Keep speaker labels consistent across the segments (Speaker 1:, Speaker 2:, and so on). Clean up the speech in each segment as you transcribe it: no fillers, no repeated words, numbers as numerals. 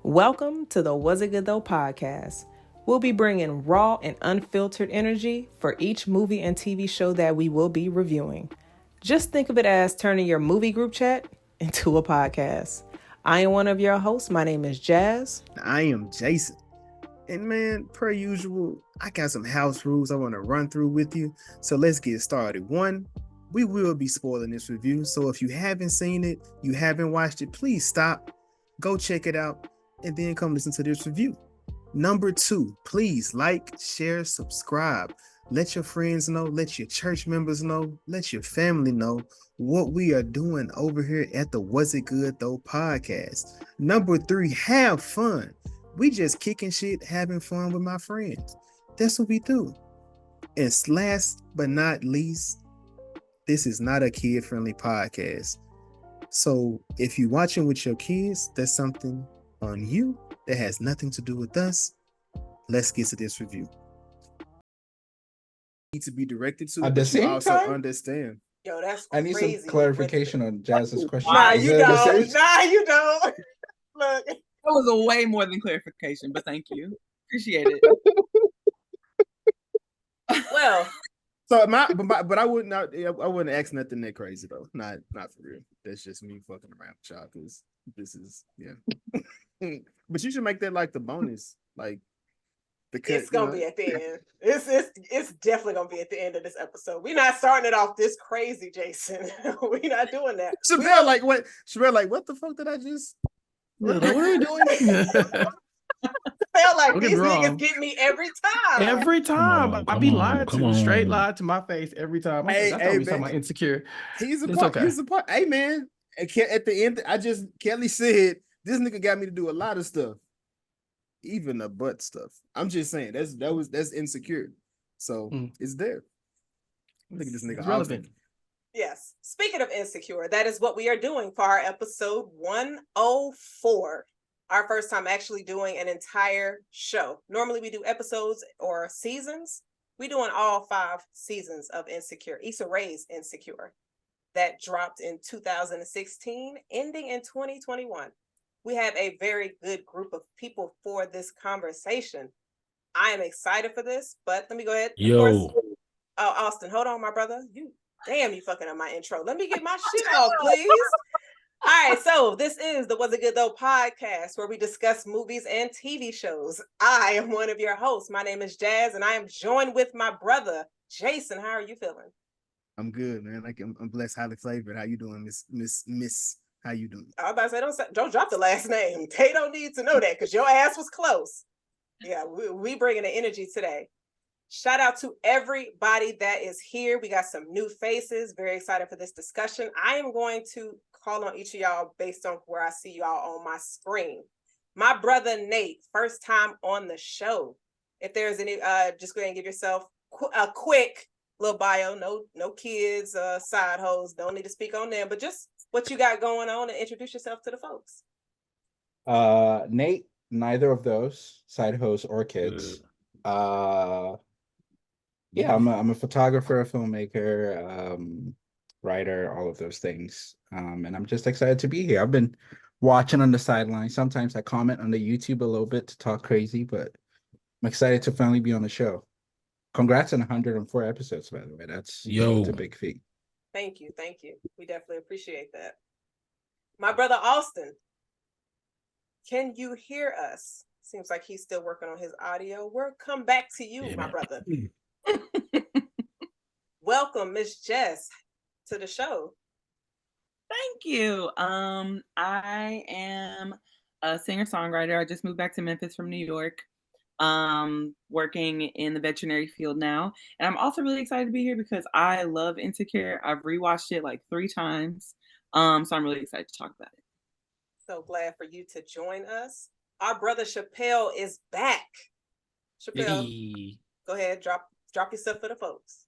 Speaker 1: Welcome to the Was It Good Though podcast. We'll be bringing raw and unfiltered energy for each movie and TV show that we will be reviewing. Just think of it as turning your movie group chat into a podcast. I am one of your hosts. My name is Jess.
Speaker 2: I am Jason. And man, per usual, I got some house rules I want to run through with you. So let's get started. One, we will be spoiling this review. So if you haven't seen it, you haven't watched it, please stop, go check it out, and then come listen to this review. Number two, please like, share, subscribe. Let your friends know, let your church members know, let your family know what we are doing over here at the Was It Good Though podcast. Number three, have fun. We just kicking shit, having fun with my friends. That's what we do. And last but not least, this is not a kid-friendly podcast. So if you're watching with your kids, that's something on you that has nothing to do with us. Let's get to this review. Need to be directed to
Speaker 3: at the same
Speaker 2: also
Speaker 3: time.
Speaker 2: Understand.
Speaker 4: Yo, that's
Speaker 3: I need
Speaker 4: crazy.
Speaker 3: some clarification on Jazz's question.
Speaker 4: Nah,
Speaker 3: Is
Speaker 4: you
Speaker 3: it the
Speaker 4: don't.
Speaker 3: same-
Speaker 4: Nah, you don't. Look.
Speaker 5: That was a way more than clarification, but thank you. Appreciate it.
Speaker 4: Well,
Speaker 2: So but I wouldn't ask nothing that crazy though. Not for real. That's just me fucking around with y'all because this is But you should make that like the bonus, like because
Speaker 4: it's gonna be at the end. It's definitely gonna be at the end of this episode. We're not starting it off this crazy, Jason. We're not doing that.
Speaker 2: Chappell, like what? Chappell, like what the fuck did I just?
Speaker 1: What are we doing?
Speaker 4: Felt like
Speaker 1: Don't get
Speaker 4: these
Speaker 1: me
Speaker 4: niggas
Speaker 1: wrong.
Speaker 4: get me every time.
Speaker 1: Every time.
Speaker 6: on,
Speaker 1: I
Speaker 6: come
Speaker 1: be
Speaker 6: on,
Speaker 1: lying
Speaker 6: come
Speaker 1: to straight
Speaker 6: on.
Speaker 1: lie to my face every time. I
Speaker 2: Hey,
Speaker 1: thought
Speaker 2: hey,
Speaker 1: we talking
Speaker 2: man.
Speaker 1: about insecure.
Speaker 2: He's a
Speaker 1: It's
Speaker 2: part.
Speaker 1: okay.
Speaker 2: He's a part. Hey man, at the end, Kelly said this nigga got me to do a lot of stuff, even the butt stuff. I'm just saying that's insecure. So it's there. Look at this nigga.
Speaker 1: It's relevant.
Speaker 2: Austin.
Speaker 4: Yes. Speaking of insecure, that is what we are doing for our episode 104. Our first time actually doing an entire show. Normally we do episodes or seasons. We're doing all 5 seasons of Insecure. Issa Rae's Insecure. That dropped in 2016, ending in 2021. We have a very good group of people for this conversation. I am excited for this, but let me go ahead.
Speaker 6: Yo.
Speaker 4: Of course, Austin, hold on, my brother. You fucking up my intro. Let me get my shit off, please. All right, so this is the Was It Good Though podcast where we discuss movies and TV shows. I am one of your hosts. My name is Jazz, and I am joined with my brother, Jason. How are you feeling?
Speaker 2: I'm good, man. Like I'm blessed, highly flavored. How you doing, Miss? How you doing?
Speaker 4: I was about to say, don't drop the last name. They don't need to know that because your ass was close. Yeah, we bringing the energy today. Shout out to everybody that is here. We got some new faces. Very excited for this discussion. I am going to call on each of y'all based on where I see y'all on my screen. My brother Nate, first time on the show. If there's any, just go ahead and give yourself a quick little bio. No kids, side hoes. Don't need to speak on them, but just what you got going on and introduce yourself to the folks.
Speaker 3: Nate, neither of those, side hosts or kids. Yeah, I'm a photographer, a filmmaker, writer, all of those things. And I'm just excited to be here. I've been watching on the sidelines. Sometimes I comment on the YouTube a little bit to talk crazy, but I'm excited to finally be on the show. Congrats on 104 episodes, by the way. That's a big feat.
Speaker 4: Thank you. We definitely appreciate that. My brother Austin, can you hear us? Seems like he's still working on his audio. We'll come back to you, my brother. Welcome, Miss Jess, to the show.
Speaker 5: Thank you. I am a singer-songwriter. I just moved back to Memphis from New York. Working in the veterinary field now. And I'm also really excited to be here because I love Insecure. I've rewatched it like 3 times. So I'm really excited to talk about it.
Speaker 4: So glad for you to join us. Our brother Chappell is back. Chappell, Go ahead, drop yourself for the folks.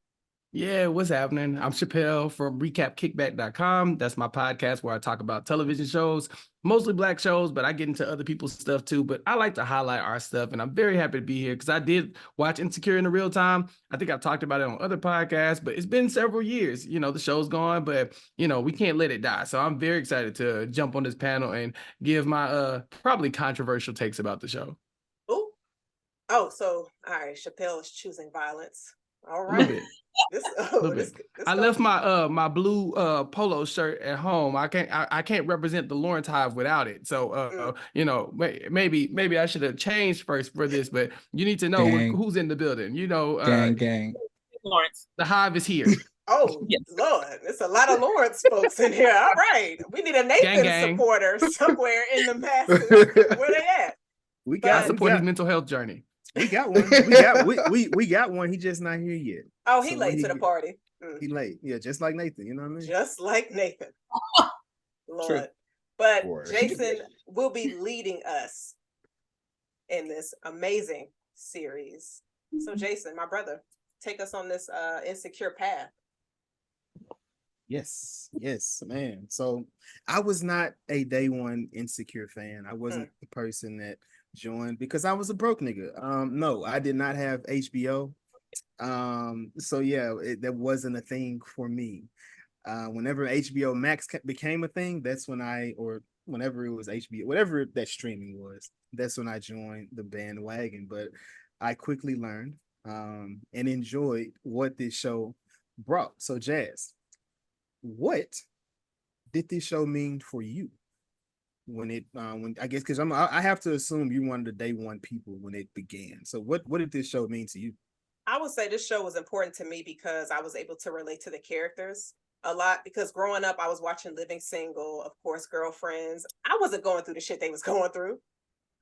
Speaker 6: Yeah, what's happening? I'm Chappell from recapkickback.com. That's my podcast where I talk about television shows, mostly black shows, but I get into other people's stuff too. But I like to highlight our stuff, and I'm very happy to be here because I did watch Insecure in the real time. I think I've talked about it on other podcasts, but it's been several years. The show's gone, but we can't let it die. So I'm very excited to jump on this panel and give my probably controversial takes about the show.
Speaker 4: Ooh. Oh, so all right, Chappelle is choosing violence. All
Speaker 6: A little
Speaker 4: right.
Speaker 6: bit.
Speaker 4: This,
Speaker 6: Little bit. I left my my blue polo shirt at home. I can't represent the Lawrence Hive without it. So maybe I should have changed first for this, but you need to know
Speaker 3: Gang.
Speaker 6: who's in the building.
Speaker 3: Gang.
Speaker 5: Lawrence.
Speaker 6: The Hive is here.
Speaker 4: Oh,
Speaker 5: Yes.
Speaker 4: Lord, there's a lot of Lawrence folks in here. All right. We need a Nathan
Speaker 6: Gang.
Speaker 4: supporter somewhere in the masses. Where they at?
Speaker 6: I support his mental health journey.
Speaker 2: We got one. We got one. He just not here yet.
Speaker 4: Oh, he
Speaker 2: So
Speaker 4: late to the party.
Speaker 2: He late. Yeah, just like Nathan. You know what I mean?
Speaker 4: Just like Nathan. Lord.
Speaker 3: True.
Speaker 4: But
Speaker 3: Word.
Speaker 4: Jason will be leading us in this amazing series. So Jason, my brother, take us on this insecure path.
Speaker 2: Yes, man. So I was not a day one Insecure fan. I wasn't the person that joined because I was a broke nigga. No, I did not have HBO. So yeah, that wasn't a thing for me. Whenever HBO Max became a thing, that's when or whenever it was HBO, whatever that streaming was, that's when I joined the bandwagon. But I quickly learned and enjoyed what this show brought. So Jazz, what did this show mean for you when I guess because I have to assume you one of the day one people when it began. So what did this show mean to you?
Speaker 4: I would say this show was important to me because I was able to relate to the characters a lot because growing up I was watching Living Single, of course, Girlfriends. I wasn't going through the shit they was going through.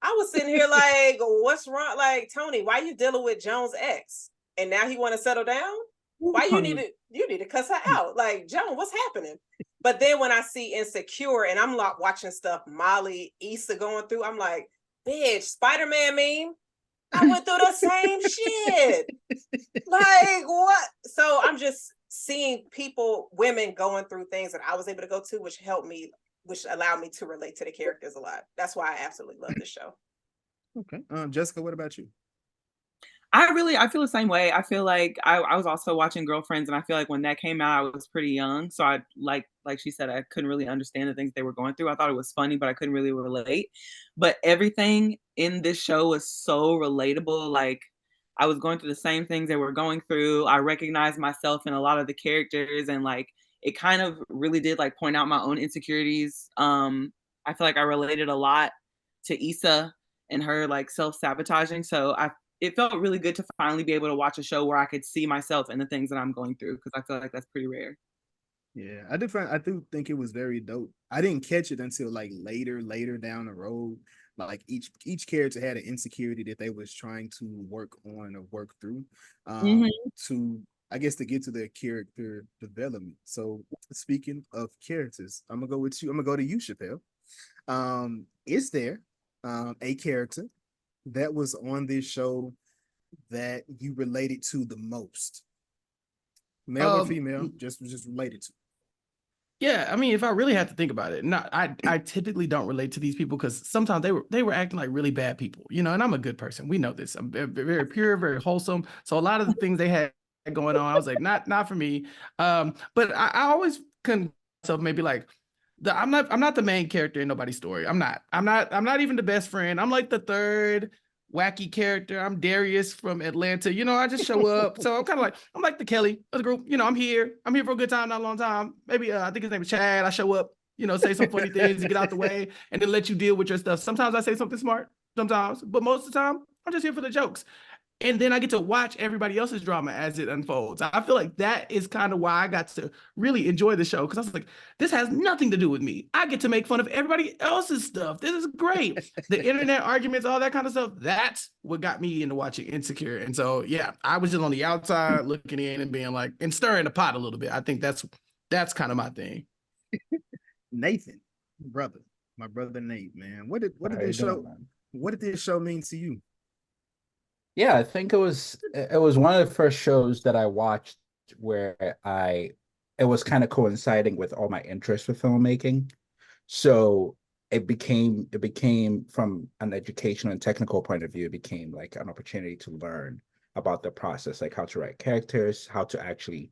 Speaker 4: I was sitting here like, what's wrong? Like, Tony, why you dealing with Joan's ex? And now he want to settle down? Why you need to cuss her out? Like, Joan, what's happening? But then when I see Insecure and I'm like watching stuff Molly, Issa going through, I'm like, bitch, Spider-Man meme. I went through the same shit. Like, what? So I'm just seeing women going through things that I was able to go to, which allowed me to relate to the characters a lot. That's why I absolutely love this show.
Speaker 2: Okay. Jessica, what about you?
Speaker 5: I feel the same way. I feel like I was also watching Girlfriends, and I feel like when that came out, I was pretty young. So I like she said, I couldn't really understand the things they were going through. I thought it was funny, but I couldn't really relate. But everything in this show was so relatable. Like I was going through the same things they were going through. I recognized myself in a lot of the characters, and like it kind of really did like point out my own insecurities. I feel like I related a lot to Issa and her like self-sabotaging. So it felt really good to finally be able to watch a show where I could see myself in the things that I'm going through, because I feel like that's pretty rare.
Speaker 2: Yeah, I do think it was very dope. I didn't catch it until like later down the road. Like each character had an insecurity that they was trying to work on or work through to, I guess, to get to their character development. So speaking of characters, I'm gonna go with you. I'm gonna go to you, Chappell. Is there a character that was on this show that you related to the most? Male or female, just related to.
Speaker 6: Yeah, I mean, if I really have to think about it, I typically don't relate to these people because sometimes they were acting like really bad people, and I'm a good person. We know this. I'm very pure, very wholesome. So a lot of the things they had going on, I was like, not for me. But I always couldn't myself maybe like I'm not the main character in nobody's story. I'm not even the best friend. I'm like the third wacky character. I'm Darius from Atlanta. I just show up. So I'm like the Kelly of the group. I'm here. I'm here for a good time, not a long time. Maybe I think his name is Chad. I show up, say some funny things to get out the way and then let you deal with your stuff. Sometimes I say something smart, sometimes, but most of the time I'm just here for the jokes. And then I get to watch everybody else's drama as it unfolds. I feel like that is kind of why I got to really enjoy the show, because I was like, this has nothing to do with me. I get to make fun of everybody else's stuff. This is great. The internet arguments, all that kind of stuff, that's what got me into watching Insecure. And so, yeah, I was just on the outside looking in and being like, and stirring the pot a little bit. I think that's kind of my thing.
Speaker 2: Nathan, my brother Nate, man. What did this show mean to you?
Speaker 3: Yeah, I think it was one of the first shows that I watched where it was kind of coinciding with all my interests with filmmaking. So it became from an educational and technical point of view, it became like an opportunity to learn about the process, like how to write characters, how to actually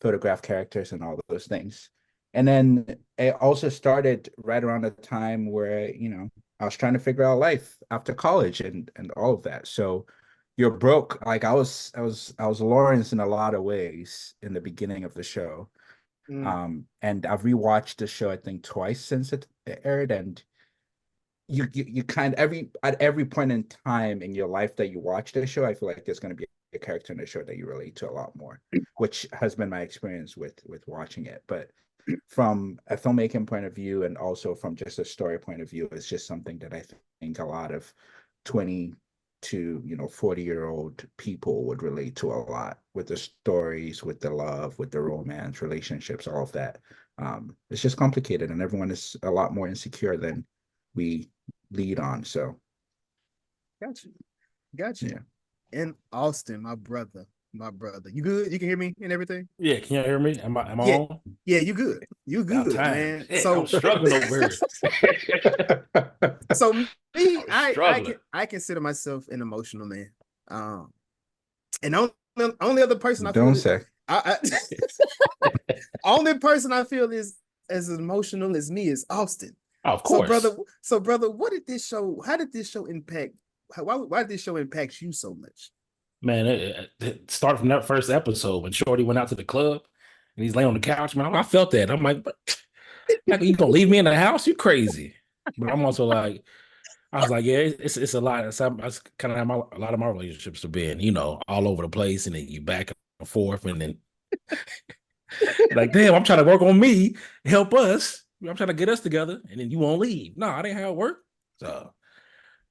Speaker 3: photograph characters and all those things. And then it also started right around the time where, I was trying to figure out life after college and all of that. So you're broke. Like I was Lawrence in a lot of ways in the beginning of the show. And I've rewatched the show I think twice since it aired, and you kind of at every point in time in your life that you watch the show, I feel like there's going to be a character in the show that you relate to a lot more, which has been my experience with watching it. But from a filmmaking point of view and also from just a story point of view, it's just something that I think a lot of 20 to 40-year-old people would relate to a lot, with the stories, with the love, with the romance, relationships, all of that. It's just complicated, and everyone is a lot more insecure than we lead on. So
Speaker 2: Got you.
Speaker 3: yeah.
Speaker 2: And Austin, my brother. You good? You can hear me and everything?
Speaker 7: Yeah, can you hear me? Am I
Speaker 2: Yeah.
Speaker 7: on?
Speaker 2: Yeah, you good. You
Speaker 7: About
Speaker 2: good,
Speaker 7: time.
Speaker 2: man.
Speaker 7: Shit,
Speaker 2: So
Speaker 7: I'm struggling over here.
Speaker 2: so me,
Speaker 7: Struggling.
Speaker 2: I consider myself an emotional man. And only other person I feel
Speaker 3: Don't say.
Speaker 2: only person I feel is as emotional as me is Austin.
Speaker 7: Oh, of course.
Speaker 2: So brother, what did this show? How did this show impact? Why did this show impact you so much?
Speaker 7: Man, it started from that first episode when Shorty went out to the club and he's laying on the couch. Man, I felt that. I'm like, you gonna leave me in the house? You crazy. But I'm also like, I was like, yeah, it's a lot. That's kind of how a lot of my relationships have been, all over the place, and then you back and forth, and then like, damn, I'm trying to work on me, help us. I'm trying to get us together, and then you won't leave. No, that ain't how it worked. So,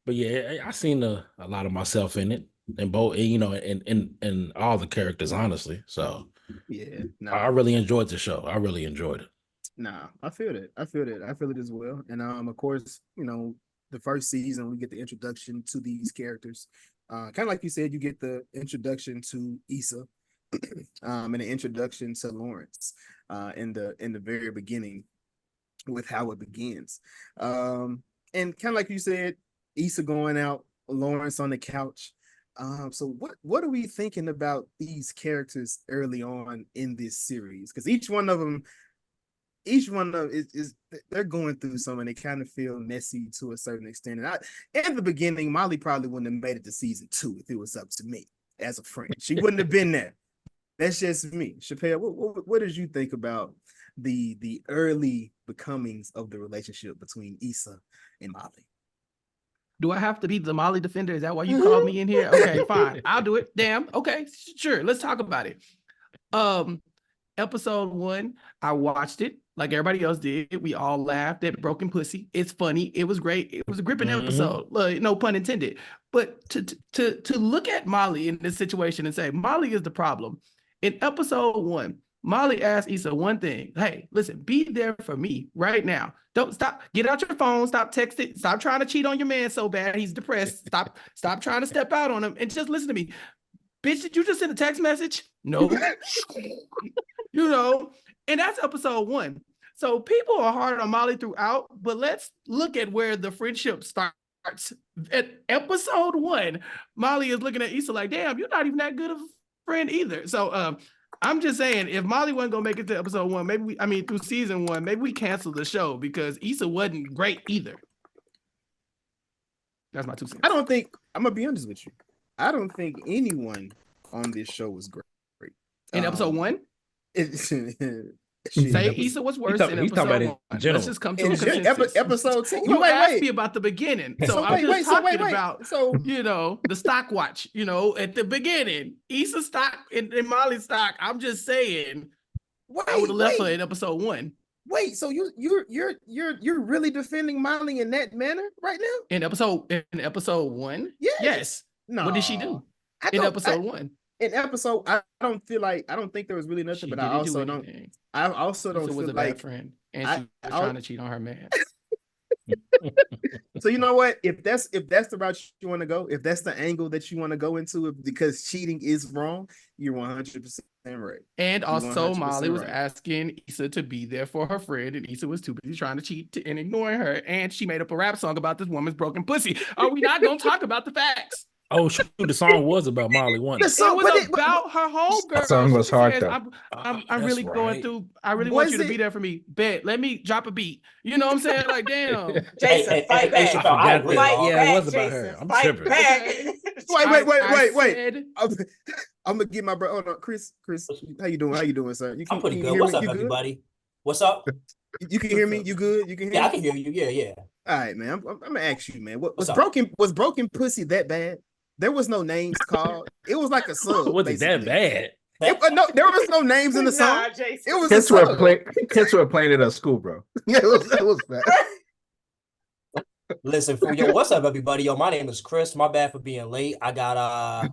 Speaker 7: but yeah, I seen a lot of myself in it, and both, in all the characters, honestly. So,
Speaker 2: Yeah, no,
Speaker 7: I really enjoyed the show. I really enjoyed it.
Speaker 2: nah, I feel it. I feel it as well. And of course, the first season we get the introduction to these characters. Kind of like you said, you get the introduction to Issa, and the introduction to Lawrence, in the very beginning, with how it begins. And kind of like you said, Issa going out, Lawrence on the couch. So what are we thinking about these characters early on in this series? Because each one of them is they're going through something. They kind of feel messy to a certain extent. And in the beginning, Molly probably wouldn't have made it to season 2 if it was up to me as a friend. She wouldn't have been there. That's just me. Chappell, what did you think about the early becomings of the relationship between Issa and Molly?
Speaker 6: Do I have to be the Molly defender? Is that why you called me in here? Okay, fine. I'll do it. Damn. Okay, sure. Let's talk about it. Episode 1, I watched it like everybody else did. We all laughed at Broken Pussy. It's funny. It was great. It was a gripping episode. No pun intended. But to look at Molly in this situation and say Molly is the problem. In episode 1, Molly asked Issa one thing. Hey, listen, be there for me right now. Don't stop. Get out your phone. Stop texting. Stop trying to cheat on your man so bad he's depressed. Stop trying to step out on him and just listen to me. Bitch, did you just send a text message? No. And that's episode 1. So people are hard on Molly throughout, but let's look at where the friendship starts. At episode 1, Molly is looking at Issa like, damn, you're not even that good of a friend either. So I'm just saying, if Molly wasn't gonna make it to episode 1, through season 1, maybe we cancel the show because Issa wasn't great either. That's my 2 cents.
Speaker 2: I'm gonna be honest with you. I don't think anyone on this show was great.
Speaker 6: In episode 1?
Speaker 2: Say
Speaker 6: Issa was worse in
Speaker 7: he's
Speaker 6: episode
Speaker 7: talking about
Speaker 6: 1.
Speaker 7: general.
Speaker 6: Let's just come to a consensus.
Speaker 2: Episode 2.
Speaker 6: You asked me about the beginning. So I'm just talking about,
Speaker 2: So
Speaker 6: the stock watch, at the beginning. Issa stock and Molly stock. I'm just saying, I would have left her in episode 1.
Speaker 2: Wait, so you're really defending Molly in that manner right now?
Speaker 6: In episode 1? Yes.
Speaker 2: No.
Speaker 6: What did she do in episode 1?
Speaker 2: In episode, I don't think there was really nothing, but I also don't
Speaker 6: anything.
Speaker 2: I also don't
Speaker 6: Issa
Speaker 2: feel
Speaker 6: was a
Speaker 2: like
Speaker 6: bad friend, and she was trying to cheat on her man.
Speaker 2: So you know what? If that's the route you want to go, if that's the angle that you want to go into, because cheating is wrong, you're 100% right.
Speaker 6: And also,
Speaker 2: 100%
Speaker 6: Molly was
Speaker 2: right.
Speaker 6: asking Issa to be there for her friend, and Issa was too busy trying to cheat and ignoring her. And she made up a rap song about this woman's broken pussy. Are we not gonna talk about the facts?
Speaker 7: Oh shoot, the song was about Molly, wasn't
Speaker 2: The
Speaker 7: it?
Speaker 2: song,
Speaker 6: It was about her homegirl.
Speaker 3: That song was
Speaker 6: She
Speaker 3: hard,
Speaker 6: says,
Speaker 3: though.
Speaker 6: I'm
Speaker 7: That's
Speaker 6: really going
Speaker 7: right.
Speaker 6: through. I really
Speaker 2: Was
Speaker 6: want you to
Speaker 2: it-
Speaker 6: be there for me. Bet, let me drop a beat. You know what I'm saying? Like, damn.
Speaker 4: Jason, fight back.
Speaker 7: I
Speaker 2: Oh,
Speaker 7: forgot
Speaker 4: Fight
Speaker 7: that.
Speaker 4: back,
Speaker 7: Yeah, it was about
Speaker 4: Jason.
Speaker 7: her. I'm
Speaker 4: Fight
Speaker 7: tripping.
Speaker 4: back.
Speaker 2: Wait.
Speaker 6: Said,
Speaker 2: I'm gonna get my bro. Hold on, Chris. How you doing? How you doing, sir?
Speaker 8: I'm pretty
Speaker 2: can
Speaker 8: good.
Speaker 2: hear
Speaker 8: What's
Speaker 2: me?
Speaker 8: up,
Speaker 2: You good?
Speaker 8: everybody? What's up?
Speaker 2: You can hear me? You good? You can hear
Speaker 8: Yeah,
Speaker 2: me?
Speaker 8: I can hear you. Yeah.
Speaker 2: All right, man. I'm gonna ask you, man. Was
Speaker 8: What's up?
Speaker 2: broken pussy that bad? There was no names called. It was like a sub.
Speaker 7: Was it that
Speaker 2: basically.
Speaker 7: bad?
Speaker 2: No, there was no names in the song.
Speaker 4: Nah, Jason.
Speaker 2: It was a
Speaker 3: Kids were
Speaker 2: sub.
Speaker 3: playing it at school, bro. Yeah, it was bad.
Speaker 8: Listen, yo, what's up, everybody? Yo, my name is Chris. My bad for being late. I got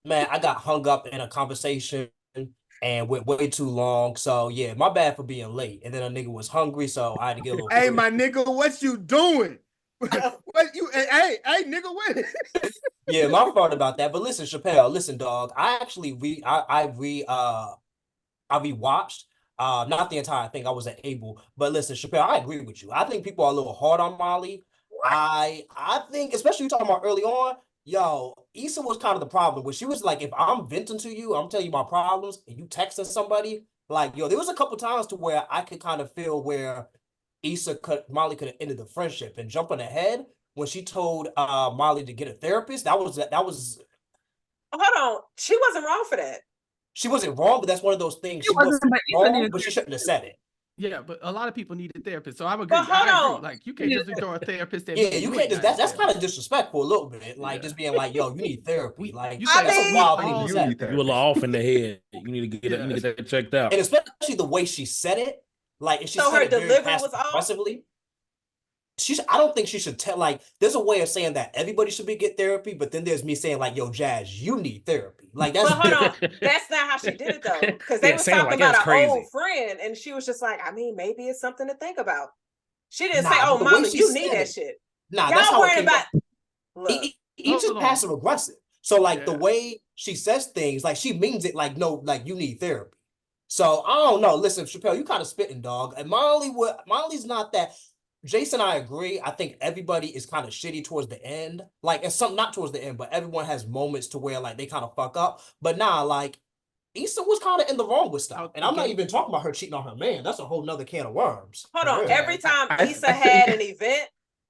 Speaker 8: hung up in a conversation and went way too long. So yeah, my bad for being late. And then a nigga was hungry, so I had to get a little
Speaker 2: Hey,
Speaker 8: food.
Speaker 2: my nigga, what you doing? What you? Hey, nigga, what?
Speaker 8: Yeah, my fault about that. But listen, Chappell, listen, dog. I actually rewatched. Not the entire thing. I wasn't able. But listen, Chappelle, I agree with you. I think people are a little hard on Molly. I think, especially you talking about early on, yo, Issa was kind of the problem. Where she was like, if I'm venting to you, I'm telling you my problems, and you texting somebody, like, yo, there was a couple times to where I could kind of feel where Molly could have ended the friendship. And jumping ahead, when she told Molly to get a therapist, that was
Speaker 4: Hold on. She wasn't wrong for that.
Speaker 8: she wasn't wrong, but that's one of those things. She
Speaker 5: wasn't,
Speaker 8: wasn't
Speaker 5: but Issa
Speaker 8: wrong,
Speaker 5: needed
Speaker 8: but she shouldn't have said it.
Speaker 6: yeah, but a lot of people need a therapist. So I'm agree.
Speaker 4: But hold
Speaker 6: I agree.
Speaker 4: on.
Speaker 6: Like, you can't just throw a therapist at
Speaker 8: Yeah,
Speaker 6: me.
Speaker 8: you
Speaker 6: ain't
Speaker 8: can't just
Speaker 6: got
Speaker 8: that's
Speaker 6: a
Speaker 8: kind of disrespectful a little bit. Like
Speaker 6: Yeah.
Speaker 8: just being like, yo, you need therapy. Like
Speaker 6: You
Speaker 8: that's
Speaker 4: say
Speaker 8: a
Speaker 4: we
Speaker 8: wild
Speaker 6: all
Speaker 8: thing to
Speaker 6: need
Speaker 8: say.
Speaker 3: need
Speaker 7: You a little off in the head. You need to get
Speaker 6: Yeah.
Speaker 7: you need to get that checked out.
Speaker 8: And especially the way she said it, like if she
Speaker 4: So
Speaker 8: said
Speaker 4: her
Speaker 8: it very
Speaker 4: delivery was off?
Speaker 8: passive-aggressively. I don't think she should tell, like, there's a way of saying that everybody should get therapy, but then there's me saying, like, yo, Jazz, you need therapy. Like, that's
Speaker 4: But hold on, that's not how she did it though. Because they
Speaker 7: Yeah,
Speaker 4: was
Speaker 7: saying it
Speaker 4: talking
Speaker 7: like
Speaker 4: about
Speaker 7: that's
Speaker 4: an old
Speaker 7: crazy.
Speaker 4: friend, and she was just like, I mean, maybe it's something to think about. She didn't say,
Speaker 8: Nah,
Speaker 4: "Oh,
Speaker 8: but the way
Speaker 4: Molly,
Speaker 8: she
Speaker 4: you need
Speaker 8: said
Speaker 4: that
Speaker 8: it-
Speaker 4: shit."
Speaker 8: Nah, that's
Speaker 4: Y'all
Speaker 8: how it
Speaker 4: worried
Speaker 8: came
Speaker 4: about.
Speaker 8: out.
Speaker 4: Look,
Speaker 8: He's just
Speaker 6: Hold on.
Speaker 8: passive aggressive. So like the
Speaker 6: Yeah.
Speaker 8: way she says things, like she means it. Like no, like you need therapy. So I don't know. Listen, Chappelle, you kind of spitting, dog. And Molly's not that. Jason, I agree. I think everybody is kind of shitty towards the end. Like, and some not towards the end, but everyone has moments to where like they kind of fuck up. But nah, like Issa was kind of in the wrong with stuff. And I'm not even talking about her cheating on her man. That's a whole nother can of worms.
Speaker 4: hold
Speaker 8: For
Speaker 4: on.
Speaker 8: real.
Speaker 4: Every time
Speaker 3: I
Speaker 4: Issa had
Speaker 3: think-
Speaker 4: an event,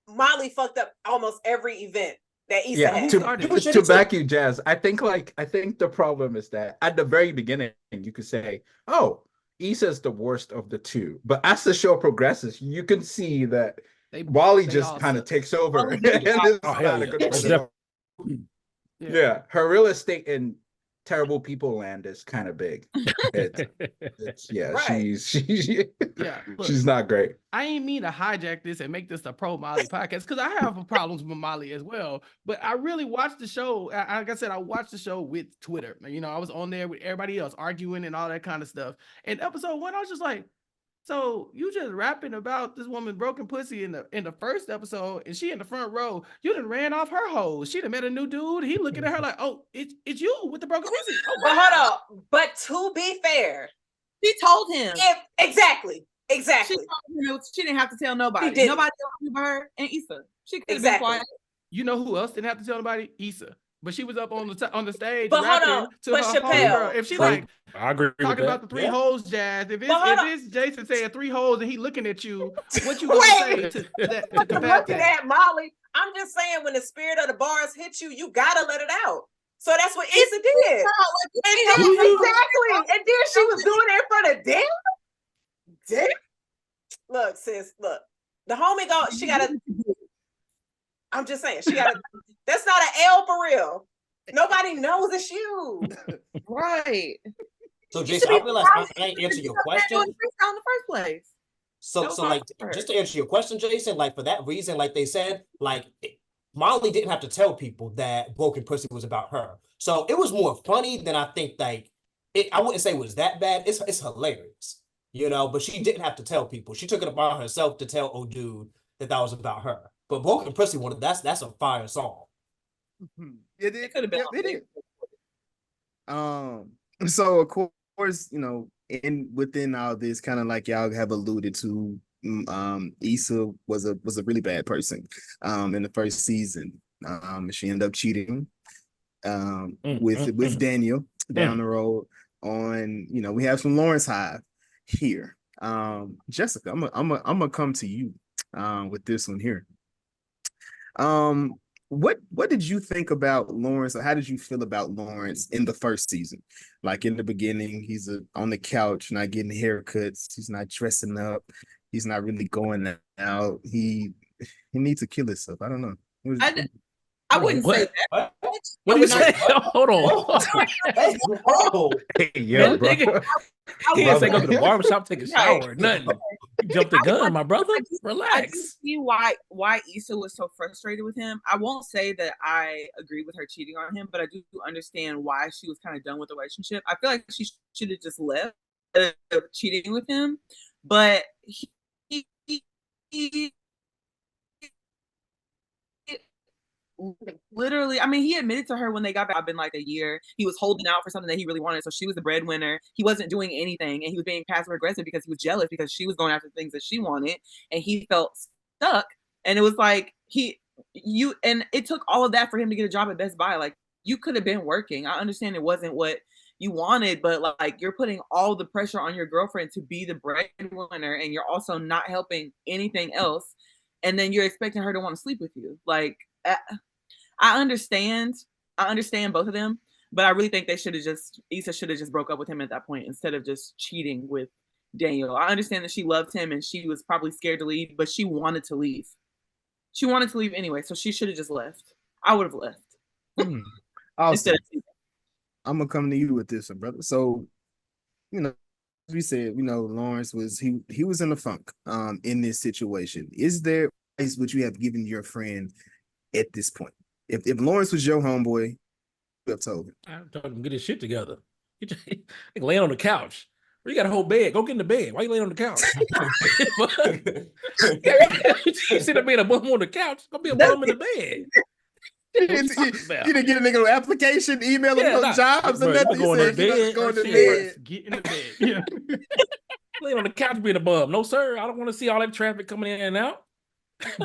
Speaker 4: Molly fucked up almost every event that Issa
Speaker 3: Yeah,
Speaker 4: had.
Speaker 3: to back you, Jazz. I think the problem is that at the very beginning you could say, "Oh, Issa's the worst of the two," but as the show progresses, you can see that Wally
Speaker 6: they
Speaker 3: just
Speaker 6: all
Speaker 3: kind of
Speaker 6: suck.
Speaker 3: takes over.
Speaker 5: Oh,
Speaker 3: And it's
Speaker 7: Oh, hell
Speaker 3: not a
Speaker 7: yeah.
Speaker 3: good
Speaker 7: That's
Speaker 3: way to
Speaker 7: definitely-
Speaker 3: go. Yeah, her real estate in terrible people land is kind of big. It's
Speaker 4: Right.
Speaker 3: she's not great.
Speaker 6: I ain't mean to hijack this and make this a pro Molly podcast because I have problems with Molly as well. But I really watched the show. Like I said, I watched the show with Twitter. You know, I was on there with everybody else arguing and all that kind of stuff. And episode 1, I was just like, so you just rapping about this woman's broken pussy in the first episode, and she in the front row. You done ran off her hose. She done met a new dude. He looking at her like, oh, it's you with the broken pussy. Oh,
Speaker 4: But
Speaker 6: wow.
Speaker 4: hold on. But to be fair,
Speaker 5: She told him.
Speaker 4: exactly.
Speaker 5: She told him she didn't have to tell nobody.
Speaker 4: She didn't.
Speaker 5: Nobody else knew about her and Issa. She could have
Speaker 4: Exactly.
Speaker 5: been quiet.
Speaker 6: You know who else didn't have to tell nobody? Issa. But she was up on the stage
Speaker 4: But hold
Speaker 6: rapping
Speaker 4: on,
Speaker 6: to
Speaker 4: but
Speaker 6: her
Speaker 4: Chappelle-
Speaker 6: homegirl. If she
Speaker 7: True.
Speaker 6: like
Speaker 7: I agree with
Speaker 6: talking
Speaker 7: that.
Speaker 6: about the 3
Speaker 8: Yeah.
Speaker 6: hoes, Jazz, if
Speaker 4: But hold on.
Speaker 6: it's Jason saying 3 hoes and he looking at you, what you gonna say
Speaker 4: Wait.
Speaker 6: to combat
Speaker 4: Looking
Speaker 6: that?
Speaker 4: at Molly, I'm just saying when the spirit of the bars hit you, you gotta let it out. So that's what Issa did. And then, exactly. And then she was doing it in front of Dan. Dan. Look, sis, look. The homie she gotta. I'm just saying, she gotta. That's not an L for real. Nobody knows it's you.
Speaker 5: Right.
Speaker 8: So Jason, I realized I ain't answer your question.
Speaker 5: In the first place.
Speaker 8: So
Speaker 5: No
Speaker 8: like
Speaker 5: problem.
Speaker 8: just to answer your question, Jason, like for that reason, like they said, like Molly didn't have to tell people that broken pussy was about her. So it was more funny than I think. Like I wouldn't say it was that bad. It's hilarious, you know. But she didn't have to tell people. She took it upon herself to tell old dude that was about her. But Broken Pussy that's a fire song.
Speaker 2: It
Speaker 5: could have been.
Speaker 2: it is. So of course, within all this, kind of like y'all have alluded to, Issa was a really bad person in the first season. She ended up cheating with Daniel down the road on, we have some Lawrence Hive here. Jessica, I'm gonna come to you with this one here. What did you think about Lawrence, or how did you feel about Lawrence in the first season? Like in the beginning, he's on the couch, not getting haircuts, he's not dressing up, he's not really going out. He needs to kill himself. I don't know.
Speaker 5: I wouldn't say
Speaker 7: What?
Speaker 5: that.
Speaker 7: What did you say? Hold on.
Speaker 8: Hey, bro.
Speaker 3: Hey, yo, bro.
Speaker 7: He didn't say go to the barbershop, take a shower, or nothing. You jumped the gun, my brother.
Speaker 5: I do
Speaker 7: Relax.
Speaker 5: see why Issa was so frustrated with him. I won't say that I agree with her cheating on him, but I do understand why she was kind of done with the relationship. I feel like she should have just left cheating with him, but he literally, I mean, he admitted to her when they got back in like a year. He was holding out for something that he really wanted. So she was the breadwinner. He wasn't doing anything, and he was being passive aggressive because he was jealous because she was going after things that she wanted, and he felt stuck. And it was like and it took all of that for him to get a job at Best Buy. Like, you could have been working. I understand it wasn't what you wanted, but like, you're putting all the pressure on your girlfriend to be the breadwinner, and you're also not helping anything else. And then you're expecting her to want to sleep with you. Like, I understand both of them, but I really think Issa should have just broke up with him at that point instead of just cheating with Daniel. I understand that she loved him and she was probably scared to leave, but she wanted to leave. She wanted to leave anyway, so she should have just left. I would have left.
Speaker 2: Awesome. I'm gonna come to you with this one, brother. So, as we said, Lawrence he was in a funk in this situation. Is there advice which you have given your friend at this point? If Lawrence was your homeboy, you have told him.
Speaker 7: I told him get his shit together. Like laying on the couch. You got a whole bed. Go get in the bed. Why you laying on the couch? You sit up being a bum on the couch. Go be a bum in the bed.
Speaker 2: You didn't get a nigga application, email him no jobs, and nothing.
Speaker 7: Go in the bed.
Speaker 2: Go in the bed.
Speaker 6: Get in the bed. Yeah.
Speaker 7: Laying on the couch being a bum. No, sir. I don't want to see all that traffic coming in and out.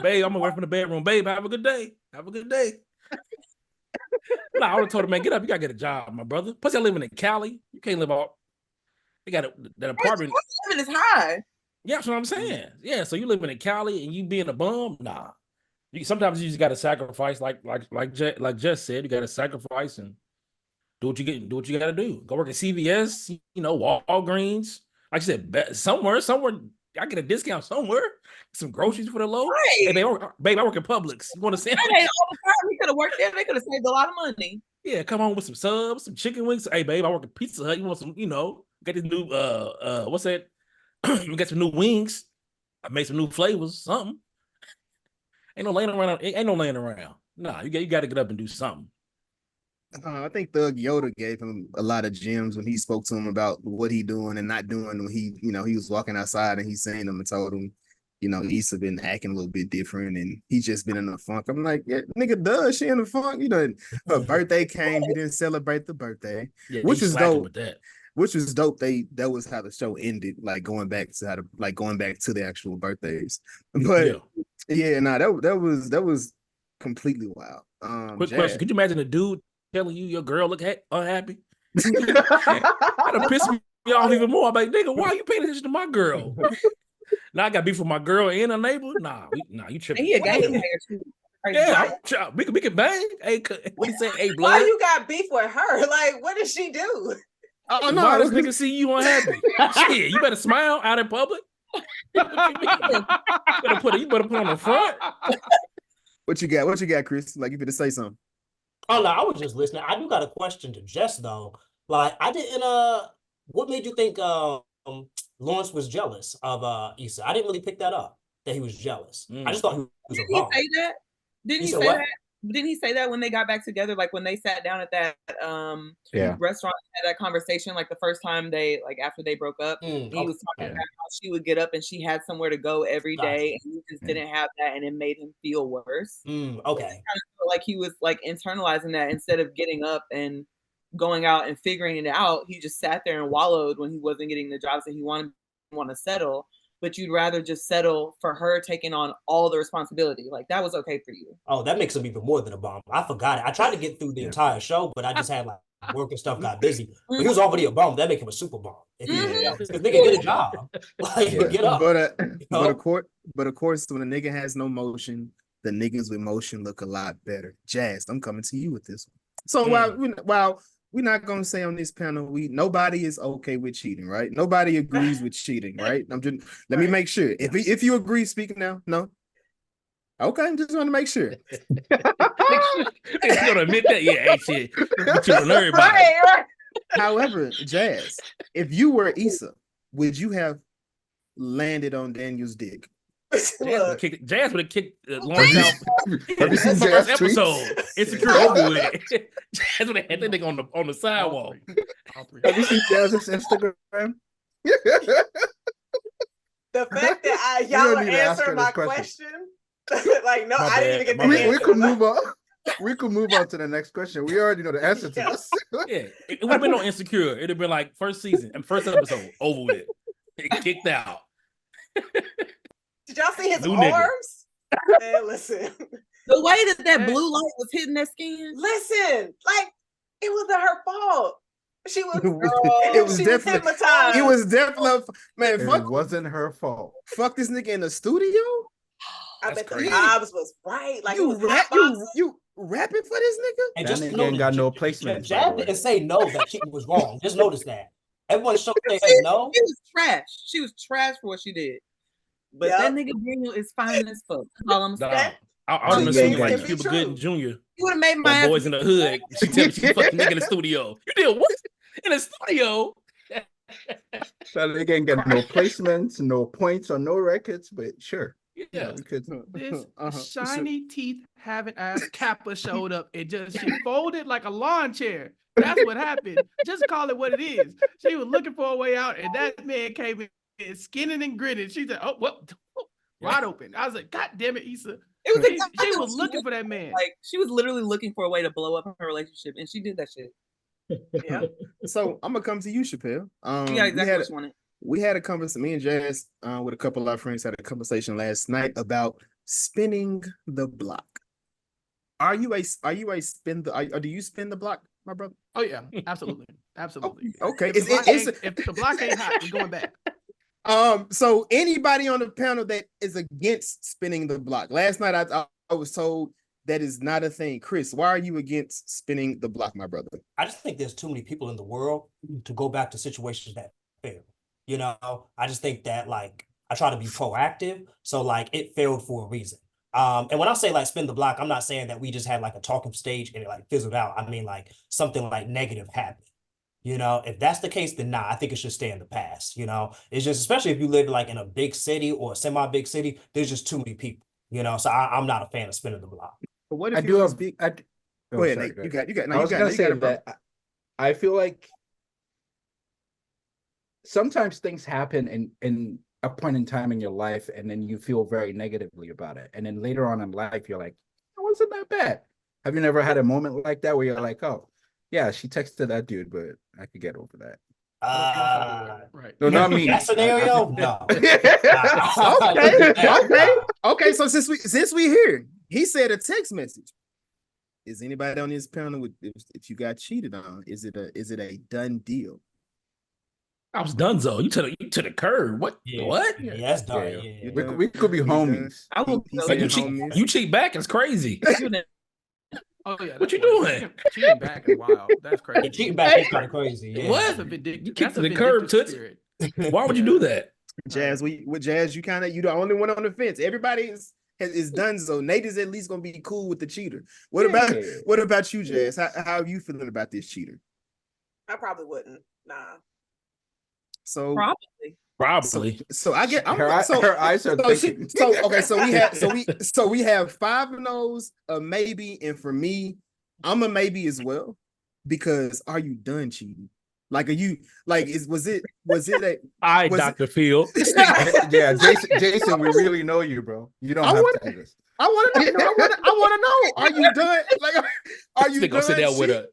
Speaker 7: Babe, I'm gonna work from the bedroom. Babe, have a good day. Have a good day. I would have told him, man, get up. You gotta get a job, my brother. Plus, you're living in Cali. You can't live off. You got that apartment.
Speaker 5: Living is high.
Speaker 7: Yeah, that's what I'm saying. Yeah, so you living in Cali and you being a bum? Nah. Sometimes you just got to sacrifice, like Jess said. You got to sacrifice and do what you got to do. Go work at CVS, Walgreens. Like I said, somewhere. I get a discount somewhere. Some groceries for the low.
Speaker 5: Right.
Speaker 7: Hey, babe, I work at Publix. You want to sandwich?
Speaker 5: Hey, all the time he could have worked there. They could have saved a lot of money.
Speaker 7: Yeah, come on with some subs, some chicken wings. Hey, babe, I work at Pizza Hut. You want some, get this new, what's that? We got some new wings. I made some new flavors, something. Ain't no laying around. Nah, you got to get up and do something.
Speaker 2: I think Thug Yoda gave him a lot of gems when he spoke to him about what he doing and not doing when he was walking outside and he seen him and told him, Issa been acting a little bit different and he just been in a funk. I'm like, yeah, nigga, she in a funk. Her birthday came, he didn't celebrate the birthday, which was dope. With that. Which was dope. That was how the show ended, like going back to the actual birthdays. But that was completely wild.
Speaker 7: Quick question: could you imagine a dude telling you your girl look unhappy? That'll piss me off even more. I'm like, nigga, why are you paying attention to my girl? Now I got beef with my girl and a neighbor. Nah, you tripping?
Speaker 5: And he a gang player too.
Speaker 7: Yeah, we can bang. Hey, what he say? Hey, blood.
Speaker 4: Why you got beef with her? Like, what did she do?
Speaker 2: Oh no!
Speaker 7: Why this nigga see you unhappy? Shit, you better smile out in public. You better put on the front.
Speaker 2: What you got, Chris? Like, you better say something.
Speaker 8: Oh no, I was just listening. I do got a question to Jess though. Like, I didn't. What made you think Lawrence was jealous of Issa? I didn't really pick that up. That he was jealous. I just thought he was a bum.
Speaker 5: Did he say that? Didn't he say
Speaker 8: what?
Speaker 5: that? didn't he say that when they got back together? Like when they sat down at that restaurant, had that conversation, like the first time they, like after they broke up, he was talking about how she would get up and she had somewhere to go every day, and he just didn't have that, and it made him feel worse.
Speaker 8: Okay.
Speaker 5: So kind of felt like he was like internalizing that instead of getting up and going out and figuring it out. He just sat there and wallowed when he wasn't getting the jobs that he want to settle. But you'd rather just settle for her taking on all the responsibility. Like that was okay for you.
Speaker 8: Oh, that makes him even more than a bum. I forgot it. I tried to get through the entire show, but I just had like work and stuff got busy. But he was already a bum. That make him a super bum. If nigga get a job, like get up.
Speaker 2: But of course, when a nigga has no motion, the niggas with motion look a lot better. Jazz, I'm coming to you with this one. So while we're not gonna say on this panel, nobody is okay with cheating, right? Nobody agrees with cheating, right? Let me make sure. If you agree, speak now. No. Okay, I just want to make sure.
Speaker 7: He's gonna admit that, ain't shit. But you don't know everybody.
Speaker 2: Right. However, Jazz, if you were Issa, would you have landed on Daniel's dick?
Speaker 7: Jazz would have kicked Lawrence out. Have you seen Jazz episode? Insecure over with it. Jazz would have had that nigga on the sidewalk.
Speaker 3: Have you seen Jazz's Instagram?
Speaker 4: The fact that y'all are answering my question, like, no, I didn't even get the answer.
Speaker 3: We could move on. We could move on to the next question. We already know the answer to this.
Speaker 7: It would have been on Insecure. It'd have been like first episode, over with. It kicked out.
Speaker 4: Did y'all see his arms? Man, listen.
Speaker 5: The way that blue light was hitting that skin.
Speaker 4: Listen, like it wasn't her fault. She was.
Speaker 2: It was definitely hypnotized. It was definitely man.
Speaker 3: It wasn't her fault.
Speaker 2: Fuck this nigga in the studio.
Speaker 4: I bet the vibes was right. Like you
Speaker 2: rapping for this nigga.
Speaker 8: And just
Speaker 3: ain't got no placement.
Speaker 8: Jazz didn't say no that she was wrong. Just notice that. Everyone showed they said no.
Speaker 5: She was trash. She was trash for what she did. But that nigga Daniel is fine as fuck. Call him
Speaker 7: I was gonna like Cuba Gooding Jr.
Speaker 5: You would have made my
Speaker 7: boys in the hood. She tell me she fucking nigga in the studio. You did what? In the studio?
Speaker 3: So they ain't get no placements, no points, or no records, but sure.
Speaker 7: Yeah,
Speaker 3: we could.
Speaker 6: This shiny teeth having ass Kappa showed up and she folded like a lawn chair. That's what happened. Just call it what it is. She was looking for a way out, and that man came in skinning and grinning. She said, "Oh, what?" Wide open. I was like, "God damn it, Issa!" She was looking for that man.
Speaker 5: Like she was literally looking for a way to blow up her relationship, and she did that shit.
Speaker 4: Yeah.
Speaker 2: So I'm gonna come to you, Chappell.
Speaker 5: Yeah, exactly what you wanted.
Speaker 2: We had a conversation. Me and Jazz, with a couple of our friends, had a conversation last night about spinning the block. Do you spin the block, my brother?
Speaker 6: Oh yeah, absolutely.
Speaker 2: Okay.
Speaker 6: If the block ain't hot, we're going back.
Speaker 2: So anybody on the panel that is against spinning the block? Last night I was told that is not a thing. Chris, why are you against spinning the block, my brother?
Speaker 8: I just think there's too many people in the world to go back to situations that fail. You know, I just think that like I try to be proactive, so like it failed for a reason. And when I say like spin the block, I'm not saying that we just had like a talking stage and it like fizzled out. I mean like something like negative happened. You know, if that's the case, then I think it should stay in the past. You know, it's just, especially if you live like in a big city or a semi-big city, there's just too many people, you know, so I'm not a fan of spinning the block.
Speaker 2: But what if go ahead, Nate. You got.
Speaker 3: I was gonna say that I feel like sometimes things happen in a point in time in your life, and then you feel very negatively about it. And then later on in life, you're like, it wasn't that bad. Have you never had a moment like that where you're like, oh, yeah, she texted that dude, but I could get over that.
Speaker 6: Right.
Speaker 3: No, not me.
Speaker 8: That scenario? No.
Speaker 2: Okay. So since we here, he said a text message. Is anybody on this panel with if you got cheated on? Is it a done deal?
Speaker 7: I was donezo. You to the curb. What?
Speaker 8: Yeah.
Speaker 7: What?
Speaker 8: Yeah, that's done. Yeah.
Speaker 3: We could be homies.
Speaker 5: I will.
Speaker 7: You cheat back. It's crazy.
Speaker 6: Oh yeah,
Speaker 7: what you doing?
Speaker 6: Cheating back is wild. That's crazy.
Speaker 8: Yeah, cheating back is kind of crazy. Yeah.
Speaker 7: What? You kicked to the curb, Tootsie. Why would you do that?
Speaker 2: Jazz, with Jazz, you the only one on the fence. Everybody is done. So Nate is at least gonna be cool with the cheater. What about you, Jazz? How are you feeling about this cheater?
Speaker 4: I probably wouldn't. Nah.
Speaker 2: So
Speaker 5: probably.
Speaker 7: Probably.
Speaker 2: So I get
Speaker 3: Her eyes are thinking.
Speaker 2: so we have 5 no's, a maybe, and for me, I'm a maybe as well. Because are you done cheating? Like, are you like was it a
Speaker 7: I,
Speaker 2: was
Speaker 7: Dr. Phil.
Speaker 3: Yeah, Jason, we really know you, bro. You don't have to do this.
Speaker 2: I want to know. I want to know. Are you done? Like, are you
Speaker 7: They gonna sit
Speaker 2: done?
Speaker 7: down with
Speaker 2: cheating?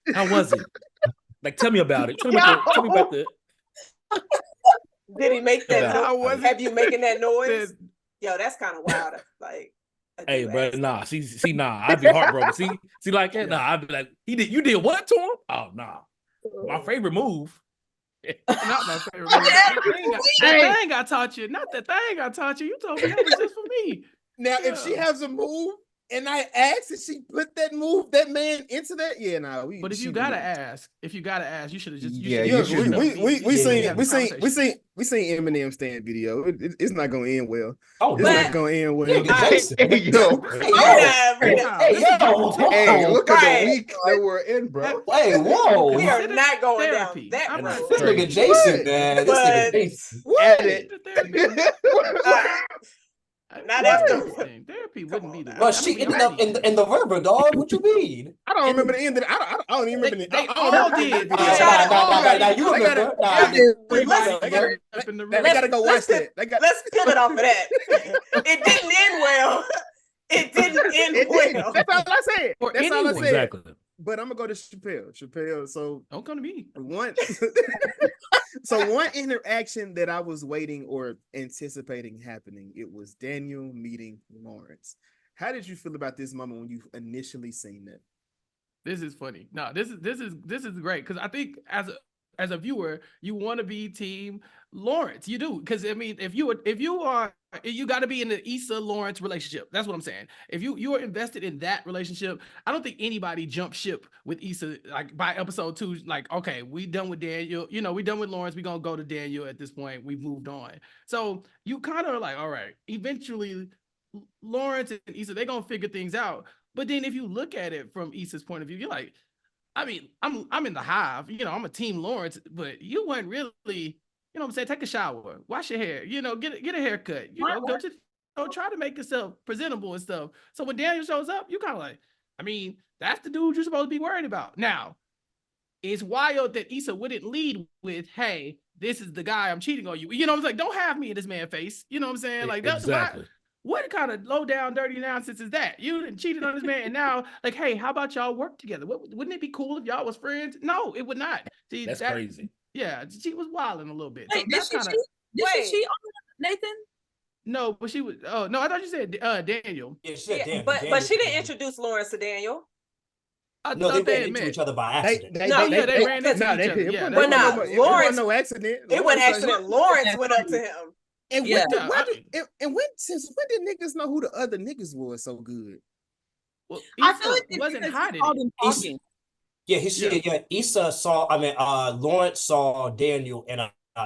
Speaker 7: her. How was it? Like, tell me about it. Tell me about the.
Speaker 4: Did he make that
Speaker 7: Nah,
Speaker 4: noise?
Speaker 6: wasn't-
Speaker 4: Have you making that noise? Yo, that's kind of wild. Like, I
Speaker 7: Hey,
Speaker 4: do
Speaker 7: bro,
Speaker 4: ask.
Speaker 7: nah. See, nah. I'd be heartbroken. See, like that. Nah, I'd be like, you did what to him? Oh, nah. My favorite move.
Speaker 6: Not my favorite. That thing I taught you. Not that thing I taught you. You told me that was just for me.
Speaker 2: Now, if she has a move and I ask if she put that man into that, yeah, nah.
Speaker 6: But if you gotta ask, you should have just.
Speaker 3: Yeah,
Speaker 2: Yeah,
Speaker 3: you should know.
Speaker 2: we
Speaker 6: seen
Speaker 2: seen Eminem stand video. It's not gonna end well.
Speaker 8: Oh,
Speaker 2: It's
Speaker 8: man.
Speaker 2: not gonna end well.
Speaker 8: Nigga, Jason.
Speaker 3: Hey, yo. Hey, look at
Speaker 4: Right.
Speaker 3: the week that we're in, bro.
Speaker 8: Hey, whoa.
Speaker 4: We are not going
Speaker 6: Therapy.
Speaker 4: down that
Speaker 6: I'm
Speaker 4: road.
Speaker 6: not
Speaker 8: This
Speaker 6: saying
Speaker 8: nigga Jason, man. This
Speaker 4: But-
Speaker 8: nigga Jason.
Speaker 2: Edit.
Speaker 4: Not after.
Speaker 6: Therapy wouldn't be the.
Speaker 8: But she ended up in the river, dog. What you mean?
Speaker 2: I don't remember the end of it. I don't even remember
Speaker 6: They
Speaker 2: I don't
Speaker 6: all
Speaker 2: remember the
Speaker 6: did.
Speaker 2: end of the
Speaker 8: Nah,
Speaker 2: video.
Speaker 8: you remember. Nah.
Speaker 2: They gotta go watch that.
Speaker 4: Let's pivot off of that. It didn't end well. It didn't end well.
Speaker 2: That's all I said.
Speaker 6: For
Speaker 2: That's all I
Speaker 6: anyone.
Speaker 2: said.
Speaker 7: Exactly.
Speaker 2: But I'm gonna go to Chappell. So
Speaker 6: Don't come to me.
Speaker 2: one interaction that I was waiting or anticipating happening, it was Daniel meeting Lawrence. How did you feel about this moment when you initially seen that?
Speaker 6: This is funny. No, this is great because I think as a viewer, you want to be team Lawrence. You do, because I mean, if you got to be in the Issa Lawrence relationship. That's what I'm saying. If you are invested in that relationship, I don't think anybody jumped ship with Issa like by episode 2. Like, okay, we done with Daniel. We done with Lawrence. We gonna go to Daniel at this point. We've moved on. So you kind of like, all right, eventually Lawrence and Issa, they're gonna figure things out. But then if you look at it from Issa's point of view, you're like, I mean, I'm in the hive, I'm a team Lawrence, but you weren't really, what I'm saying, take a shower, wash your hair, get a haircut, go try to make yourself presentable and stuff. So when Daniel shows up, you kind of like, I mean, that's the dude you're supposed to be worried about. Now, it's wild that Issa wouldn't lead with, hey, this is the guy I'm cheating on you. I'm like, don't have me in this man's face. You know what I'm saying? Like, that's
Speaker 7: exactly.
Speaker 6: What kind of low down, dirty nonsense is that? You done cheated on this man, and now, like, hey, how about y'all work together? Wouldn't it be cool if y'all was friends? No, it would not. See,
Speaker 7: that's crazy.
Speaker 6: Yeah, she was wilding a little bit.
Speaker 5: Wait, did she cheat on Nathan?
Speaker 6: No, but she was. Oh no, I thought you said Daniel.
Speaker 8: Yeah, she said Daniel.
Speaker 4: But she didn't introduce Lawrence to Daniel.
Speaker 8: No, they ran into each other by accident.
Speaker 6: They ran into each other. Yeah,
Speaker 4: but not Lawrence.
Speaker 2: No accident.
Speaker 4: It wasn't accident. Lawrence went up to him.
Speaker 2: And since when did niggas know who the other niggas was so good?
Speaker 6: Well,
Speaker 5: I feel like
Speaker 6: he wasn't hiding.
Speaker 8: Issa saw. I mean, Lawrence saw Daniel and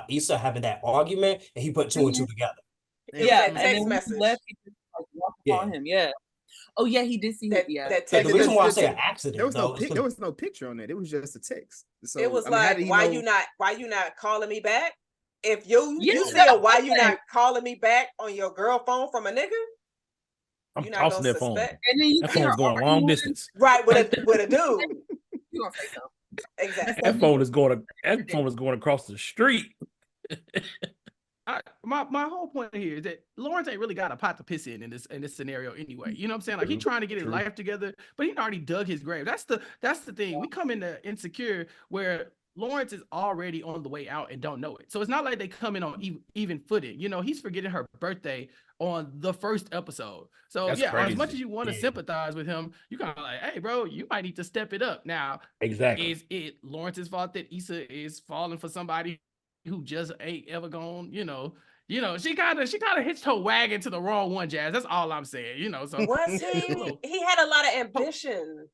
Speaker 8: Issa having that argument, and he put 2 and 2 together.
Speaker 5: Yeah,
Speaker 4: and then
Speaker 5: he left. He just walked upon him. Yeah. Oh yeah, he did see
Speaker 4: that.
Speaker 5: Yeah.
Speaker 4: That
Speaker 8: the reason why I say an accident,
Speaker 2: there was no picture on that. It was just a text. So
Speaker 4: it was why you not calling me back? If you say why you not calling me back on your girl phone from a nigga,
Speaker 7: I'm
Speaker 4: you're not
Speaker 7: tossing
Speaker 4: gonna
Speaker 7: that phone.
Speaker 4: suspect.
Speaker 5: And then
Speaker 7: That phone's going long distance.
Speaker 4: Right, with a dude.
Speaker 5: You gonna say something?
Speaker 4: Exactly.
Speaker 7: That phone is going across the street.
Speaker 6: My whole point here is that Lawrence ain't really got a pot to piss in this scenario anyway. You know what I'm saying? Like, he's trying to get his life together, but he already dug his grave. That's the thing. We come into Insecure where Lawrence is already on the way out and don't know it. So it's not like they come in on even footing. He's forgetting her birthday on the first episode. So
Speaker 7: That's
Speaker 6: yeah,
Speaker 7: crazy.
Speaker 6: as much as you want to sympathize with him, you kind of like, hey, bro, you might need to step it up. Now,
Speaker 7: Exactly.
Speaker 6: is it Lawrence's fault that Issa is falling for somebody who just ain't ever gone? She kind of hitched her wagon to the wrong one, Jazz. That's all I'm saying. So
Speaker 4: Was he? He had a lot of ambition.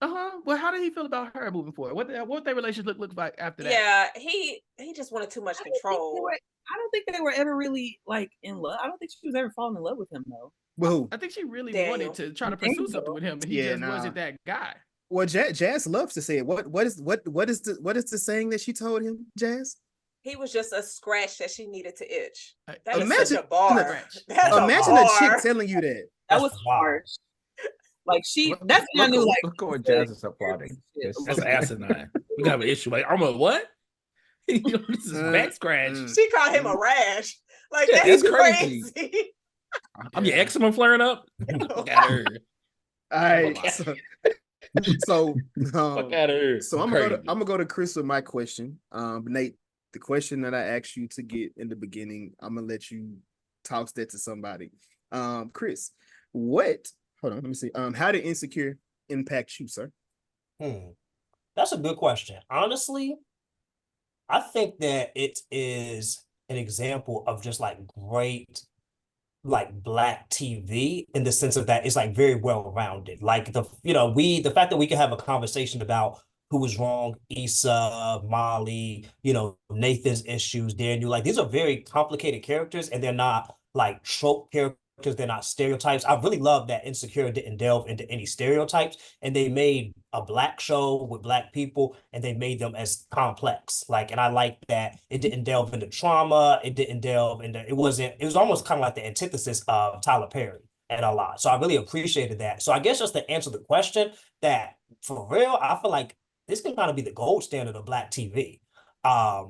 Speaker 6: Well, how did he feel about her moving forward? What their relationship look like after that?
Speaker 4: Yeah, he just wanted too much control.
Speaker 5: I don't think they were ever really like in love. I don't think she was ever falling in love with him though.
Speaker 2: Well,
Speaker 6: I think she really
Speaker 4: Daniel.
Speaker 6: wanted to try to pursue something with him, and he wasn't that guy.
Speaker 2: Well, Jazz loves to say it. What is the saying that she told him, Jazz?
Speaker 4: He was just a scratch that she needed to itch.
Speaker 6: Hey,
Speaker 4: That is
Speaker 2: Imagine
Speaker 4: such a bar.
Speaker 6: scratch.
Speaker 4: That's a
Speaker 2: Imagine a chick
Speaker 4: bar.
Speaker 2: telling you that.
Speaker 5: That
Speaker 8: That's
Speaker 5: was
Speaker 8: wild.
Speaker 5: harsh. Like that's when I knew like
Speaker 3: look what Jazz is applauding.
Speaker 5: shit,
Speaker 3: This-
Speaker 7: That's asinine. We got an issue. Like, I'm a what? This is back scratch.
Speaker 4: She called him a rash. Like
Speaker 7: Yeah,
Speaker 4: that's
Speaker 7: that's crazy.
Speaker 4: crazy.
Speaker 7: I'm your eczema flaring up. Fuck out of here.
Speaker 2: All right.
Speaker 7: Fuck
Speaker 2: So,
Speaker 7: Fuck out of here.
Speaker 2: so I'm gonna go to Chris with my question. Nate, the question that I asked you to get in the beginning, I'm gonna let you toss that to somebody. Chris, hold on, let me see. How did Insecure impact you, sir?
Speaker 8: That's a good question. Honestly, I think that it is an example of just like great like Black TV in the sense of that it's like very well rounded. Like the fact that we can have a conversation about who was wrong, Issa, Molly, Nathan's issues, Daniel. Like these are very complicated characters, and they're not like trope characters. They're not stereotypes. I really love that Insecure didn't delve into any stereotypes, and they made a Black show with Black people, and they made them as complex. Like, and I like that it didn't delve into trauma. It didn't delve into. It was almost kind of like the antithesis of Tyler Perry and a lot. So I really appreciated that. So I guess just to answer the question, that for real, I feel like this can kind of be the gold standard of Black TV. I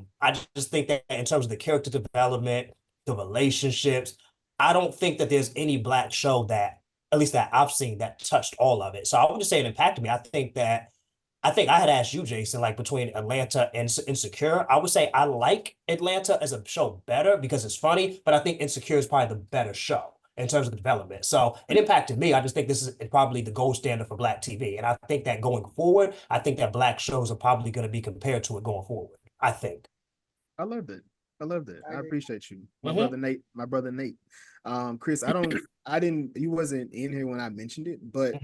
Speaker 8: just think that in terms of the character development, the relationships, I don't think that there's any Black show that, at least that I've seen, that touched all of it. So I would just say it impacted me. I think I had asked you, Jason, like between Atlanta and Insecure, I would say I like Atlanta as a show better because it's funny, but I think Insecure is probably the better show in terms of development. So it impacted me. I just think this is probably the gold standard for Black TV. And I think that going forward, I think that Black shows are probably going to be compared to it going forward. I think.
Speaker 2: I love that. I appreciate you. My
Speaker 8: Mhm.
Speaker 2: brother Nate. Chris, you wasn't in here when I mentioned it, but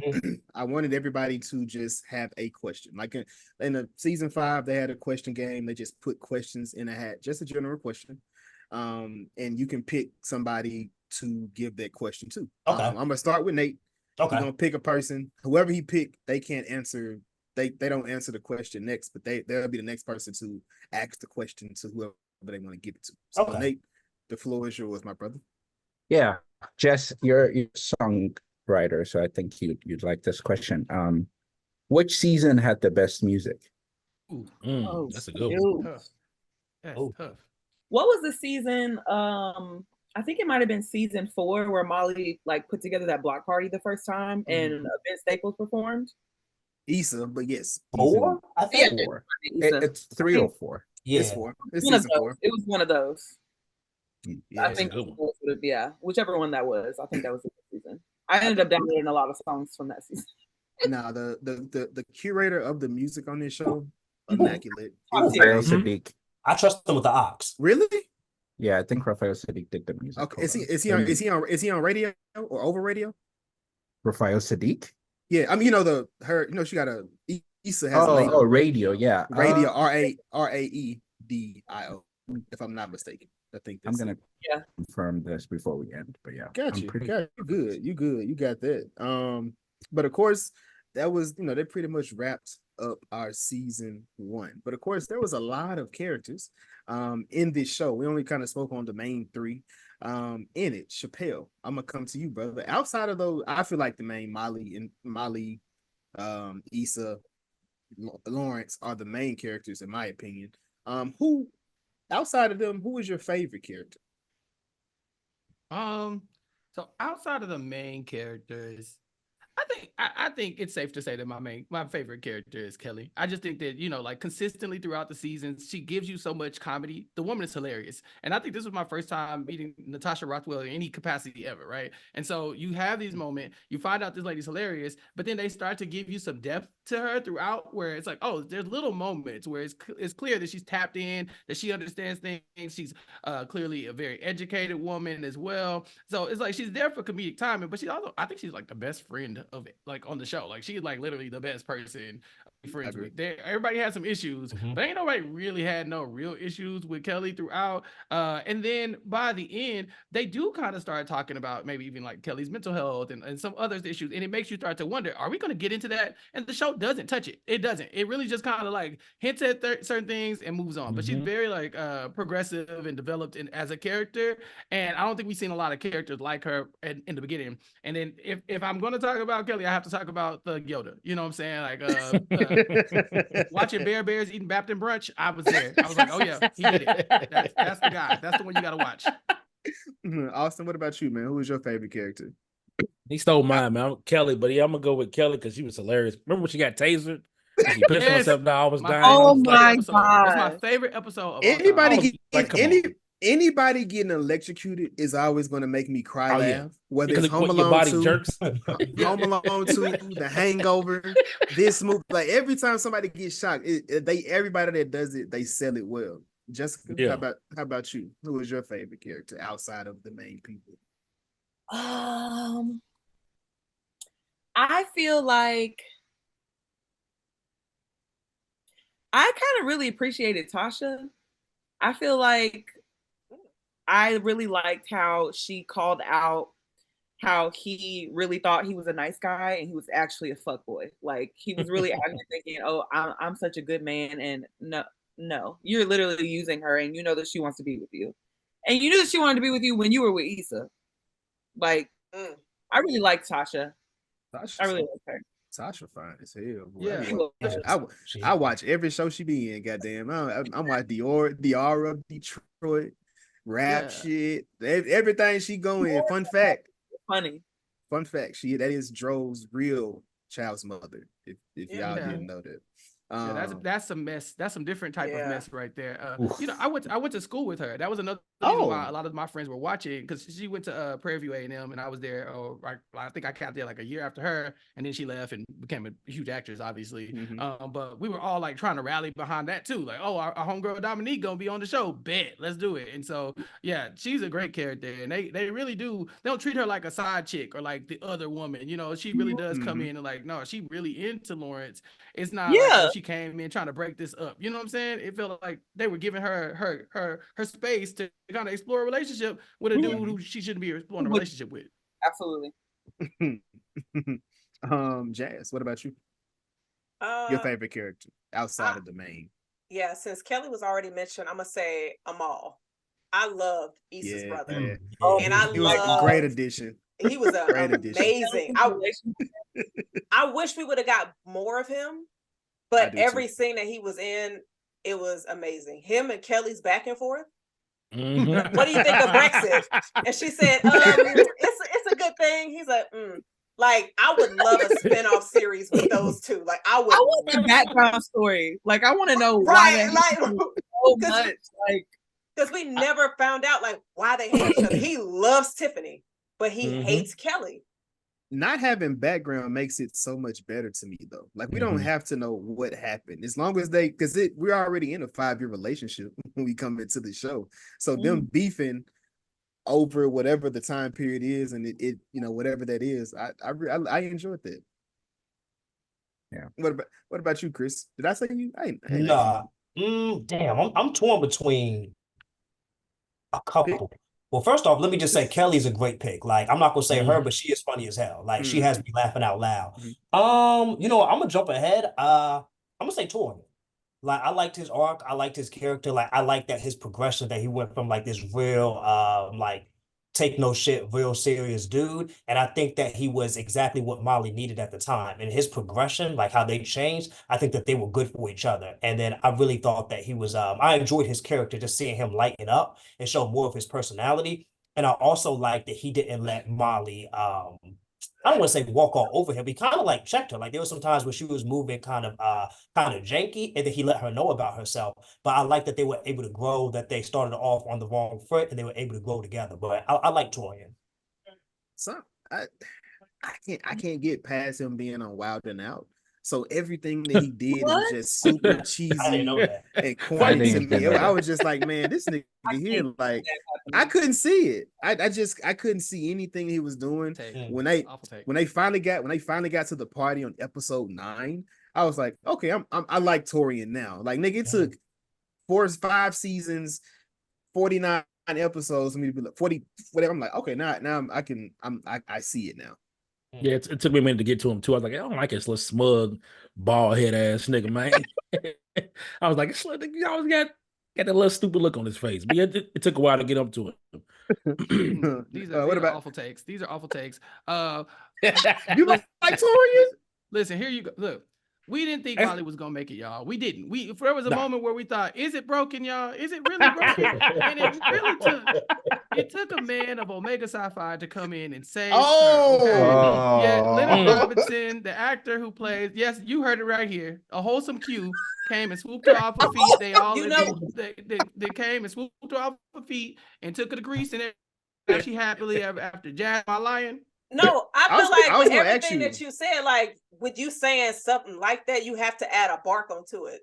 Speaker 2: I wanted everybody to just have a question. Like in the season 5, they had a question game. They just put questions in a hat, just a general question. And you can pick somebody to give that question to.
Speaker 8: Okay.
Speaker 2: I'm gonna start with Nate.
Speaker 8: Okay.
Speaker 2: He's gonna pick a person. Whoever he picked, they can't answer. They don't answer the question next, but they'll be the next person to ask the question to whoever they want to give it to. So
Speaker 8: Okay.
Speaker 2: Nate, the floor is yours, my brother.
Speaker 3: Yeah, Jess, you're a songwriter, so I think you'd like this question. Which season had the best music?
Speaker 7: That's a good one.
Speaker 6: Tough. That's tough.
Speaker 5: What was the season? I think it might have been season 4 where Molly like put together that block party the first time and Vince Staples performed.
Speaker 2: Issa, but yes.
Speaker 8: 4? I think
Speaker 3: 4. It's 3 or 4.
Speaker 8: Yeah.
Speaker 2: It's 4. It's
Speaker 5: One of
Speaker 2: season
Speaker 5: those.
Speaker 2: 4.
Speaker 5: It was one of those.
Speaker 2: Yeah,
Speaker 5: I think whichever one that was. I think that was the season. I ended up downloading a lot of songs from that season.
Speaker 2: Nah, the curator of the music on this show, immaculate.
Speaker 3: Raphael Sadiq.
Speaker 8: I trust them with the ox.
Speaker 2: Really?
Speaker 3: Yeah, I think Raphael Sadiq did the music.
Speaker 2: Okay. Is he on radio or over radio?
Speaker 3: Raphael Sadiq?
Speaker 2: Yeah, I mean, she got Issa has a label.
Speaker 3: radio, yeah.
Speaker 2: Radio RAEDIO, if I'm not mistaken. I think
Speaker 3: I'm gonna confirm this before we end, but yeah.
Speaker 2: Got you. You good. You got that. But of course, that was, they pretty much wrapped up our season 1. But of course, there was a lot of characters in this show. We only kind of spoke on the main 3 in it. Chappell, I'm gonna come to you, brother. Outside of those, I feel like the main Molly, Issa, Lawrence are the main characters in my opinion. Who outside of them, who is your favorite character?
Speaker 6: So outside of the main characters, I think it's safe to say that my favorite character is Kelly. I just think that, like consistently throughout the seasons, she gives you so much comedy. The woman is hilarious. And I think this was my first time meeting Natasha Rothwell in any capacity ever, right? And so you have these moments, you find out this lady's hilarious, but then they start to give you some depth to her throughout where it's like, oh, there's little moments where it's clear that she's tapped in, that she understands things. She's clearly a very educated woman as well. So it's like she's there for comedic timing, but I think she's like the best friend of it, like on the show. Like she's like literally the best person friends with. Everybody had some issues, but ain't nobody really had no real issues with Kelly throughout. And then by the end, they do kind of start talking about maybe even like Kelly's mental health and some other issues. And it makes you start to wonder, are we going to get into that? And the show doesn't touch it. It doesn't. It really just kind of like hints at certain things and moves on. But she's very like progressive and developed as a character. And I don't think we've seen a lot of characters like her in the beginning. And then if I'm going to talk about Kelly, I have to talk about the Yoda. You know what I'm saying? Like watching Bears eating Baptist brunch, I was there. I was like, oh yeah, he did it. That's the guy. That's the one you got to watch.
Speaker 2: Austin, what about you, man? Who was your favorite character?
Speaker 7: He stole mine, man. I'm Kelly, but I'm gonna go with Kelly because she was hilarious. Remember when she got tasered? She pissed herself down, I was dying.
Speaker 5: Oh my
Speaker 6: god, that's my favorite episode of
Speaker 2: Anybody getting electrocuted is always going to make me cry laugh. Whether
Speaker 7: because
Speaker 2: it's Home Alone 2, Home Alone 2, The Hangover, this movie. Like every time somebody gets shocked, everybody that does it, they sell it well. Jessica, how about you? Who was your favorite character outside of the main people?
Speaker 5: I feel like I kind of really appreciated Tasha. I feel like I really liked how she called out how he really thought he was a nice guy and he was actually a fuckboy. Like he was really thinking, "Oh, I'm such a good man," and no, you're literally using her, and you know that she wants to be with you, and you knew that she wanted to be with you when you were with Issa. Like, I really liked Tasha. I really like her.
Speaker 2: Tasha fine as hell. Boy.
Speaker 6: Yeah,
Speaker 2: I watch every show she be in. Goddamn, I'm watching Diora, Detroit, rap shit, everything she go in. Fun fact, that is Dro's real child's mother. If y'all didn't know that.
Speaker 6: That's some mess. That's some different type of mess right there. You know, I went to school with her. That was another reason why a lot of my friends were watching, because she went to Prairie View A&M and I was there. I think I got there like a year after her, and then she left and became a huge actress, obviously. But we were all like trying to rally behind that too. Like, oh, our homegirl Dominique gonna be on the show. Bet, let's do it. And so yeah, she's a great character, and they really do. They don't treat her like a side chick or like the other woman. You know, she really does come in and like, no, she really into Lawrence. It's not like she came in trying to break this up. You know what I'm saying? It felt like they were giving her space to kind of explore a relationship with a dude who she shouldn't be exploring a relationship with.
Speaker 5: Absolutely.
Speaker 2: Jazz, what about you? Your favorite character outside of the main?
Speaker 4: Yeah, since Kelly was already mentioned, I'm gonna say Amal. I loved Issa's brother, and
Speaker 2: he was a great addition.
Speaker 4: He was amazing. I wish we would have got more of him, but every scene that he was in, it was amazing. Him and Kelly's back and forth. What do you think of Brexit? And she said, it's a good thing. He's like, Like, I would love a spinoff series with those two. Like, I want
Speaker 5: the background story. Like, I want to know
Speaker 4: why
Speaker 5: so much. Like,
Speaker 4: because we never found out like why they hate each other. He loves Tiffany, but he hates Kelly.
Speaker 2: Not having background makes it so much better to me, though. Like, we don't have to know what happened as long as we're already in a 5-year relationship when we come into the show. So them beefing over whatever the time period is, and it whatever that is, I enjoyed that.
Speaker 3: Yeah.
Speaker 2: What about you, Chris? Did I say you?
Speaker 8: Nah. Damn, I'm torn between a couple. Well, first off, let me just say Kelly's a great pick. Like, I'm not gonna say her, but she is funny as hell. Like, she has me laughing out loud. I'm gonna jump ahead. I'm gonna say Torian. Like, I liked his arc. I liked his character. Like, I like that his progression, that he went from like this real like take no shit, real serious dude. And I think that he was exactly what Molly needed at the time. And his progression, like how they changed, I think that they were good for each other. And then I really thought that he was, I enjoyed his character, just seeing him lighten up and show more of his personality. And I also like that he didn't let Molly, I don't want to say walk all over him. He kind of like checked her. Like, there were some times where she was moving kind of janky, and then he let her know about herself. But I like that they were able to grow, that they started off on the wrong foot and they were able to grow together. But I like Torian.
Speaker 2: So I can't get past him being on Wild and Out. So everything that he did was just super cheesy and corny to me. I was just like, man, this nigga here, like, I couldn't see it. I couldn't see anything he was doing. When they finally got to the party on episode 9, I was like, okay, I like Torian now. Like, nigga, it took 5 seasons, 49 episodes for me to be like 40, whatever. I'm like, okay, now I see it now.
Speaker 7: Yeah, it took me a minute to get to him too. I was like, I don't like this little smug, bald head ass nigga, man. I was like, he always got that little stupid look on his face. But yeah, it took a while to get up to him.
Speaker 6: These
Speaker 2: What
Speaker 6: are
Speaker 2: about
Speaker 6: awful takes. These are awful takes.
Speaker 2: you like Torian?
Speaker 6: Listen, here you go. Look, we didn't think Molly was gonna make it, y'all. We didn't. There was a moment where we thought, is it broken, y'all? Is it really broken? And it took a man of Omega Sci-Fi to come in and save her. Okay? Yeah, Leonard Robinson, the actor who plays, yes, you heard it right here. A wholesome Q came and swooped her off her feet. They all they came and swooped her off her feet and took her to Greece, and now she happily ever after. Jazz, my lion.
Speaker 4: No, I feel like with everything that you said, like with you saying something like that, you have to add a bark onto it.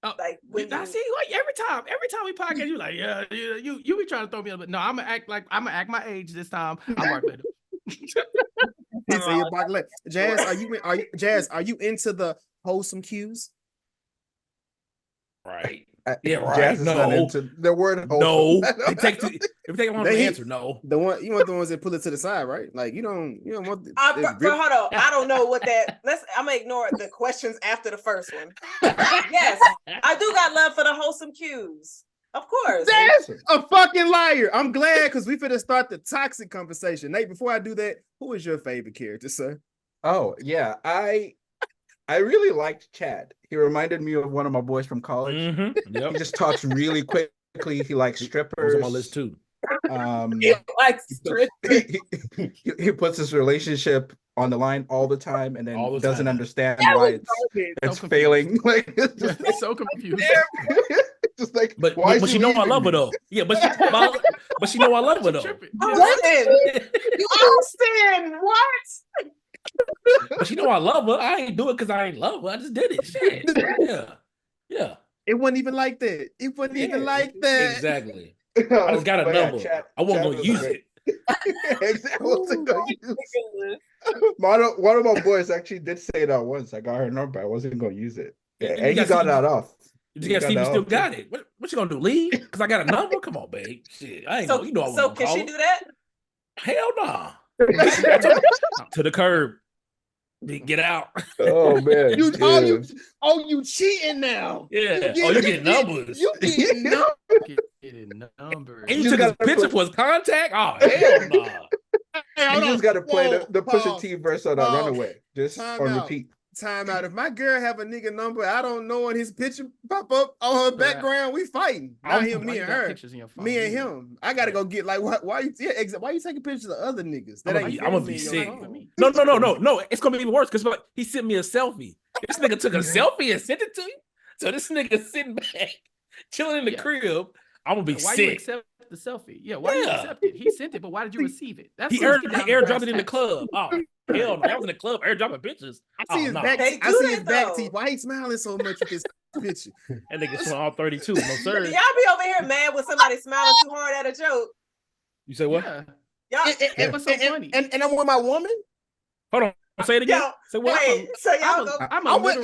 Speaker 4: Like when
Speaker 6: I see, like every time we podcast, you like, yeah, you be trying to throw me, but no, I'm gonna act my age this time. I'll bark later.
Speaker 2: He said you bark later. Jazz, are you into the wholesome cues?
Speaker 7: Right. Yeah, right.
Speaker 3: Jazz is not into the word.
Speaker 7: No, it takes a long to answer. No,
Speaker 2: you want the ones that pull it to the side, right? Like you don't want.
Speaker 4: But hold on, I don't know what that. I'm gonna ignore the questions after the first one. Yes, I do got love for the wholesome cues, of course.
Speaker 2: That's a fucking liar. I'm glad because we finna start the toxic conversation. Nate, before I do that, who is your favorite character, sir?
Speaker 3: Oh yeah, I really liked Chad. He reminded me of one of my boys from college.
Speaker 7: Mm-hmm. Yep.
Speaker 3: He just talks really quickly. He likes strippers.
Speaker 7: On my list too.
Speaker 4: He likes strippers.
Speaker 3: He puts his relationship on the line all the time, and then doesn't understand why it's failing. Like
Speaker 6: it's so confused.
Speaker 3: Just like,
Speaker 7: but she know I love her though. Yeah, but she know I love her though.
Speaker 4: Austin, what?
Speaker 7: But you know I love her. I ain't do it because I ain't love her. I just did it. Shit. Yeah.
Speaker 2: It wasn't even like that. It wasn't even like that.
Speaker 7: Exactly. I just got a number. I wasn't gonna use it.
Speaker 3: Exactly. I wasn't gonna use it. One of my boys actually did say that once. I got her number. I wasn't gonna use it. Yeah, and he got that off.
Speaker 7: You just gotta see if you still got it. What you gonna do? Leave? Because I got a number? Come on, babe. Shit. I ain't know. You know I wasn't
Speaker 4: so can she do that?
Speaker 7: Hell nah. To the curb. Get out.
Speaker 3: Oh man.
Speaker 2: You cheating now.
Speaker 7: Yeah. You getting numbers.
Speaker 2: You getting
Speaker 6: numbers.
Speaker 7: And you took his picture for his contact? Oh hell no.
Speaker 2: Hey,
Speaker 3: you just gotta play the Pusha T verse on that Runaway. Just on repeat.
Speaker 2: Time out. If my girl have a nigga number, I don't know, and his picture pop up on her background, we fighting. Not him, me and her. Me and him. I gotta go get like why you taking pictures of other niggas?
Speaker 7: I'm gonna be sick. No. It's gonna be even worse because he sent me a selfie. This nigga took a selfie and sent it to me. So this nigga sitting back, chilling in the crib. I'm gonna be sick. Why you accept
Speaker 6: the selfie? Yeah, why you accept it? He sent it, but why did you receive it?
Speaker 7: He airdropped it in the club. Oh hell no, I was in the club airdropping pictures.
Speaker 2: I see his back. I see his back teeth. Why he smiling so much with this picture?
Speaker 7: That nigga showing all 32. No sir.
Speaker 4: Y'all be over here mad when somebody smiling too hard at a joke.
Speaker 7: You say what?
Speaker 6: Yeah. It was so funny.
Speaker 2: And I'm with my woman.
Speaker 7: Hold on. Say it again. Say what?
Speaker 4: Wait, so y'all go.
Speaker 2: I'm with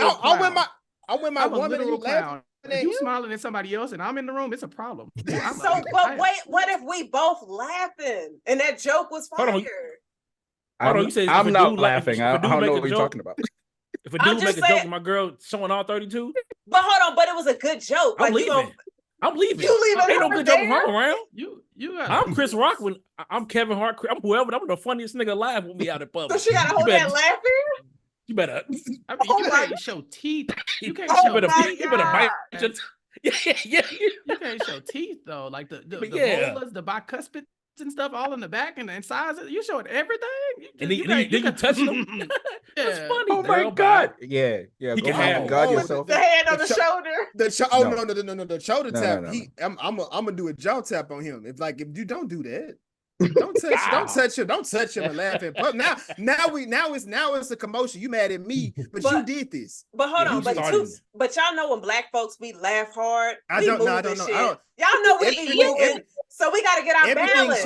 Speaker 2: my woman.
Speaker 6: Literal clown. If you smiling at somebody else and I'm in the room, it's a problem.
Speaker 4: But wait, what if we both laughing and that joke was fire?
Speaker 7: Hold on, you said
Speaker 3: I'm not laughing. I don't know what you're talking about.
Speaker 7: If a dude make a joke with my girl showing all 32,
Speaker 4: but hold on, but it was a good joke.
Speaker 7: I'm leaving. I'm leaving.
Speaker 4: You leaving?
Speaker 7: Ain't no good joke when I'm around.
Speaker 6: I'm
Speaker 7: Chris Rock when I'm Kevin Hart. I'm whoever. I'm the funniest nigga alive when we out in public.
Speaker 4: So she gotta hold that laughing.
Speaker 7: You better.
Speaker 6: I mean, you can't show teeth. You can't show.
Speaker 7: You better bite. Yeah.
Speaker 6: You can't show teeth though, like the molars, the bicuspids and stuff, all in the back and size. You showing everything.
Speaker 7: You touch them.
Speaker 6: It's
Speaker 7: funny.
Speaker 3: Oh my god. Yeah.
Speaker 7: You can have
Speaker 3: God yourself.
Speaker 4: The hand on the shoulder.
Speaker 2: No. The shoulder tap. I'm gonna do a jaw tap on him. If you don't do that. Don't touch him and laugh at. Now it's a commotion. You mad at me, but you did this.
Speaker 4: But hold on, but y'all know when black folks we laugh hard.
Speaker 2: I don't know.
Speaker 4: Y'all know we be moving, so we got to get our balance.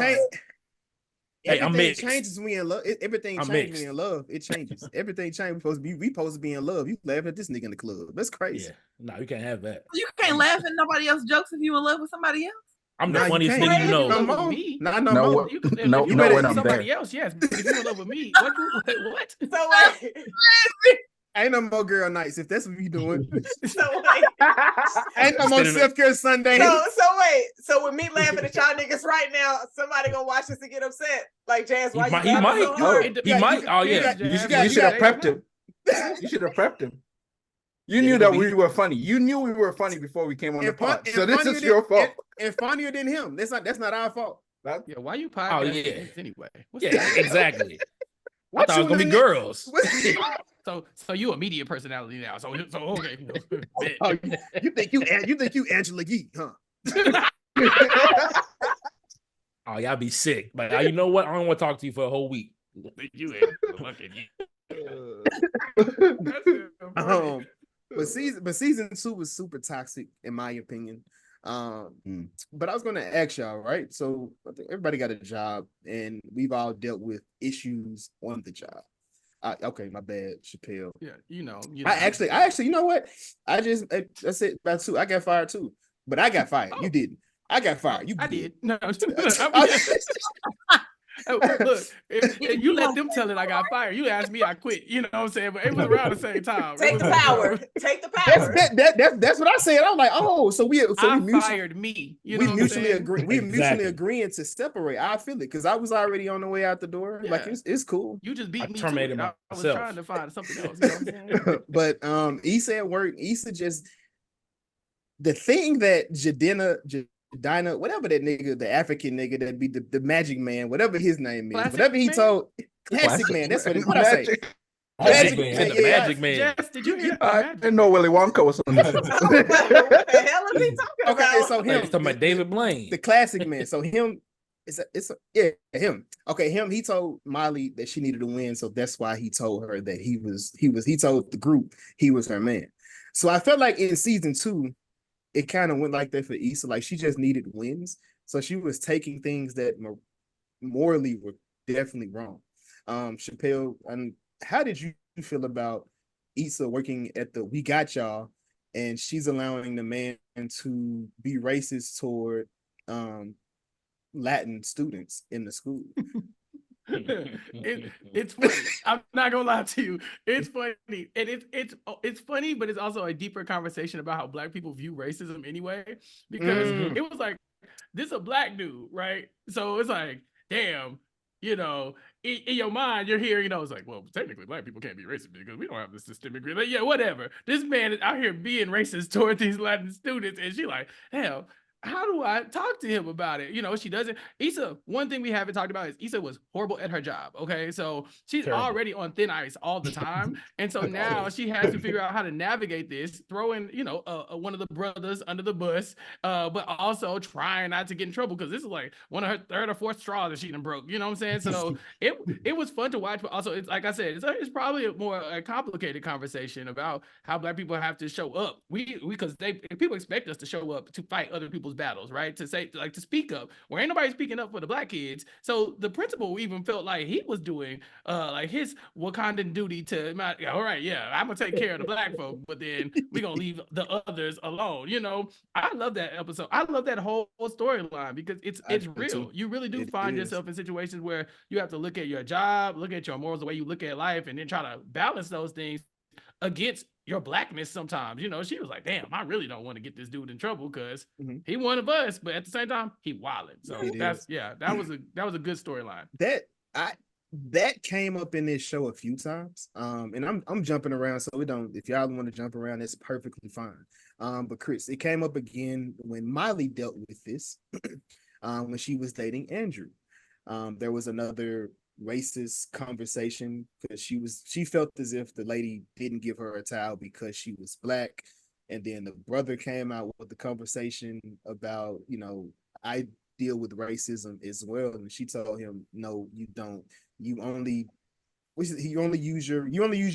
Speaker 7: Hey, I'm
Speaker 2: everything
Speaker 7: mixed.
Speaker 2: changes when we in love. Everything
Speaker 7: I'm
Speaker 2: changes when
Speaker 7: mixed.
Speaker 2: we in love. It changes. Everything changes. We supposed to be in love. You laughing at this nigga in the club. That's crazy.
Speaker 7: Yeah, no, you can't have that.
Speaker 5: You can't laugh at nobody else's jokes if you in love with somebody else.
Speaker 7: I'm the
Speaker 2: Nah, you
Speaker 7: funniest
Speaker 2: can't.
Speaker 7: nigga you
Speaker 5: You
Speaker 7: know.
Speaker 2: No
Speaker 6: in love
Speaker 2: more.
Speaker 6: with me.
Speaker 2: Not no
Speaker 3: No,
Speaker 2: more.
Speaker 6: You can,
Speaker 3: no,
Speaker 6: if you
Speaker 3: no,
Speaker 6: love
Speaker 3: when I'm
Speaker 6: somebody
Speaker 3: there.
Speaker 6: else, yes. But if you in love with me, what?
Speaker 4: So wait,
Speaker 2: Ain't no more girl nights if that's what you doing.
Speaker 4: so wait,
Speaker 2: Ain't no more
Speaker 7: Spending it-
Speaker 2: self-care Sundays.
Speaker 4: so with me laughing at y'all niggas right now, somebody gonna watch this and get upset. Like Jazz, why
Speaker 7: He
Speaker 4: you laughing
Speaker 7: might.
Speaker 4: so hard?
Speaker 7: He might. Oh yeah.
Speaker 3: You
Speaker 2: got-
Speaker 3: should have
Speaker 2: you
Speaker 3: prepped him. You should have prepped him. You
Speaker 7: Yeah,
Speaker 3: knew
Speaker 7: he
Speaker 3: that
Speaker 7: gonna
Speaker 3: we
Speaker 7: be-
Speaker 3: were funny. You knew we were funny before we came on the
Speaker 2: And fun-
Speaker 3: pod.
Speaker 2: and
Speaker 3: So this
Speaker 2: funnier
Speaker 3: is
Speaker 2: than-
Speaker 3: your fault.
Speaker 2: And funnier than him. That's not our fault.
Speaker 6: Yeah, why you podcasting
Speaker 7: Oh, yeah.
Speaker 6: this anyway? What's
Speaker 7: Yeah, exactly. I
Speaker 2: What
Speaker 7: thought it was gonna be
Speaker 2: you in it?
Speaker 7: girls.
Speaker 6: So you a media personality now. So okay.
Speaker 2: Oh, you think you Angela Yee, huh?
Speaker 7: Oh, y'all be sick. But you know what? I don't want to talk to you for a whole week.
Speaker 6: You ain't fucking
Speaker 2: But season 2 was super toxic in my opinion. But I was gonna ask y'all, right? So I think everybody got a job, and we've all dealt with issues on the job. Okay, my bad, Chappell.
Speaker 6: Yeah, you know.
Speaker 2: I actually, you know what? That's it. About 2. I got fired too, but I got fired. You didn't. I got fired. You
Speaker 6: I
Speaker 2: did.
Speaker 6: did. No, look, if you let them tell it I got fired, you asked me I quit. You know what I'm saying? But it was around the same time.
Speaker 4: Take the power. Take the
Speaker 2: That's
Speaker 4: power.
Speaker 2: that's what I said. I was like, oh, so we
Speaker 6: fired me. You know
Speaker 2: we mutually agree. We mutually
Speaker 7: Exactly.
Speaker 2: agreeing to separate. I feel it because I was already on the way out the door. Like
Speaker 6: Yeah.
Speaker 2: it's cool.
Speaker 6: You just beat
Speaker 7: I
Speaker 6: me.
Speaker 7: terminated
Speaker 6: I was
Speaker 7: myself.
Speaker 6: trying to find something else. You know what I'm saying?
Speaker 2: But Issa at work. Issa just the thing that Jadina, whatever that nigga, the African nigga that be the magic man, whatever his name is,
Speaker 6: Classic
Speaker 2: whatever he
Speaker 6: man?
Speaker 2: told, classic man. That's what I say.
Speaker 7: Magic
Speaker 2: Magic
Speaker 7: Man.
Speaker 2: Man,
Speaker 7: The
Speaker 2: yeah.
Speaker 7: Magic Man.
Speaker 6: Jess, did you hear that?
Speaker 3: I
Speaker 6: Magic
Speaker 3: didn't know Willy Wonka was on this.
Speaker 4: What the hell is he talking
Speaker 2: Okay,
Speaker 4: about?
Speaker 2: so
Speaker 7: Like,
Speaker 2: him,
Speaker 7: he's talking about David Blaine.
Speaker 2: the classic man. So him, him. Okay, him. He told Molly that she needed to win, so that's why he told her that he told the group he was her man. So I felt like in season 2, it kind of went like that for Issa. Like she just needed wins, so she was taking things that morally were definitely wrong. Chappell, and how did you feel about Issa working at the We Got Y'all, and she's allowing the man to be racist toward Latin students in the school?
Speaker 6: It's funny. I'm not gonna lie to you. It's funny, and it's funny, but it's also a deeper conversation about how Black people view racism anyway. Because it was like, this is a Black dude, right? So it's like, damn, you know, in your mind, you're hearing, it's like, well, technically Black people can't be racist because we don't have this systemic. Like, yeah, whatever. This man is out here being racist toward these Latin students, and she like, hell. How do I talk to him about it? She doesn't. Issa, one thing we haven't talked about is Issa was horrible at her job. Okay. So she's
Speaker 7: Terrible.
Speaker 6: already on thin ice all the time. And so now she has to figure out how to navigate this, throwing, one of the brothers under the bus, but also trying not to get in trouble because this is like one of her third or fourth straws that she done broke. You know what I'm saying? So it was fun to watch, but also it's like I said, it's probably a complicated conversation about how Black people have to show up. Because people expect us to show up to fight other people's battles, right? To speak up where ain't nobody speaking up for the Black kids. So the principal even felt like he was doing like his Wakandan duty to all right, yeah, I'm gonna take care of the Black folk, but then we're gonna leave the others alone. I love that episode. I love that whole storyline because it's real.
Speaker 2: Too.
Speaker 6: You really do
Speaker 2: It
Speaker 6: find
Speaker 2: is.
Speaker 6: yourself in situations where you have to look at your job, look at your morals, the way you look at life, and then try to balance those things against your Blackness sometimes. She was like, damn, I really don't want to get this dude in trouble because he one of us, but at the same time, he wilding. So that was a good storyline.
Speaker 2: That came up in this show a few times. And I'm jumping around, so we don't, if y'all want to jump around, that's perfectly fine. But Chris, it came up again when Miley dealt with this, when she was dating Andrew. There was another racist conversation because she felt as if the lady didn't give her a towel because she was Black, and then the brother came out with the conversation about I deal with racism as well, and she told him, no, you don't. You only use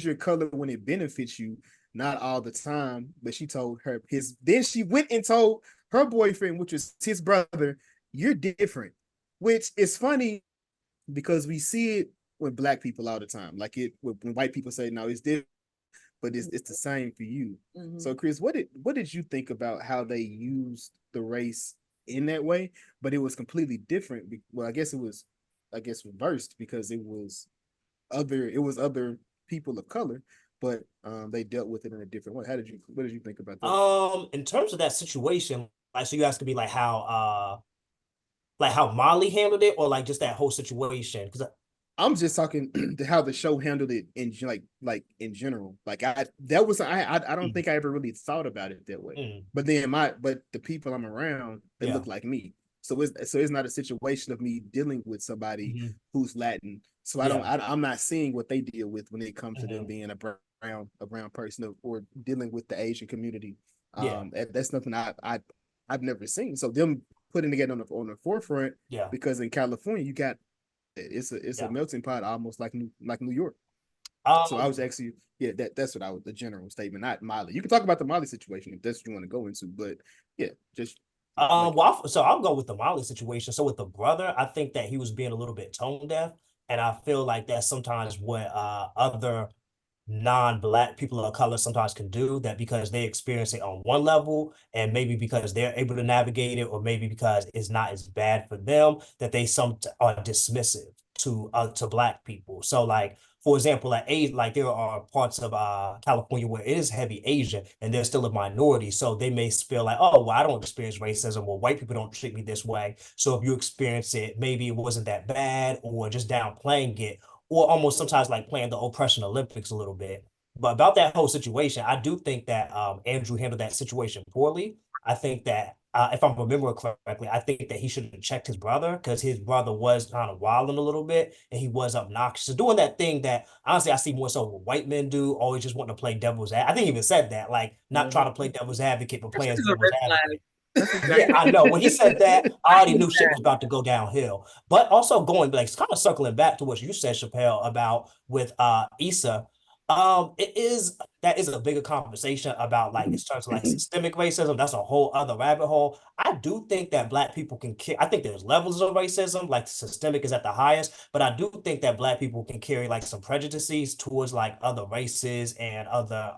Speaker 2: your color when it benefits you, not all the time. But she told her then she went and told her boyfriend, which was his brother, you're different, which is funny because we see it with black people all the time. Like when white people say no, it's different, but it's the same for you.
Speaker 5: Mhm.
Speaker 2: So Chris, what did you think about how they used the race in that way, but it was completely different? Well, I guess reversed because it was other people of color, but they dealt with it in a different way. What did you think about that?
Speaker 8: In terms of that situation, like, so you asking me like how Molly handled it, or like just that whole situation? Because
Speaker 2: I'm just talking how the show handled it in like in general. Like I don't think I ever really thought about it that way. But then but the people I'm around, they
Speaker 8: yeah,
Speaker 2: look like me. So it's not a situation of me dealing with somebody who's Latin. So
Speaker 8: yeah,
Speaker 2: I'm not seeing what they deal with when it comes to them
Speaker 8: mhm,
Speaker 2: being a brown person or dealing with the Asian community.
Speaker 8: yeah,
Speaker 2: That's nothing I've never seen. So them putting it on the forefront,
Speaker 8: yeah,
Speaker 2: because in California you got it's a
Speaker 8: yeah.
Speaker 2: melting pot, almost like New York. So I was
Speaker 8: Um,
Speaker 2: actually, yeah, that's what I was, the general statement, not Molly. You can talk about the Molly situation if that's what you want to go into, but yeah, just like
Speaker 8: so I'll go with the Molly situation. So with the brother, I think that he was being a little bit tone deaf, and I feel like that's sometimes what other non-black people of color sometimes can do, that because they experience it on one level, and maybe because they're able to navigate it, or maybe because it's not as bad for them, that they some are dismissive to black people. So like, for example, like there are parts of California where it is heavy Asian and they're still a minority, so they may feel like, oh well, I don't experience racism, or white people don't treat me this way, so if you experience it, maybe it wasn't that bad, or just downplaying it, or almost sometimes like playing the oppression Olympics a little bit. But about that whole situation, I do think that Andrew handled that situation poorly. I think that if I'm remembering correctly, I think that he should have checked his brother, because his brother was kind of wilding a little bit, and he was obnoxious, doing that thing that honestly I see more so what white men do, always just wanting to play devil's advocate. I think he even said that, like not trying to play devil's advocate, but
Speaker 5: That's
Speaker 8: playing
Speaker 5: just a
Speaker 8: devil's
Speaker 5: red flag.
Speaker 8: advocate.
Speaker 5: That's
Speaker 8: Yeah,
Speaker 5: exactly.
Speaker 8: I know. When he said that, I
Speaker 5: I
Speaker 8: already
Speaker 5: hate
Speaker 8: knew shit
Speaker 5: that.
Speaker 8: was about to go downhill. But also going, like, kind of circling back to what you said, Chappelle, about with Issa. It is that is a bigger conversation about, like, in terms of like systemic racism. That's a whole other rabbit hole. I do think that black people can I think there's levels of racism, like systemic is at the highest, but I do think that black people can carry like some prejudices towards like other races and other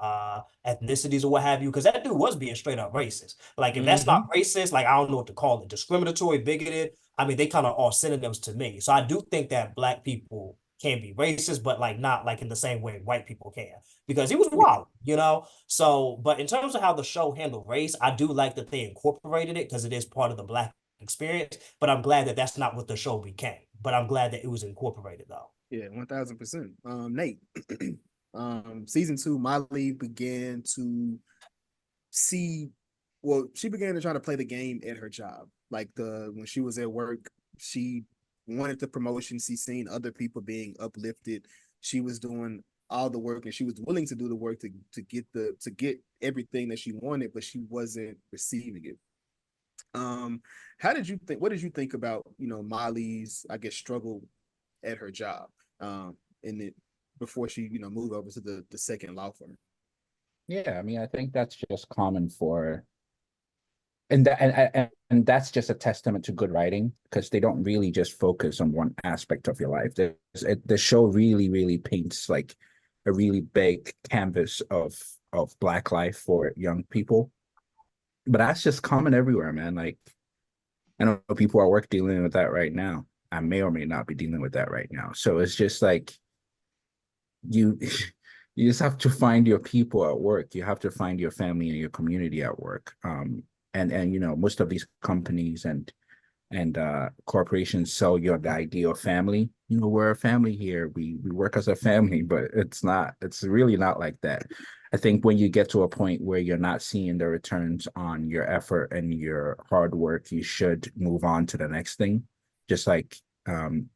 Speaker 8: ethnicities or what have you, because that dude was being straight up racist. Like, if that's not racist, like, I don't know what to call it, discriminatory, bigoted. I mean, they kind of are synonyms to me. So I do think that black people can be racist, but like not like in the same way white people can, because he was wild, you know? So, but in terms of how the show handled race, I do like that they incorporated it because it is part of the black experience, but I'm glad that that's not what the show became. But I'm glad that it was incorporated though.
Speaker 2: yeah, 1000%. Nate, season two, Molly began to see, well, she began to try to play the game at her job. Like when she was at work, she wanted the promotion. She seen other people being uplifted. She was doing all the work, and she was willing to do the work to get everything that she wanted, but she wasn't receiving it. Um, how did you think? What did you think about Molly's, I guess, struggle at her job? In it before she moved over to the second law firm.
Speaker 3: Yeah, I mean, I think that's just common for, and that's just a testament to good writing, because they don't really just focus on one aspect of your life. The show really paints like a really big canvas of Black life for young people, but that's just common everywhere, man. Like, I know people at work dealing with that right now. I may or may not be dealing with that right now. So it's just like you you just have to find your people at work. You have to find your family and your community at work. And most of these companies and corporations sell you the idea of family. We're a family here. We work as a family, but it's really not like that. I think when you get to a point where you're not seeing the returns on your effort and your hard work, you should move on to the next thing, just like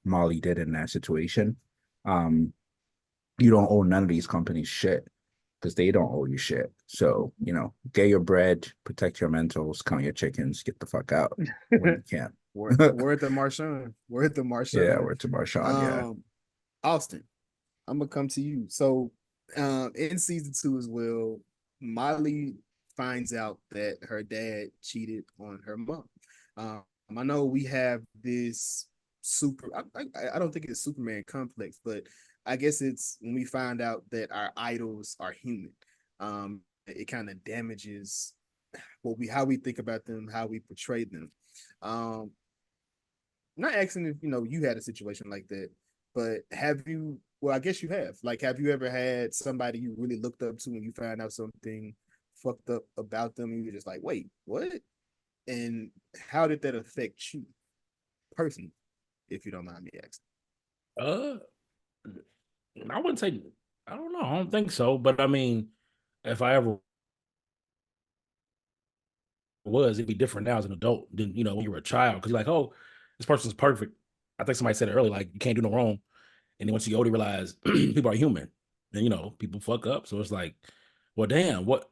Speaker 3: Molly did in that situation. Um, you don't owe none of these companies shit, because they don't owe you shit. So, get your bread, protect your mentals, count your chickens, get the fuck out when you can.
Speaker 2: Word to Marshawn. Word to
Speaker 3: Yeah,
Speaker 2: Marshawn.
Speaker 3: we're to Marshawn, yeah.
Speaker 2: Austin, I'm gonna come to you. So, in season two as well, Molly finds out that her dad cheated on her mom. I know we have this I don't think it's Superman complex, but I guess it's when we find out that our idols are human. It kind of damages how we think about them, how we portray them. Um, not asking if you had a situation like that, but have you? Well, I guess you have. Like, have you ever had somebody you really looked up to when you found out something fucked up about them, and you're just like, wait, what? And how did that affect you personally, if you don't mind me asking?
Speaker 7: Uh, I wouldn't say. I don't know. I don't think so. But I mean, if I ever was, it'd be different now as an adult than when you were a child. Because you're like, oh, this person's perfect. I think somebody said it earlier, like you can't do no wrong. And then once you get older, you realize people are human. And people fuck up. So it's like, well, damn, what?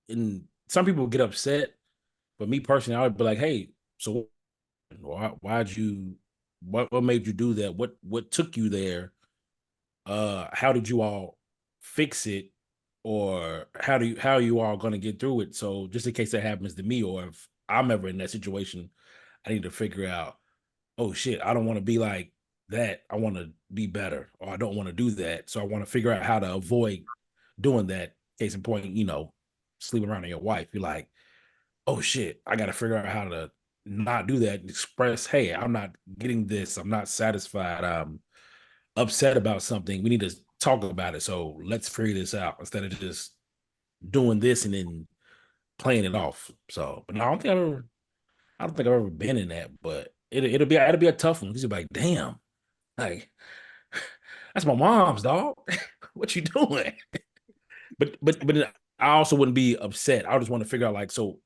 Speaker 7: And some people get upset, but me personally, I would be like, hey, so why'd you? What made you do that? What took you there? How did you all fix it, or how are you all going to get through it? So just in case that happens to me, or if I'm ever in that situation, I need to figure out, oh shit, I don't want to be like that. I want to be better, or I don't want to do that. So I want to figure out how to avoid doing that. Case in point, sleeping around with your wife. You're like, oh shit, I got to figure out how to not do that and express, hey, I'm not getting this. I'm not satisfied. Upset about something. We need to talk about it. So let's figure this out instead of just doing this and then playing it off. So, but no, I don't think I've ever been in that, but it'll be a tough one because you're like, damn, like that's my mom's dog. What you doing? But I also wouldn't be upset. I just want to figure out like, so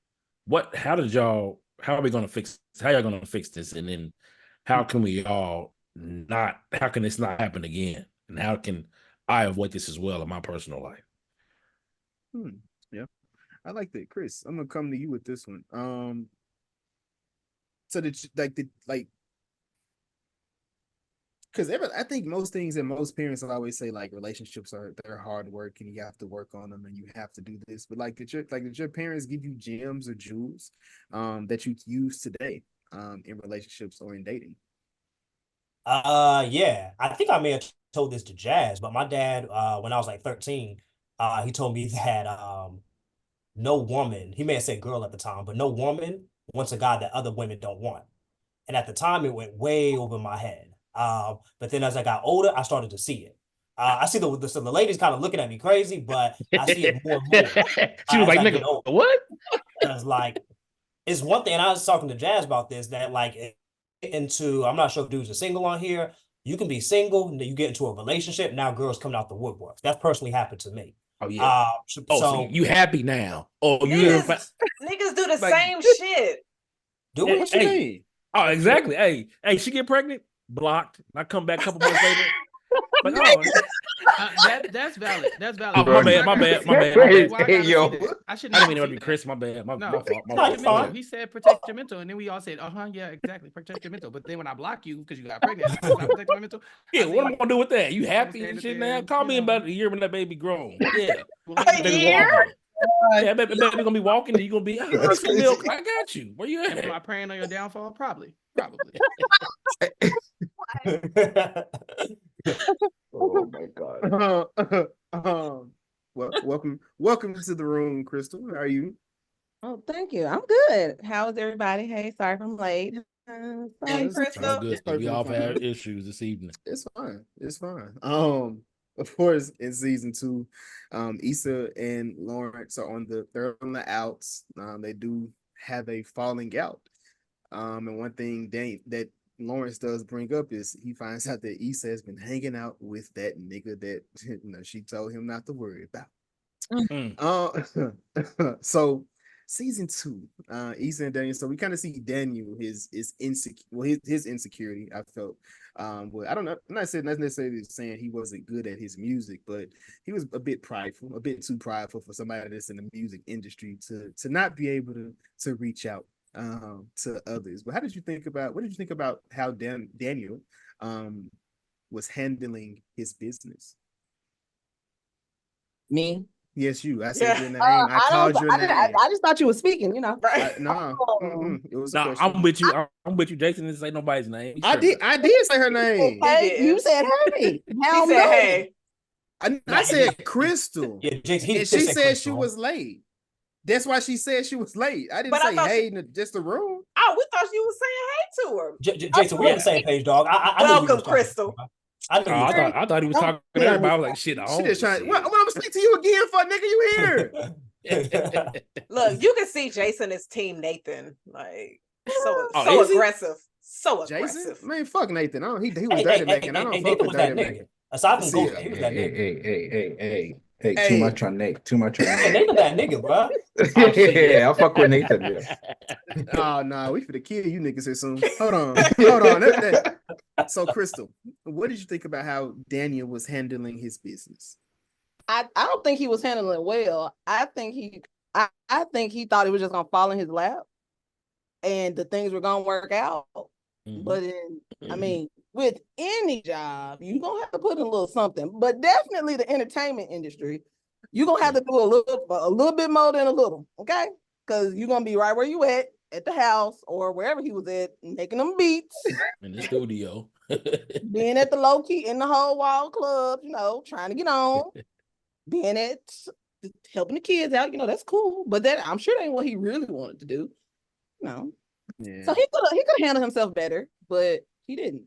Speaker 7: how are we gonna fix this? How y'all gonna fix this? And then how can we all not how can this not happen again? And how can I avoid this as well in my personal life?
Speaker 2: Yeah, I like that, Chris. I'm gonna come to you with this one. So like because I think most things that most parents always say, like, relationships they're hard work and you have to work on them and you have to do this. But did your parents give you gems or jewels that you use today in relationships or in dating?
Speaker 8: Yeah, I think I may have told this to Jazz, but my dad, when I was like 13, he told me that no woman, he may have said girl at the time, but no woman wants a guy that other women don't want. And at the time, it went way over my head. But then as I got older, I started to see it. I see the ladies kind of looking at me crazy, but I see it more and more
Speaker 7: She was
Speaker 8: as
Speaker 7: like,
Speaker 8: I get
Speaker 7: nigga,
Speaker 8: older.
Speaker 7: what?
Speaker 8: Because like it's one thing, and I was talking to Jazz about this, that like into I'm not sure if dudes are single on here. You can be single, and then you get into a relationship. Now girls coming out the woodworks. That's personally happened to me.
Speaker 7: Oh yeah. So
Speaker 8: So
Speaker 7: you happy now? Oh,
Speaker 4: Niggas do the
Speaker 7: like,
Speaker 4: same shit.
Speaker 8: do
Speaker 7: hey,
Speaker 8: we?
Speaker 2: What you mean?
Speaker 7: oh, exactly. Hey, she get pregnant, blocked. I come back a couple months later. Like, oh,
Speaker 6: That's valid. That's valid.
Speaker 7: oh, my bad.
Speaker 6: Why I gotta see that? I shouldn't
Speaker 7: I
Speaker 6: have
Speaker 7: didn't mean
Speaker 6: to
Speaker 7: to
Speaker 6: see
Speaker 7: be
Speaker 6: that.
Speaker 7: Chris. My bad. My
Speaker 6: No,
Speaker 7: fault. My
Speaker 8: No, you're
Speaker 7: fault.
Speaker 8: fine.
Speaker 6: He said protect your mental, and then we all said, yeah, exactly, protect your mental. But then when I block you because you got pregnant, I stop protecting my mental.
Speaker 7: Yeah, what am I gonna do with that? You happy and
Speaker 6: standing
Speaker 7: shit
Speaker 6: there
Speaker 7: now?
Speaker 6: and,
Speaker 7: Call me in about a year when that baby grown. Yeah,
Speaker 4: A
Speaker 7: baby
Speaker 4: year?
Speaker 7: walking. Yeah, baby gonna be walking, and you gonna be. I need
Speaker 2: That's
Speaker 7: some
Speaker 2: crazy.
Speaker 7: milk. I got you. Where you
Speaker 6: Am I
Speaker 7: at?
Speaker 6: praying on your downfall? Probably.
Speaker 3: Oh my god.
Speaker 2: Well, welcome to the room, Crystal. How are you?
Speaker 9: Oh, thank you. I'm good. How's everybody? Hey, sorry if I'm late.
Speaker 4: Hey,
Speaker 2: It's
Speaker 7: All
Speaker 4: Crystal.
Speaker 7: good. We
Speaker 2: perfectly
Speaker 7: all
Speaker 2: fine.
Speaker 7: have issues this evening.
Speaker 2: It's fine. It's fine. Of course, in season 2, Issa and Lawrence they're on the outs. They do have a falling out. And one thing that Lawrence does bring up is he finds out that Issa has been hanging out with that nigga that she told him not to worry about. So season 2, Issa and Daniel. So we kind of see Daniel his insecurity. I felt, well, I don't know. I'm not necessarily saying he wasn't good at his music, but he was a bit prideful, a bit too prideful for somebody that's in the music industry to not be able to reach out to others. But what did you think about how Daniel was handling his business?
Speaker 9: Me?
Speaker 2: Yes, you. I said
Speaker 4: Yeah.
Speaker 2: your name. I called your name.
Speaker 9: I just thought you were speaking,
Speaker 4: Right.
Speaker 2: No,
Speaker 9: Oh.
Speaker 2: it was a
Speaker 7: Nah,
Speaker 2: question.
Speaker 7: I'm with you. I'm with you. Jason didn't say nobody's name. He's
Speaker 2: I
Speaker 7: tripping.
Speaker 2: did say her name.
Speaker 9: Hey, you said hey.
Speaker 4: He said, "Hey."
Speaker 2: I said Crystal.
Speaker 8: Yeah, Jason, he
Speaker 2: And
Speaker 8: did
Speaker 2: she
Speaker 8: say
Speaker 2: said she
Speaker 8: Crystal.
Speaker 2: was late. That's why she said she was late. I didn't
Speaker 4: But I
Speaker 2: say
Speaker 4: thought
Speaker 2: hey in just the room.
Speaker 4: Oh, we thought you were saying hey to her.
Speaker 8: Jason, we're on the same page, dog. I knew we
Speaker 4: Welcome,
Speaker 8: was talking
Speaker 4: Crystal.
Speaker 8: about. I knew
Speaker 7: Oh,
Speaker 8: we was
Speaker 7: I thought he was talking to everybody. I was like, shit, I
Speaker 2: She just
Speaker 7: don't
Speaker 2: trying. What I'm gonna speak to you again for, nigga? You here?
Speaker 8: talking.
Speaker 4: Look, you can see Jason is Team Nathan. Like so
Speaker 7: Oh, is he?
Speaker 4: aggressive. So
Speaker 2: Jason?
Speaker 4: aggressive.
Speaker 2: Man, fuck Nathan. He was
Speaker 8: Hey,
Speaker 2: dirty back, and I don't
Speaker 8: hey,
Speaker 2: fuck
Speaker 8: Nathan
Speaker 2: with
Speaker 8: was that
Speaker 2: dirty
Speaker 8: nigga.
Speaker 2: back.
Speaker 8: Aside from
Speaker 2: See,
Speaker 8: Ghost, he was that nigga.
Speaker 3: Hey, too
Speaker 2: Hey.
Speaker 3: much on Nate. Too much on
Speaker 8: Hey,
Speaker 3: Nate.
Speaker 8: Nathan that nigga, bro.
Speaker 3: Yeah, I'll fuck with Nathan. Yeah.
Speaker 2: Oh no, we finna kill you niggas here soon. Hold on. So, Crystal, what did you think about how Daniel was handling his business?
Speaker 9: I don't think he was handling it well. I think he thought it was just gonna fall in his lap and the things were gonna work out.
Speaker 7: Mhm.
Speaker 9: But I mean, with any job, you're gonna have to put in a little something. But definitely the entertainment industry, you're gonna have to do a little bit more than a little, okay? Because you're gonna be right where you at the house or wherever he was at, making them beats,
Speaker 7: in the studio.
Speaker 9: being at the low key in the whole wall club, trying to get on, being at helping the kids out, that's cool. But that I'm sure that ain't what he really wanted to do. No.
Speaker 2: Yeah.
Speaker 9: So he could handle himself better, but he didn't.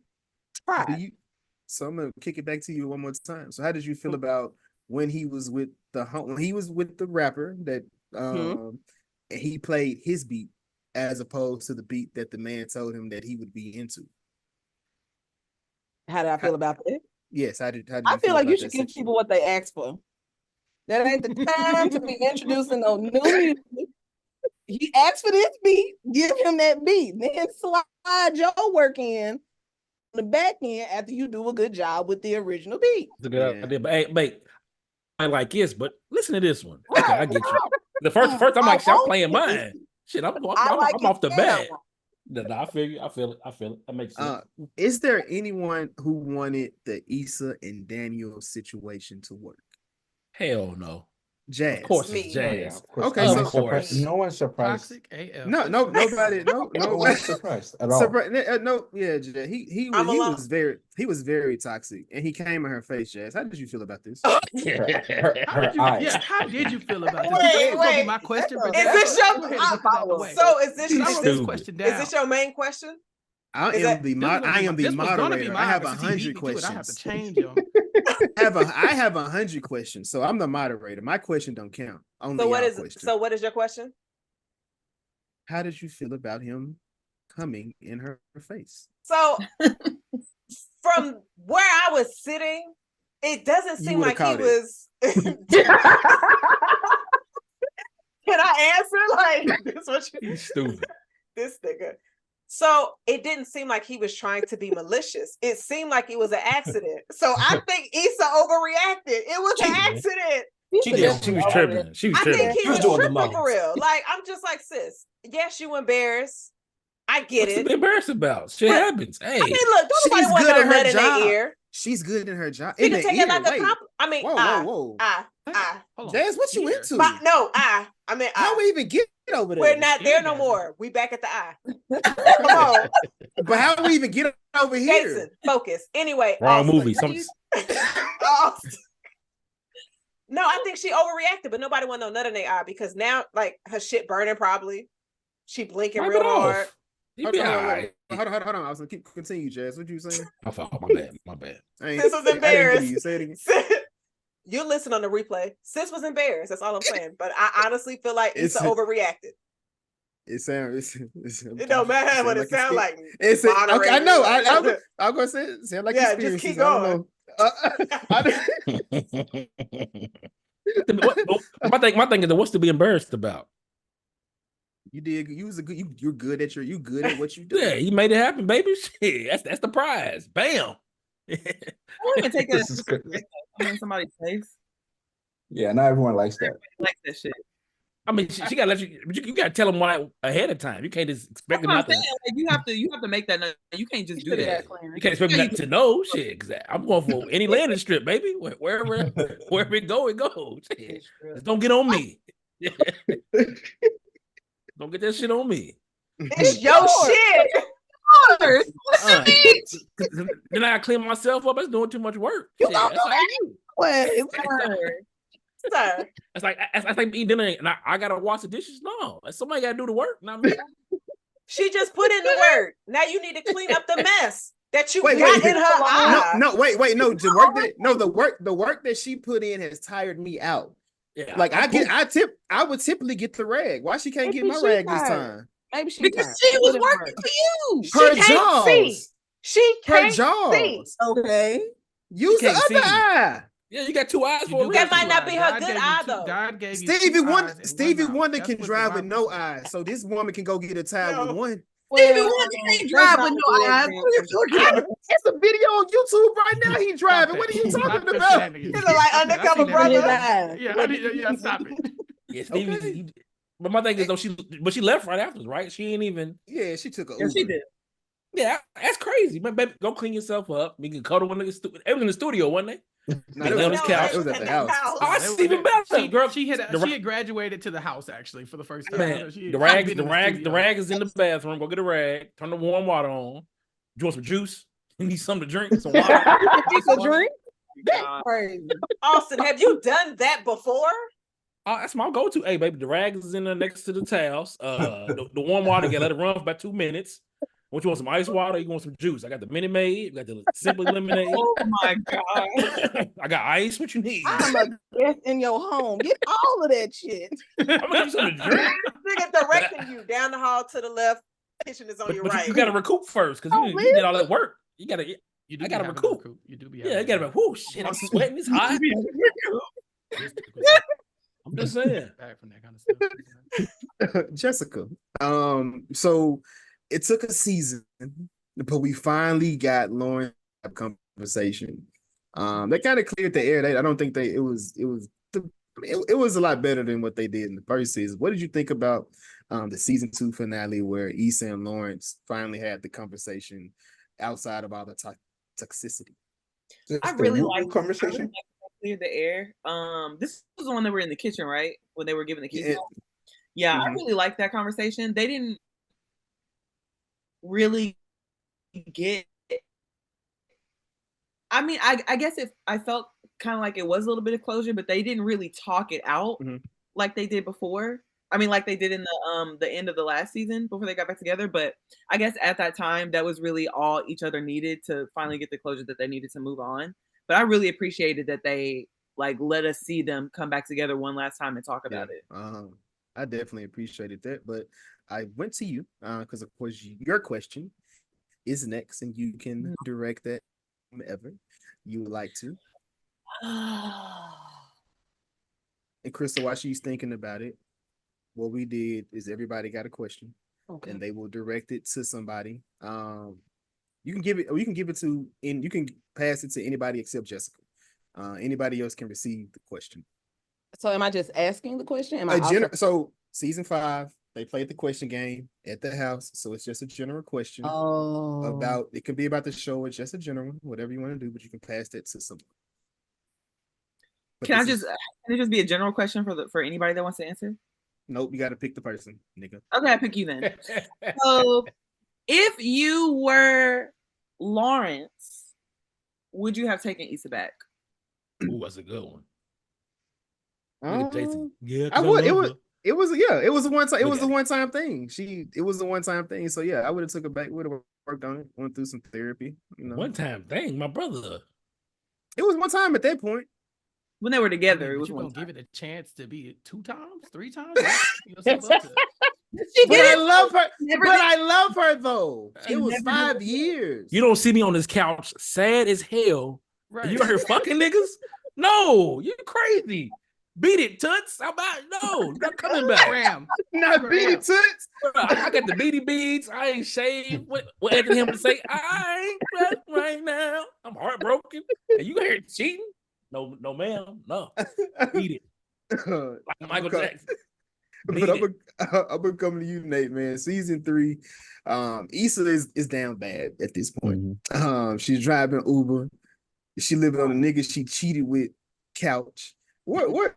Speaker 9: Try.
Speaker 2: So I'm gonna kick it back to you one more time. So how did you feel about when he was with the rapper that he played his beat as opposed to the beat that the man told him that he would be into?
Speaker 9: How did I feel about that?
Speaker 2: Yes, how did
Speaker 9: I
Speaker 2: you
Speaker 9: feel like you
Speaker 2: about
Speaker 9: should
Speaker 2: that
Speaker 9: give
Speaker 2: section?
Speaker 9: people what they ask for. That ain't the time to be introducing no new music. He asked for this beat, give him that beat. Then slide your work in on the back end after you do a good job with the original beat.
Speaker 7: It's a good idea. But hey, I like this, but listen to this one. Okay, I get you. The first I'm like, shit, I'm playing mine. Shit, I'm off the bat. No, I feel you. I feel it. That makes sense.
Speaker 2: Is there anyone who wanted the Issa and Daniel situation to work?
Speaker 7: Hell no.
Speaker 2: Jazz.
Speaker 7: Of course
Speaker 4: Me.
Speaker 7: it's Jazz.
Speaker 2: Okay,
Speaker 7: Of
Speaker 2: so
Speaker 7: course.
Speaker 3: No one's surprised.
Speaker 6: Toxic AF.
Speaker 2: Nobody,
Speaker 3: No one's surprised at all.
Speaker 2: Jazz. He
Speaker 4: I'm alone.
Speaker 2: was very toxic, and he came in her face. Jazz, how did you feel about this?
Speaker 3: Her eyes.
Speaker 6: How did you feel about this?
Speaker 4: Wait,
Speaker 6: That was gonna be
Speaker 4: wait.
Speaker 6: my question. But
Speaker 4: Is this
Speaker 6: go
Speaker 4: your
Speaker 6: ahead and get this out the way.
Speaker 4: so is this
Speaker 6: I
Speaker 7: She's
Speaker 6: wrote this
Speaker 7: stupid.
Speaker 6: question down.
Speaker 4: is this your main question?
Speaker 2: I
Speaker 4: Is
Speaker 2: am
Speaker 4: that-
Speaker 2: the
Speaker 6: This was gonna be
Speaker 2: moderator. I
Speaker 6: mine,
Speaker 2: have
Speaker 6: but since he beat
Speaker 2: 100
Speaker 6: me to it, I have to
Speaker 2: questions.
Speaker 6: change them.
Speaker 2: I have 100 questions, so I'm the moderator. My question don't count. Only
Speaker 4: So what
Speaker 2: y'all
Speaker 4: is
Speaker 2: question.
Speaker 4: what is your question?
Speaker 2: How did you feel about him coming in her face?
Speaker 4: So from where I was sitting, it doesn't seem
Speaker 2: would've
Speaker 4: like he
Speaker 2: caught it.
Speaker 4: was. Can I answer? Like this what you
Speaker 7: He's stupid.
Speaker 4: this nigga. So it didn't seem like he was trying to be malicious. It seemed like it was an accident. So I think Issa overreacted. It was an accident.
Speaker 8: She did.
Speaker 7: She was tripping. She was
Speaker 4: I
Speaker 7: tripping.
Speaker 4: think he
Speaker 8: She was
Speaker 4: was
Speaker 8: doing the
Speaker 4: tripping for
Speaker 8: most.
Speaker 4: real. Like I'm just like, sis. Yes, you embarrassed. I get
Speaker 7: What's to
Speaker 4: it.
Speaker 7: be embarrassed about? Shit
Speaker 4: But-
Speaker 7: happens. Hey,
Speaker 4: I mean, look, don't
Speaker 2: She's
Speaker 4: nobody want
Speaker 2: good
Speaker 4: no
Speaker 2: at her
Speaker 4: nut in their
Speaker 2: job.
Speaker 4: ear.
Speaker 2: She's good in her job.
Speaker 4: She
Speaker 2: In
Speaker 4: can
Speaker 2: the
Speaker 4: take
Speaker 2: ear.
Speaker 4: it like a
Speaker 2: Wait.
Speaker 4: compliment. I mean,
Speaker 2: Whoa. Jazz, what you into?
Speaker 4: I mean,
Speaker 2: How we even get over there?
Speaker 4: we're not there no
Speaker 6: Orgasm.
Speaker 4: more. We back at the eye. Come on,
Speaker 2: But how do we even get over here?
Speaker 4: Jason, focus. Anyway,
Speaker 7: wrong
Speaker 4: Austin,
Speaker 7: movie.
Speaker 4: Austin. No, I think she overreacted, but nobody want no nut in their eye because now, like, her shit burning probably. She blinking
Speaker 7: Wipe
Speaker 4: real
Speaker 7: it
Speaker 4: hard.
Speaker 7: off. He be all right.
Speaker 2: Hold on. I was gonna continue, Jazz. What you saying?
Speaker 7: My fault. My bad.
Speaker 4: Sis was
Speaker 2: I didn't
Speaker 4: embarrassed.
Speaker 2: hear you. Say it again.
Speaker 4: You listen on the replay. Sis was embarrassed. That's all I'm saying. But I honestly feel like Issa
Speaker 2: It's-
Speaker 4: overreacted.
Speaker 2: It sounds.
Speaker 4: It don't matter what it sounds like.
Speaker 2: It's okay, I know.
Speaker 4: moderator.
Speaker 2: I'm gonna say it sound like
Speaker 4: Yeah, just keep
Speaker 2: experiences. I don't know.
Speaker 7: My thing is, what's to be embarrassed about?
Speaker 2: You did. You're good at you good at what you do.
Speaker 7: Yeah, he made it happen, baby. Shit, that's the prize. Bam.
Speaker 5: I don't even take that
Speaker 3: This is good.
Speaker 5: in somebody's face.
Speaker 3: Yeah, not everyone likes that.
Speaker 5: Like that shit.
Speaker 7: I mean, she got to let you, but you got to tell them why ahead of time. You can't just expect
Speaker 5: That's
Speaker 7: them
Speaker 5: what I'm
Speaker 7: not to.
Speaker 5: saying. Like, you have to make that known. You can't just do
Speaker 9: should've
Speaker 5: that.
Speaker 9: got clearance.
Speaker 7: You can't expect me not to know shit. Cause I'm going for any landing strip, baby. Wherever it go, it goes. Shit. Just don't get on me. Don't get that shit on me.
Speaker 4: It's your shit.
Speaker 7: Then I clean myself up. That's doing too much work.
Speaker 9: You
Speaker 7: Shit,
Speaker 9: gonna
Speaker 7: that's
Speaker 9: do
Speaker 7: all I do.
Speaker 9: Wait,
Speaker 4: Sir.
Speaker 7: That's like me eating dinner and I gotta wash the dishes. No, somebody gotta do the work. Not me.
Speaker 4: She just put in the work. Now you need to clean up the mess that you
Speaker 2: Wait,
Speaker 4: got
Speaker 2: wait.
Speaker 4: in her eye.
Speaker 2: No, wait. No, the work that she put in has tired me out.
Speaker 7: Yeah,
Speaker 2: Like I would typically get the rag. Why she can't get my rag this time?
Speaker 9: Maybe she
Speaker 5: Because
Speaker 9: tired.
Speaker 5: she was
Speaker 9: Put in
Speaker 5: working
Speaker 9: work.
Speaker 5: for you.
Speaker 4: She
Speaker 2: Her
Speaker 4: can't see.
Speaker 2: jaws.
Speaker 4: She
Speaker 2: Her
Speaker 4: can't see.
Speaker 2: jaws.
Speaker 9: Okay.
Speaker 2: Use the
Speaker 7: can't
Speaker 2: other
Speaker 7: see.
Speaker 2: eye.
Speaker 7: Yeah, you got two eyes
Speaker 6: You
Speaker 7: for a
Speaker 6: do
Speaker 7: reason.
Speaker 4: That might not be her
Speaker 6: God
Speaker 4: good
Speaker 6: gave you
Speaker 4: eye,
Speaker 6: two-
Speaker 4: though.
Speaker 6: God gave you
Speaker 2: Stevie
Speaker 6: two
Speaker 2: Wonder,
Speaker 6: eyes and
Speaker 2: Stevie
Speaker 6: one mouth.
Speaker 2: Wonder
Speaker 6: That's
Speaker 2: can
Speaker 6: what the
Speaker 2: drive with
Speaker 6: Bible
Speaker 2: no
Speaker 6: says.
Speaker 2: eyes, so this woman can go get a tied with one.
Speaker 5: Stevie Wonder can't drive with no eyes. What are you talking about?
Speaker 2: It's a video on YouTube right now. He
Speaker 6: Stop
Speaker 2: driving.
Speaker 6: that.
Speaker 2: What are you
Speaker 6: Stop
Speaker 2: talking
Speaker 6: the
Speaker 2: about?
Speaker 6: shenanigans.
Speaker 4: He's like
Speaker 6: Stop that. I
Speaker 4: undercover
Speaker 6: seen that
Speaker 4: brother.
Speaker 6: video.
Speaker 9: Eyes.
Speaker 6: Yeah, stop it.
Speaker 7: Yeah, Stevie.
Speaker 2: Okay.
Speaker 7: But my thing is though, she left right after, right? She ain't even.
Speaker 2: Yeah, she took a
Speaker 5: Yeah,
Speaker 2: Uber.
Speaker 5: she did.
Speaker 7: Yeah, that's crazy. Man, baby, go clean yourself up. We can cuddle in the studio. It was in the studio, wasn't it?
Speaker 2: No,
Speaker 7: They
Speaker 2: it
Speaker 7: lay on
Speaker 2: was
Speaker 7: this
Speaker 2: at
Speaker 7: couch.
Speaker 2: the- it was at the house.
Speaker 7: Oh,
Speaker 6: They
Speaker 7: that's
Speaker 6: were
Speaker 7: even
Speaker 6: there.
Speaker 7: better, girl.
Speaker 6: She had graduated to the house actually for the first time.
Speaker 7: Man,
Speaker 6: She
Speaker 7: the
Speaker 6: hadn't been in
Speaker 7: rag
Speaker 6: studio.
Speaker 7: is in the bathroom. Go get a rag. Turn the warm water on. You want some juice? You need something to drink? Some water?
Speaker 9: She could drink. That's
Speaker 5: God.
Speaker 9: crazy.
Speaker 4: Austin, have you done that before?
Speaker 7: Oh, that's my go-to. Hey, baby, the rag is in there next to the towels. The warm water, you gotta let it run for about 2 minutes. What you want, some ice water? You want some juice? I got the Minute Maid. I got the Simply Lemonade.
Speaker 5: Oh my God.
Speaker 7: I got ice. What you need?
Speaker 9: I'm a guest in your home. Get all of that shit.
Speaker 7: I'm gonna give you something to drink.
Speaker 4: Nigga directing you down the hall to the left. Kitchen is on your
Speaker 7: But
Speaker 4: right.
Speaker 7: you gotta recoup first because
Speaker 9: Oh,
Speaker 7: you did all that work. You gotta.
Speaker 6: You do
Speaker 7: I
Speaker 6: be
Speaker 7: gotta
Speaker 6: having to
Speaker 7: recoup.
Speaker 6: You do be
Speaker 7: Yeah, I
Speaker 6: having
Speaker 7: gotta
Speaker 6: to
Speaker 7: be. Whoo, shit! I'm sweating. It's hot. I'm just saying.
Speaker 6: back from that kind of stuff.
Speaker 2: Jessica. So it took a season, but we finally got Lauren conversation. They kind of cleared the air. I don't think it was a lot better than what they did in the first season. What did you think about the season 2 finale where Issa and Lawrence finally had the conversation outside of all the toxicity?
Speaker 5: I really like
Speaker 3: conversation.
Speaker 5: clear the air. This was the one that were in the kitchen, right? When they were giving the keys. Yeah, I really liked that conversation. They didn't really get. I mean, I guess if I felt kind of like it was a little bit of closure, but they didn't really talk it out like they did before. I mean, like they did in the end of the last season before they got back together. But I guess at that time, that was really all each other needed to finally get the closure that they needed to move on. But I really appreciated that they like let us see them come back together one last time and talk about it.
Speaker 2: I definitely appreciated that. But I went to you because, of course, your question is next, and you can direct that whomever you would like to. And Crystal, while she's thinking about it, what we did is everybody got a question, and they will direct it to somebody. You can give it, or you can give it to, and you can pass it to anybody except Jessica. Anybody else can receive the question.
Speaker 9: So am I just asking the question?
Speaker 2: So season 5, they played the question game at the house. So it's just a general question about, it could be about the show. It's just a general, whatever you want to do, but you can pass that to someone.
Speaker 5: Can it just be a general question for anybody that wants to answer?
Speaker 2: Nope, you got to pick the person, nigga.
Speaker 5: Okay, I pick you then. So if you were Lawrence, would you have taken Issa back?
Speaker 7: Ooh, that's a good one.
Speaker 2: Yeah, I would. It was a one time. It was a one-time thing. It was a one-time thing. So yeah, I would have took it back. Would have worked on it. Went through some therapy.
Speaker 7: One-time thing, my brother.
Speaker 2: It was one time at that point.
Speaker 5: When they were together, it was
Speaker 6: you
Speaker 5: one
Speaker 6: gonna
Speaker 5: time.
Speaker 6: give it a chance to be 2 times, 3 times?
Speaker 2: But I love her. But I love her though. It was 5 years.
Speaker 7: You don't see me on this couch, sad as hell.
Speaker 6: Right.
Speaker 7: You out here fucking niggas? No, you crazy. Beat it, Toots. How about no? Not coming back.
Speaker 6: Ram.
Speaker 2: Not beat it, Toots.
Speaker 7: I got the beady beads. I ain't shaved. What Anthony Hamilton say? I ain't dressed right now. I'm heartbroken. And you here cheating? No, ma'am. No. Beat it. Like Michael Jackson.
Speaker 2: But I'm gonna come to you, Nate, man. Season 3, Issa is down bad at this point. She's driving Uber. She living on a nigga she cheated with couch. What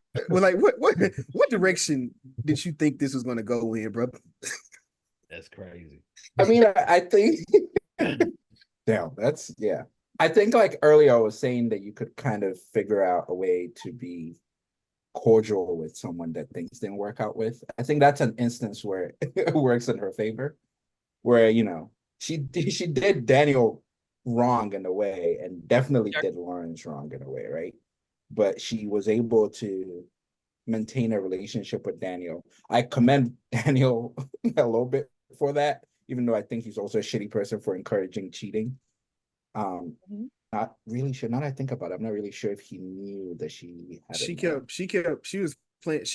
Speaker 2: direction did you think this was gonna go in, brother?
Speaker 7: That's crazy.
Speaker 3: I mean, I think damn, I think like earlier I was saying that you could kind of figure out a way to be cordial with someone that things didn't work out with. I think that's an instance where it works in her favor, where she did Daniel wrong in a way, and definitely did Lawrence wrong in a way, right? But she was able to maintain a relationship with Daniel. I commend Daniel a little bit for that, even though I think he's also a shitty person for encouraging cheating. Not really sure. Now that I think about it, I'm not really sure if he knew that she had.
Speaker 2: She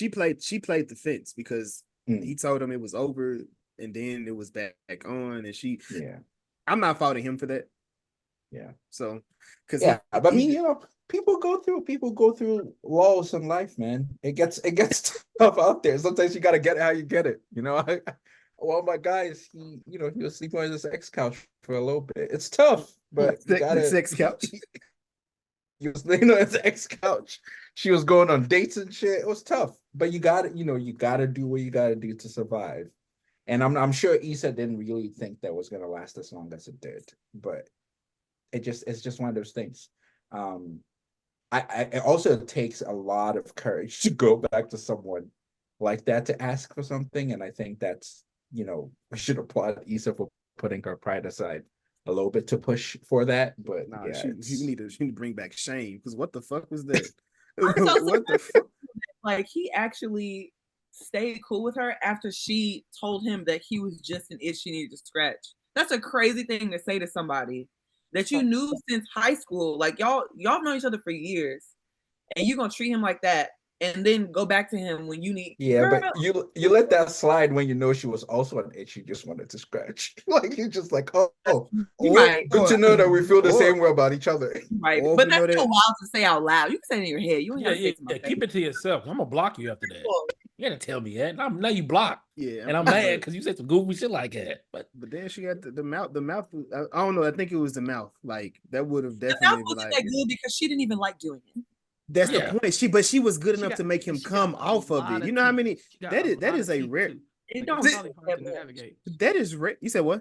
Speaker 2: played the fence because he told him it was over, and then it was back on, and I'm not faulting him for that.
Speaker 3: Yeah.
Speaker 2: So,
Speaker 3: but I mean, people go through walls in life, man. It gets tough out there. Sometimes you gotta get it how you get it. One of my guys, he was sleeping on his ex couch for a little bit. It's tough, but
Speaker 2: his ex couch.
Speaker 3: He was laying on his ex couch. She was going on dates and shit. It was tough, but you gotta do what you gotta do to survive. And I'm sure Issa didn't really think that was gonna last as long as it did, but it's just one of those things. It also takes a lot of courage to go back to someone like that to ask for something, and I think that's we should applaud Issa for putting her pride aside a little bit to push for that. But
Speaker 2: you need to bring back shame, because what the fuck was that?
Speaker 5: What the fuck? Like, he actually stayed cool with her after she told him that he was just an itch she needed to scratch. That's a crazy thing to say to somebody that you knew since high school. Like, y'all known each other for years, and you're gonna treat him like that, and then go back to him when you need.
Speaker 3: But you let that slide when you know she was also an itch you just wanted to scratch. Like, you're just like, good to know that we feel the same way about each other.
Speaker 5: Right, but that's too wild to say out loud. You can say it in your head. You ain't have to say
Speaker 7: keep it to yourself. I'm gonna block you after that. You gotta tell me that. Now you blocked. Yeah, and I'm mad because you said some goofy shit like that. But
Speaker 2: then she got the mouth. The mouth. I don't know. I think it was the mouth. Like, that would have definitely been like
Speaker 5: that good, because she didn't even like doing it.
Speaker 2: That's the point. She was good enough to make him come off of it. You know how many? That is a rare. That is rare. You said what?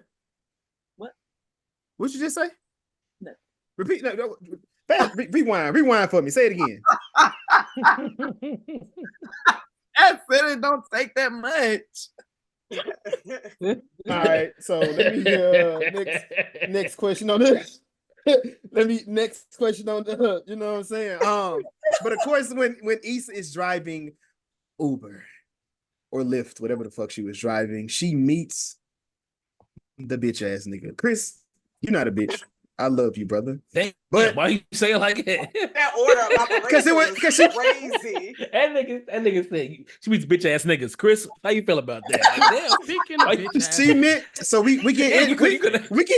Speaker 5: What?
Speaker 2: What'd you just say?
Speaker 5: No.
Speaker 2: Repeat. No. Rewind for me. Say it again.
Speaker 5: I said it don't take that much.
Speaker 2: All right. So let me next question on this. Next question on the, you know what I'm saying? But of course, when Issa is driving Uber or Lyft, whatever the fuck she was driving, she meets the bitch ass nigga. Chris, you're not a bitch. I love you, brother.
Speaker 7: But why you say it like that?
Speaker 4: That order of operation was crazy.
Speaker 7: That nigga said she meets bitch ass niggas. Chris, how you feel about that? Like,
Speaker 6: speaking of bitch
Speaker 2: she meant so we get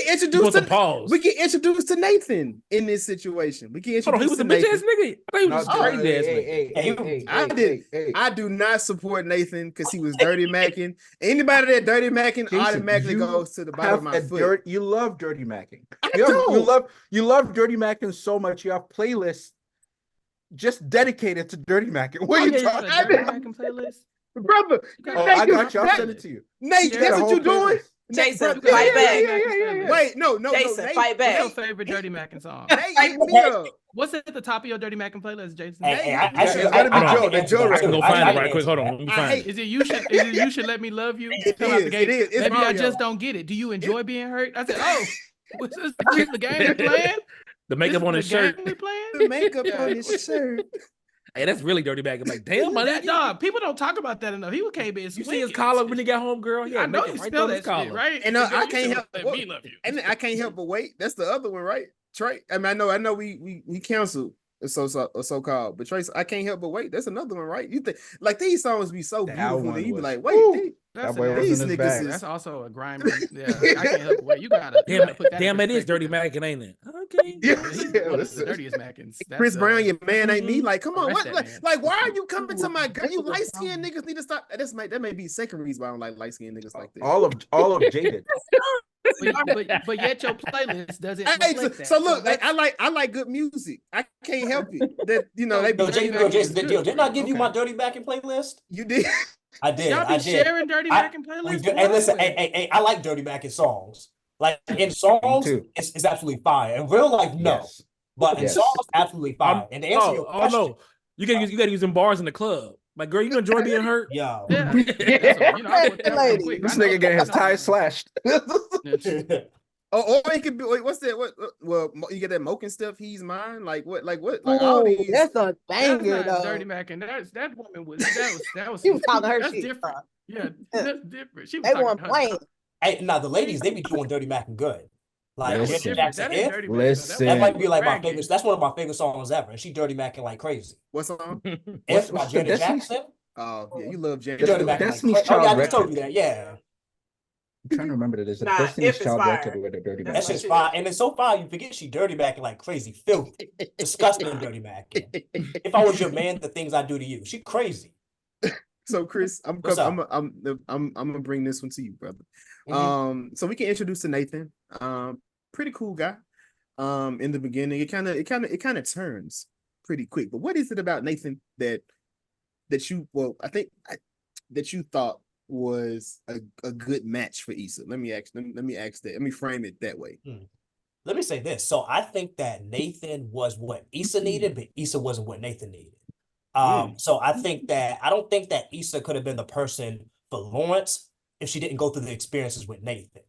Speaker 2: introduced to Nathan in this situation. We get introduced.
Speaker 7: He was a bitch ass nigga. I thought he was a crazy ass nigga.
Speaker 2: I do not support Nathan because he was dirty macking. Anybody that dirty macking automatically goes to the bottom of my foot.
Speaker 3: You love dirty macking. You love dirty macking so much. You have playlists just dedicated to dirty macking. What are you talking about?
Speaker 6: Dirty macking playlist,
Speaker 2: brother?
Speaker 3: I got you. I'll send it to you.
Speaker 2: Nate, that's what you're doing.
Speaker 4: Jason, fight back.
Speaker 2: Wait, no.
Speaker 4: Jason,
Speaker 2: Nate,
Speaker 4: fight back.
Speaker 6: What's your favorite dirty macking song? What's at the top of your dirty macking playlist, Jason?
Speaker 7: I can go find it right quick. Hold on, let me find it.
Speaker 6: Is it you should let me love you?
Speaker 2: It is.
Speaker 6: Maybe I just don't get it. Do you enjoy being hurt? I said, what's this? The game we playing?
Speaker 7: The makeup on his shirt.
Speaker 2: The makeup on his shirt.
Speaker 7: Hey, that's really dirty bag. I'm like, damn, my
Speaker 6: dog. People don't talk about that enough. He came in.
Speaker 7: You see his collar when he got home, girl?
Speaker 6: Yeah, I know you smell that shit, right?
Speaker 2: And I can't help. Me love you. And I can't help but wait. That's the other one, right? Trey. I mean, I know. We canceled so called, but Trace, I can't help but wait. That's another one, right? You think like these songs be so beautiful that you be like, wait, these niggas.
Speaker 6: That's also a grimy. Yeah, I can't help but wait. You gotta
Speaker 7: damn, it is dirty Mackin, ain't it? king.
Speaker 2: Yes,
Speaker 6: He's
Speaker 2: yeah,
Speaker 6: one of
Speaker 2: listen.
Speaker 6: the dirtiest Mackins.
Speaker 2: Chris Brown, your man ain't me.
Speaker 7: Mhm.
Speaker 2: Like, come on,
Speaker 6: Arrest
Speaker 2: what?
Speaker 6: that
Speaker 2: Like,
Speaker 6: man.
Speaker 2: like, why are you coming to my girl? You light skinned niggas need to stop. That may be the second reason why I don't like light skinned niggas like that.
Speaker 3: All of Jaded.
Speaker 6: But yet your playlist doesn't
Speaker 2: Hey,
Speaker 6: reflect that.
Speaker 2: so look,
Speaker 6: that's-
Speaker 2: I like good music. I can't help it. That they
Speaker 6: Yo,
Speaker 2: be
Speaker 6: Jason,
Speaker 8: Did I give you
Speaker 2: Okay.
Speaker 8: my Dirty Mackin playlist?
Speaker 2: You did.
Speaker 8: I did.
Speaker 6: y'all be
Speaker 8: I did.
Speaker 6: sharing Dirty
Speaker 8: I-
Speaker 6: Mackin
Speaker 8: We
Speaker 6: playlists.
Speaker 8: do, and listen, hey, I like Dirty Mackin songs. Like in songs,
Speaker 3: too.
Speaker 8: it's absolutely fire. In real life, no.
Speaker 3: Yes.
Speaker 8: But in
Speaker 3: Yes.
Speaker 8: songs, absolutely fire. And to answer your question,
Speaker 7: no. You gotta use them bars in the club. Like, girl, you enjoy being hurt?
Speaker 8: yo.
Speaker 6: Yeah. That's what, I put that real quick.
Speaker 3: This
Speaker 6: I know
Speaker 3: nigga getting his
Speaker 6: what you're
Speaker 3: tires slashed.
Speaker 2: Or it could be what's that? What? Well, you get that Moke and stuff. He's mine. Like what? Like all these.
Speaker 9: That's a
Speaker 6: That's
Speaker 9: banger,
Speaker 6: not
Speaker 9: though.
Speaker 6: Dirty Mackin. That woman was that was
Speaker 9: She was talking her
Speaker 6: that's
Speaker 9: shit.
Speaker 6: different. Yeah, that's different. She was
Speaker 9: They
Speaker 6: talking
Speaker 9: weren't
Speaker 6: her-
Speaker 9: playing.
Speaker 8: Hey, now the ladies, they be doing Dirty Mackin good. Like
Speaker 3: Listen.
Speaker 8: Janet
Speaker 6: different.
Speaker 8: Jackson,
Speaker 6: That ain't
Speaker 8: If,
Speaker 6: Dirty Mackin.
Speaker 3: Listen.
Speaker 8: that might be like my
Speaker 6: Bragging.
Speaker 8: favorite. That's one of my favorite songs ever. And she Dirty Mackin like crazy.
Speaker 2: What song?
Speaker 8: If by
Speaker 3: what's the
Speaker 8: Janet
Speaker 3: Destiny's-
Speaker 8: Jackson.
Speaker 2: Oh yeah, you love
Speaker 8: She
Speaker 2: Janet.
Speaker 8: Dirty Mackin like
Speaker 3: Destiny's
Speaker 8: crazy. Oh yeah, I
Speaker 3: Child
Speaker 8: just told you
Speaker 3: record.
Speaker 8: that. Yeah.
Speaker 3: I'm trying to remember that. There's a
Speaker 4: Nah,
Speaker 3: Destiny's
Speaker 4: If is
Speaker 3: Child
Speaker 4: fire.
Speaker 3: record with a Dirty
Speaker 6: That's
Speaker 8: That's
Speaker 3: Mackin.
Speaker 8: just fire. And it's so fire, you forget she Dirty Mackin like crazy, filthy, disgusting Dirty Mackin. If I was your man, the things I do to you. She crazy.
Speaker 2: So Chris, I'm
Speaker 8: What's
Speaker 2: I'm
Speaker 8: up?
Speaker 2: I'm gonna bring this one to you, brother.
Speaker 8: Mhm.
Speaker 2: So we can introduce to Nathan. Pretty cool guy. In the beginning, it kind of turns pretty quick. But what is it about Nathan that you that you thought was a good match for Issa? Let me ask that. Let me frame it that way.
Speaker 8: Let me say this. So I think that Nathan was what Issa needed, but Issa wasn't what Nathan needed. So I don't think that Issa could have been the person for Lawrence if she didn't go through the experiences with Nathan.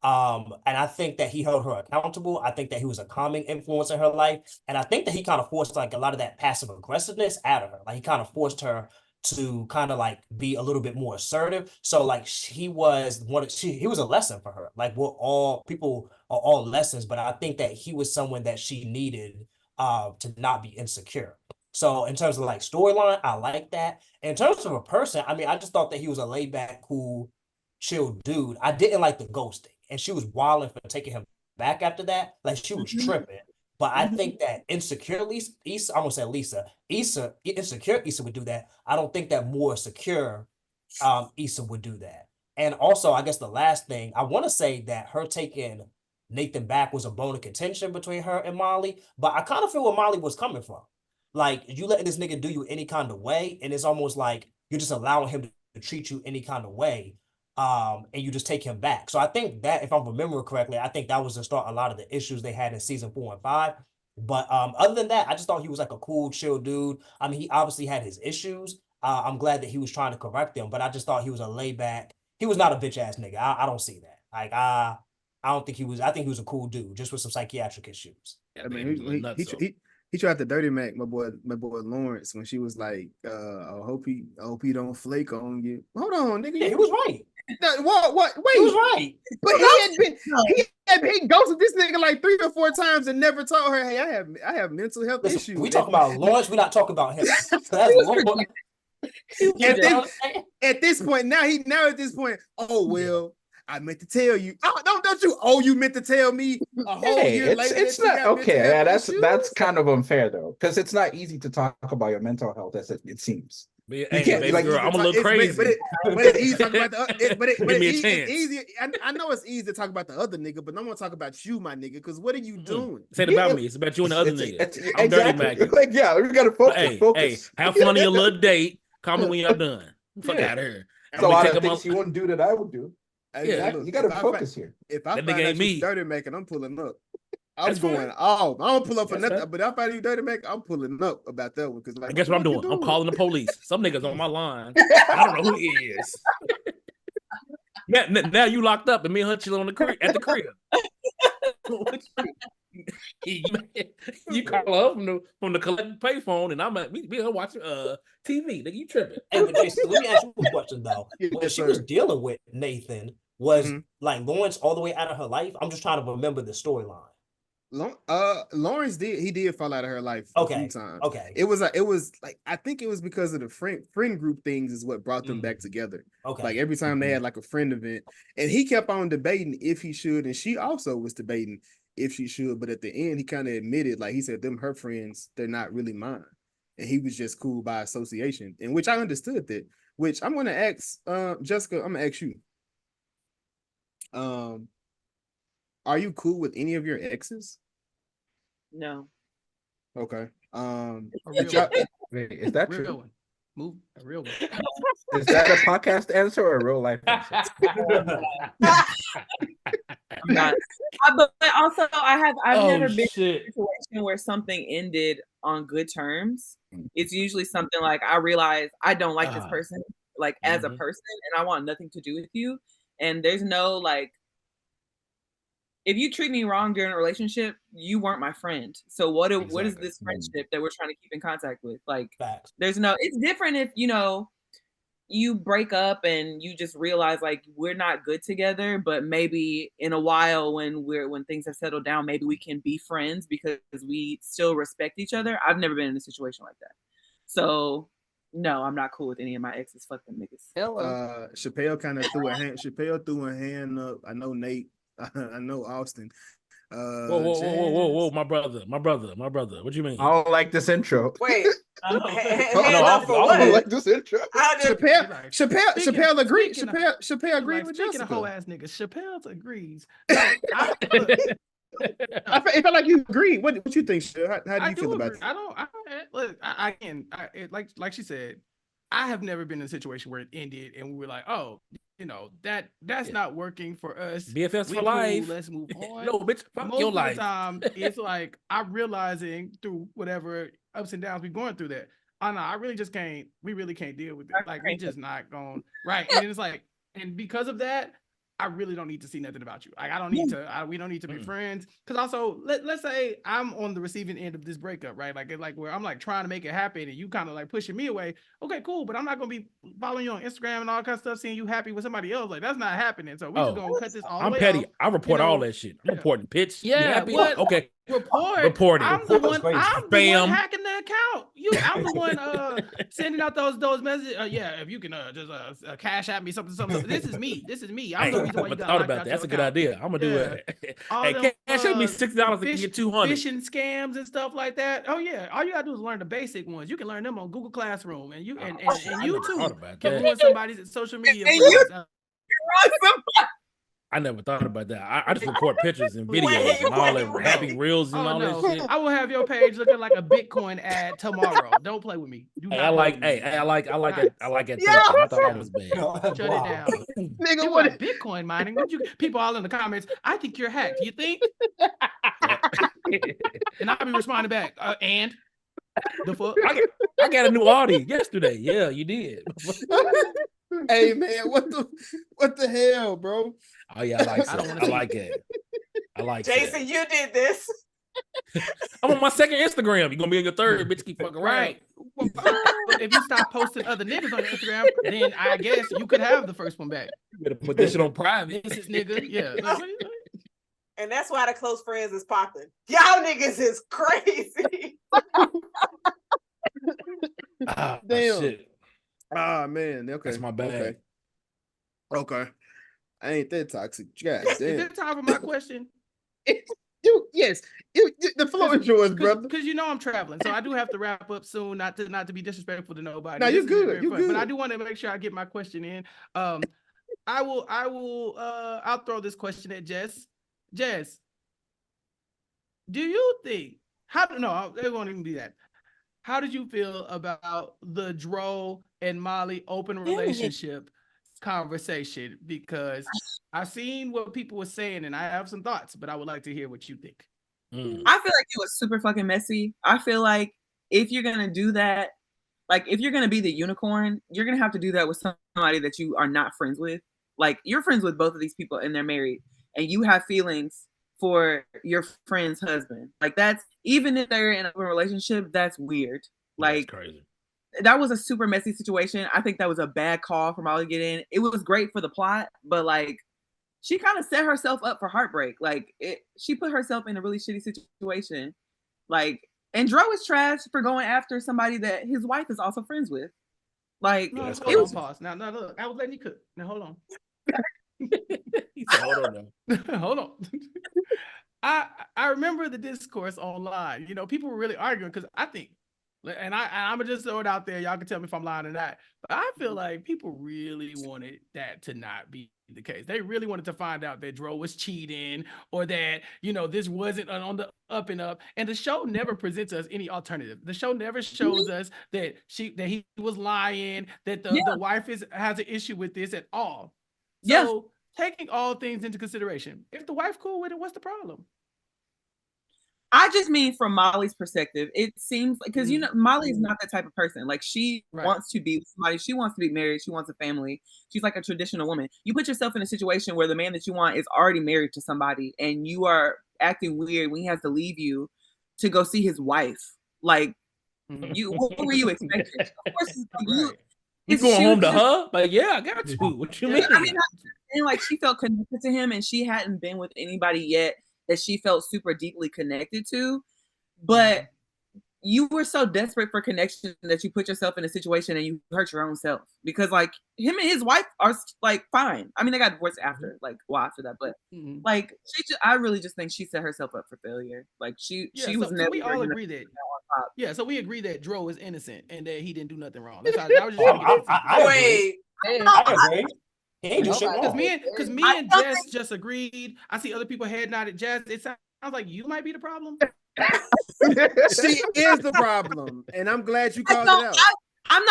Speaker 8: And I think that he held her accountable. I think that he was a calming influence in her life. And I think that he kind of forced like a lot of that passive aggressiveness out of her. Like he kind of forced her to kind of like be a little bit more assertive. So like he was a lesson for her. Like people are all lessons, but I think that he was someone that she needed to not be insecure. So in terms of like storyline, I like that. In terms of a person, I mean, I just thought that he was a laid back, cool, chill dude. I didn't like the ghosting, and she was wilding for taking him back after that. Like she was tripping. But I think that insecure Issa, I'm gonna say Issa, insecure Issa would do that. I don't think that more secure Issa would do that. And also, I guess the last thing, I want to say that her taking Nathan back was a bone of contention between her and Molly, but I kind of feel where Molly was coming from. Like, you letting this nigga do you any kind of way, and it's almost like you're just allowing him to treat you any kind of way, and you just take him back. So I think that, if I'm remembering correctly, I think that was the start a lot of the issues they had in season 4 and 5. But other than that, I just thought he was like a cool, chill dude. I mean, he obviously had his issues. I'm glad that he was trying to correct them, but I just thought he was a laid back. He was not a bitch ass nigga. I don't see that. Like I don't think he was. I think he was a cool dude, just with some psychiatric issues.
Speaker 2: I mean, he tried to dirty Mac my boy Lawrence when she was like, I hope he don't flake on you. Hold on, nigga.
Speaker 8: Yeah, he was right.
Speaker 2: What? Wait,
Speaker 8: He was right.
Speaker 2: But he ghosted this nigga like 3 or 4 times and never told her, hey, I have mental health
Speaker 8: Listen,
Speaker 2: issues.
Speaker 8: we talking about Lawrence. We're not talking about him. That's Lawrence.
Speaker 2: At this point, oh well, I meant to tell you. Oh, don't you? Oh, you meant to tell me a whole year later.
Speaker 3: It's not okay. Yeah, that's kind of unfair though, because it's not easy to talk about your mental health as it seems.
Speaker 7: Hey, baby girl, I'm a little crazy.
Speaker 2: But it's easy to talk about
Speaker 7: Give me a chance.
Speaker 2: it's easy. I know it's easy to talk about the other nigga, but I want to talk about you, my nigga. Because what are you doing?
Speaker 7: It's ain't about me. It's about you and the other nigga. I'm
Speaker 3: Exactly.
Speaker 7: dirty Mac.
Speaker 3: Like, yeah, we gotta focus.
Speaker 7: Hey, have fun on your little date. Call me when you're done. Fuck out of here.
Speaker 3: There's a lot of things you wouldn't do that I would do.
Speaker 2: Yeah,
Speaker 3: you gotta focus here.
Speaker 2: If I
Speaker 7: That
Speaker 2: find
Speaker 7: nigga
Speaker 2: out
Speaker 7: ain't
Speaker 2: you
Speaker 7: me.
Speaker 2: dirty making, I'm pulling up. I'm
Speaker 7: That's
Speaker 2: going
Speaker 7: fine.
Speaker 2: off. I don't pull up for
Speaker 7: That's
Speaker 2: nothing,
Speaker 7: fine.
Speaker 2: but if I find you dirty make, I'm pulling up about that one. Because like,
Speaker 7: And guess what I'm doing? I'm calling the police. Some niggas on my line. I don't know who he is. Now you locked up and me and her chilling at the crib. You call her from the collective payphone, and I'm like, we her watching TV. Nigga, you tripping?
Speaker 8: Hey, but Jason, let me ask you a question though. When
Speaker 2: Yes,
Speaker 8: she was
Speaker 2: sir.
Speaker 8: dealing with Nathan, was like Lawrence all the way out of her life? I'm just trying to remember the storyline.
Speaker 2: Lawrence did fall out of her life a few times.
Speaker 8: Okay.
Speaker 2: It was like I think it was because of the friend group things is what brought them back together.
Speaker 8: Okay.
Speaker 2: Like every time they had like a friend event, and he kept on debating if he should, and she also was debating if she should. But at the end, he kind of admitted, like he said, them her friends, they're not really mine, and he was just cool by association. And which I understood that. Which I'm gonna ask, Jessica. I'm gonna ask you. Are you cool with any of your exes?
Speaker 5: No.
Speaker 2: Okay.
Speaker 6: A
Speaker 2: But
Speaker 6: real
Speaker 2: y'all-
Speaker 6: one.
Speaker 3: Wait, is that
Speaker 6: Real
Speaker 3: true?
Speaker 6: one. Move a real one.
Speaker 3: Is that a podcast answer or a real life answer?
Speaker 5: I'm not. But also, I've
Speaker 7: Oh,
Speaker 5: never been
Speaker 7: shit.
Speaker 5: in a situation where something ended on good terms.
Speaker 3: Mm.
Speaker 5: It's usually something like I realize I don't like this
Speaker 7: Ah.
Speaker 5: person, like as a
Speaker 7: Mhm.
Speaker 5: person, and I want nothing to do with you. And there's no like, if you treat me wrong during a relationship, you weren't my friend. So what is
Speaker 7: Exactly.
Speaker 5: this friendship that we're trying to keep in contact with? Like,
Speaker 8: Facts.
Speaker 5: there's no. It's different if you break up and you just realize like we're not good together, but maybe in a while when things have settled down, maybe we can be friends because we still respect each other. I've never been in a situation like that. So no, I'm not cool with any of my exes. Fuck them niggas.
Speaker 9: Hello.
Speaker 2: Chappell kind of threw a hand. Chappell threw a hand up. I know Nate. I know Austin.
Speaker 7: Whoa, my brother. What you mean?
Speaker 3: I don't like this intro.
Speaker 4: Wait.
Speaker 3: I
Speaker 4: Hand
Speaker 7: no,
Speaker 4: up for
Speaker 7: I'll
Speaker 3: don't
Speaker 4: what?
Speaker 3: like this intro.
Speaker 4: How did-
Speaker 2: Chappell agreed.
Speaker 6: Speaking of-
Speaker 2: Chappell agreed
Speaker 6: Like,
Speaker 2: with
Speaker 6: speaking of hoe
Speaker 2: Jessica.
Speaker 6: ass niggas, Chappelle agrees. No, look,
Speaker 2: I felt like you agreed. What you think, Chappelle? How do
Speaker 6: I
Speaker 2: you
Speaker 6: do
Speaker 2: feel
Speaker 6: agree.
Speaker 2: about that?
Speaker 6: I don't. Look. Like she said, I have never been in a situation where it ended and we were like, oh, that's
Speaker 7: Yeah.
Speaker 6: not working for us.
Speaker 7: BFFs
Speaker 6: We
Speaker 7: for
Speaker 6: cool,
Speaker 7: life.
Speaker 6: let's move on.
Speaker 7: No, bitch, fuck
Speaker 6: Most
Speaker 7: your
Speaker 6: of
Speaker 7: life.
Speaker 6: the time, it's like I'm realizing through whatever ups and downs we're going through that. Oh no, I really just can't. We really can't deal with it. Like we just not going right. And it's like, and because of that, I really don't need to see nothing about you. Like I don't need to. We don't need to be friends. Because also, let's say I'm on the receiving end of this breakup, right? Like where I'm like trying to make it happen, and you kind of like pushing me away. Okay, cool, but I'm not gonna be following you on Instagram and all kind of stuff, seeing you happy with somebody else. Like that's not happening. So we just gonna cut this all the
Speaker 7: I'm
Speaker 6: way
Speaker 7: petty.
Speaker 6: off.
Speaker 7: I report all that shit. I'm reporting pitch. You
Speaker 6: Yeah,
Speaker 7: happy?
Speaker 6: what?
Speaker 7: Okay.
Speaker 6: Report. I'm the one.
Speaker 8: crazy.
Speaker 6: I'm the
Speaker 7: Spam.
Speaker 6: one hacking the account. I'm the one sending out those messages. Yeah, if you can just cash at me something. This is me. I'm the reason why you got
Speaker 7: thought
Speaker 6: locked
Speaker 7: about
Speaker 6: out
Speaker 7: that.
Speaker 6: your
Speaker 7: That's a good
Speaker 6: account.
Speaker 7: idea. I'm gonna do it.
Speaker 6: All
Speaker 7: Hey,
Speaker 6: them,
Speaker 7: cash at me $60 to get 200.
Speaker 6: phishing scams and stuff like that. Oh yeah, all you gotta do is learn the basic ones. You can learn them on Google Classroom, and you
Speaker 7: I
Speaker 6: you
Speaker 7: never thought
Speaker 6: too
Speaker 7: about
Speaker 6: can
Speaker 7: that.
Speaker 6: ruin somebody's social media.
Speaker 5: And you-
Speaker 6: friends.
Speaker 7: I never thought about that. I just record pictures and
Speaker 6: Wait,
Speaker 7: videos and all that
Speaker 4: wait.
Speaker 7: happy reels and
Speaker 6: Oh
Speaker 7: all
Speaker 6: no,
Speaker 7: that shit.
Speaker 6: I will have your page looking like a Bitcoin ad tomorrow. Don't play with me. Do
Speaker 7: Hey,
Speaker 6: not
Speaker 7: I
Speaker 6: play
Speaker 7: like.
Speaker 6: with me.
Speaker 7: Hey, I like it. I like it.
Speaker 4: Yeah.
Speaker 7: I thought I was bad.
Speaker 6: Shut it down.
Speaker 2: Nigga,
Speaker 6: People
Speaker 2: what?
Speaker 6: like Bitcoin mining. What you people all in the comments? I think you're hacked. You think? And I'll be responding back. And the fuck?
Speaker 7: I got a new Audi yesterday. Yeah, you did.
Speaker 2: Hey man, what the hell, bro?
Speaker 7: Oh yeah, I like
Speaker 6: I don't
Speaker 7: that.
Speaker 6: wanna
Speaker 7: I
Speaker 6: see
Speaker 7: like it. I like
Speaker 4: Jason, you did this.
Speaker 7: that. I'm on my second Instagram. You're gonna be on your third, bitch. Keep fucking around.
Speaker 6: Right. But if you stop posting other niggas on Instagram, then I guess you could have the first one back.
Speaker 7: You better put this shit on private.
Speaker 6: This is nigga. Yeah. Like, what is-
Speaker 4: And that's why the close friends is popping. Y'all niggas is crazy.
Speaker 7: Ah,
Speaker 2: Damn.
Speaker 7: shit.
Speaker 2: Ah man, okay.
Speaker 7: That's my bad.
Speaker 2: Okay. I ain't that toxic. God
Speaker 6: Is
Speaker 2: damn.
Speaker 6: there time for my question?
Speaker 2: Yes. The floor is yours, brother.
Speaker 6: Because I'm traveling, so I do have to wrap up soon. Not to be disrespectful to nobody.
Speaker 2: No,
Speaker 6: This
Speaker 2: you
Speaker 6: is
Speaker 2: good.
Speaker 6: very
Speaker 2: You
Speaker 6: fun,
Speaker 2: good.
Speaker 6: But I do want to make sure I get my question in. I'll throw this question at Jess. Jess, do you think it won't even be that. How did you feel about the Dro and Molly open relationship conversation? Because I've seen what people were saying and I have some thoughts, but I would like to hear what you think.
Speaker 5: I feel like it was super fucking messy. I feel like if you're gonna do that, like if you're gonna be the unicorn, you're gonna have to do that with somebody that you are not friends with. Like you're friends with both of these people and they're married, and you have feelings for your friend's husband. Like that's, even if they're in a relationship, that's weird. Like
Speaker 7: That's crazy.
Speaker 5: that was a super messy situation. I think that was a bad call for Molly to get in. It was great for the plot, but like she kind of set herself up for heartbreak. Like she put herself in a really shitty situation. Like, and Dro is trash for going after somebody that his wife is also friends with. Like,
Speaker 6: No,
Speaker 7: That's
Speaker 6: hold
Speaker 5: it
Speaker 6: on,
Speaker 5: was
Speaker 6: pause. Now, look, I was letting you cook. Now, hold on.
Speaker 7: He said, hold on now.
Speaker 6: Hold on. I remember the discourse online. You know, people were really arguing because I think, and I'm gonna just throw it out there. Y'all can tell me if I'm lying or not. But I feel like people really wanted that to not be the case. They really wanted to find out that Dro was cheating or that, you know, this wasn't on the up and up. And the show never presents us any alternative. The show never shows us that he was lying, that the wife has an issue with this at all. So taking all things into consideration, if the wife cool with it, what's the problem?
Speaker 5: I just mean from Molly's perspective, it seems like, because you know Molly is not that type of person. Like she wants to be with somebody, she wants to be married, she wants a family. She's like a traditional woman. You put yourself in a situation where the man that you want is already married to somebody, and you are acting weird when he has to leave you to go see his wife. Like, what were you expecting? Of course,
Speaker 7: you going home to her? Like, yeah, I got to. What you mean?
Speaker 5: I mean, and like she felt connected to him, and she hadn't been with anybody yet that she felt super deeply connected to. But you were so desperate for connection that you put yourself in a situation and you hurt your own self, because like him and his wife are like fine. I mean, they got divorced after, like, well, after that, but like I really just think she set herself up for failure. Like she was never.
Speaker 6: So we all agree that. Yeah, so we agree that Dro is innocent and that he didn't do nothing wrong. That's how I was just trying to get
Speaker 8: I agree.
Speaker 6: Because me and Jess just agreed. I see other people head nodded. Jess, it sounds like you might be the problem.
Speaker 2: She is the problem, and I'm glad you called it out.
Speaker 5: I'm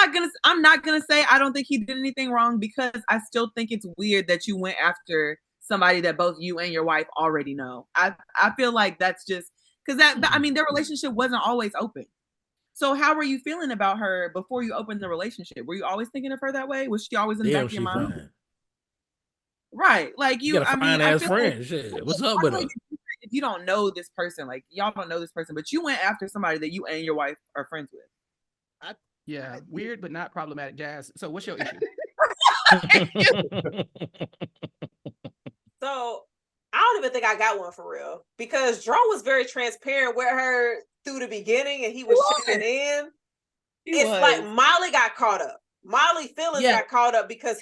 Speaker 5: not gonna say I don't think he did anything wrong, because I still think it's weird that you went after somebody that both you and your wife already know. I feel like that's just because I mean, their relationship wasn't always open. So how were you feeling about her before you opened the relationship? Were you always thinking of her that way? Was she always in the back of your mind?
Speaker 7: Fine.
Speaker 5: Right, like you.
Speaker 7: Got a fine ass friend. Shit. What's up with her?
Speaker 5: If you don't know this person, like y'all don't know this person, but you went after somebody that you and your wife are friends with.
Speaker 6: Weird but not problematic, Jazz. So what's your issue?
Speaker 4: So I don't even think I got one for real, because Dro was very transparent with her through the beginning, and he was checking in. It's like Molly got caught up. Molly feelings got caught up because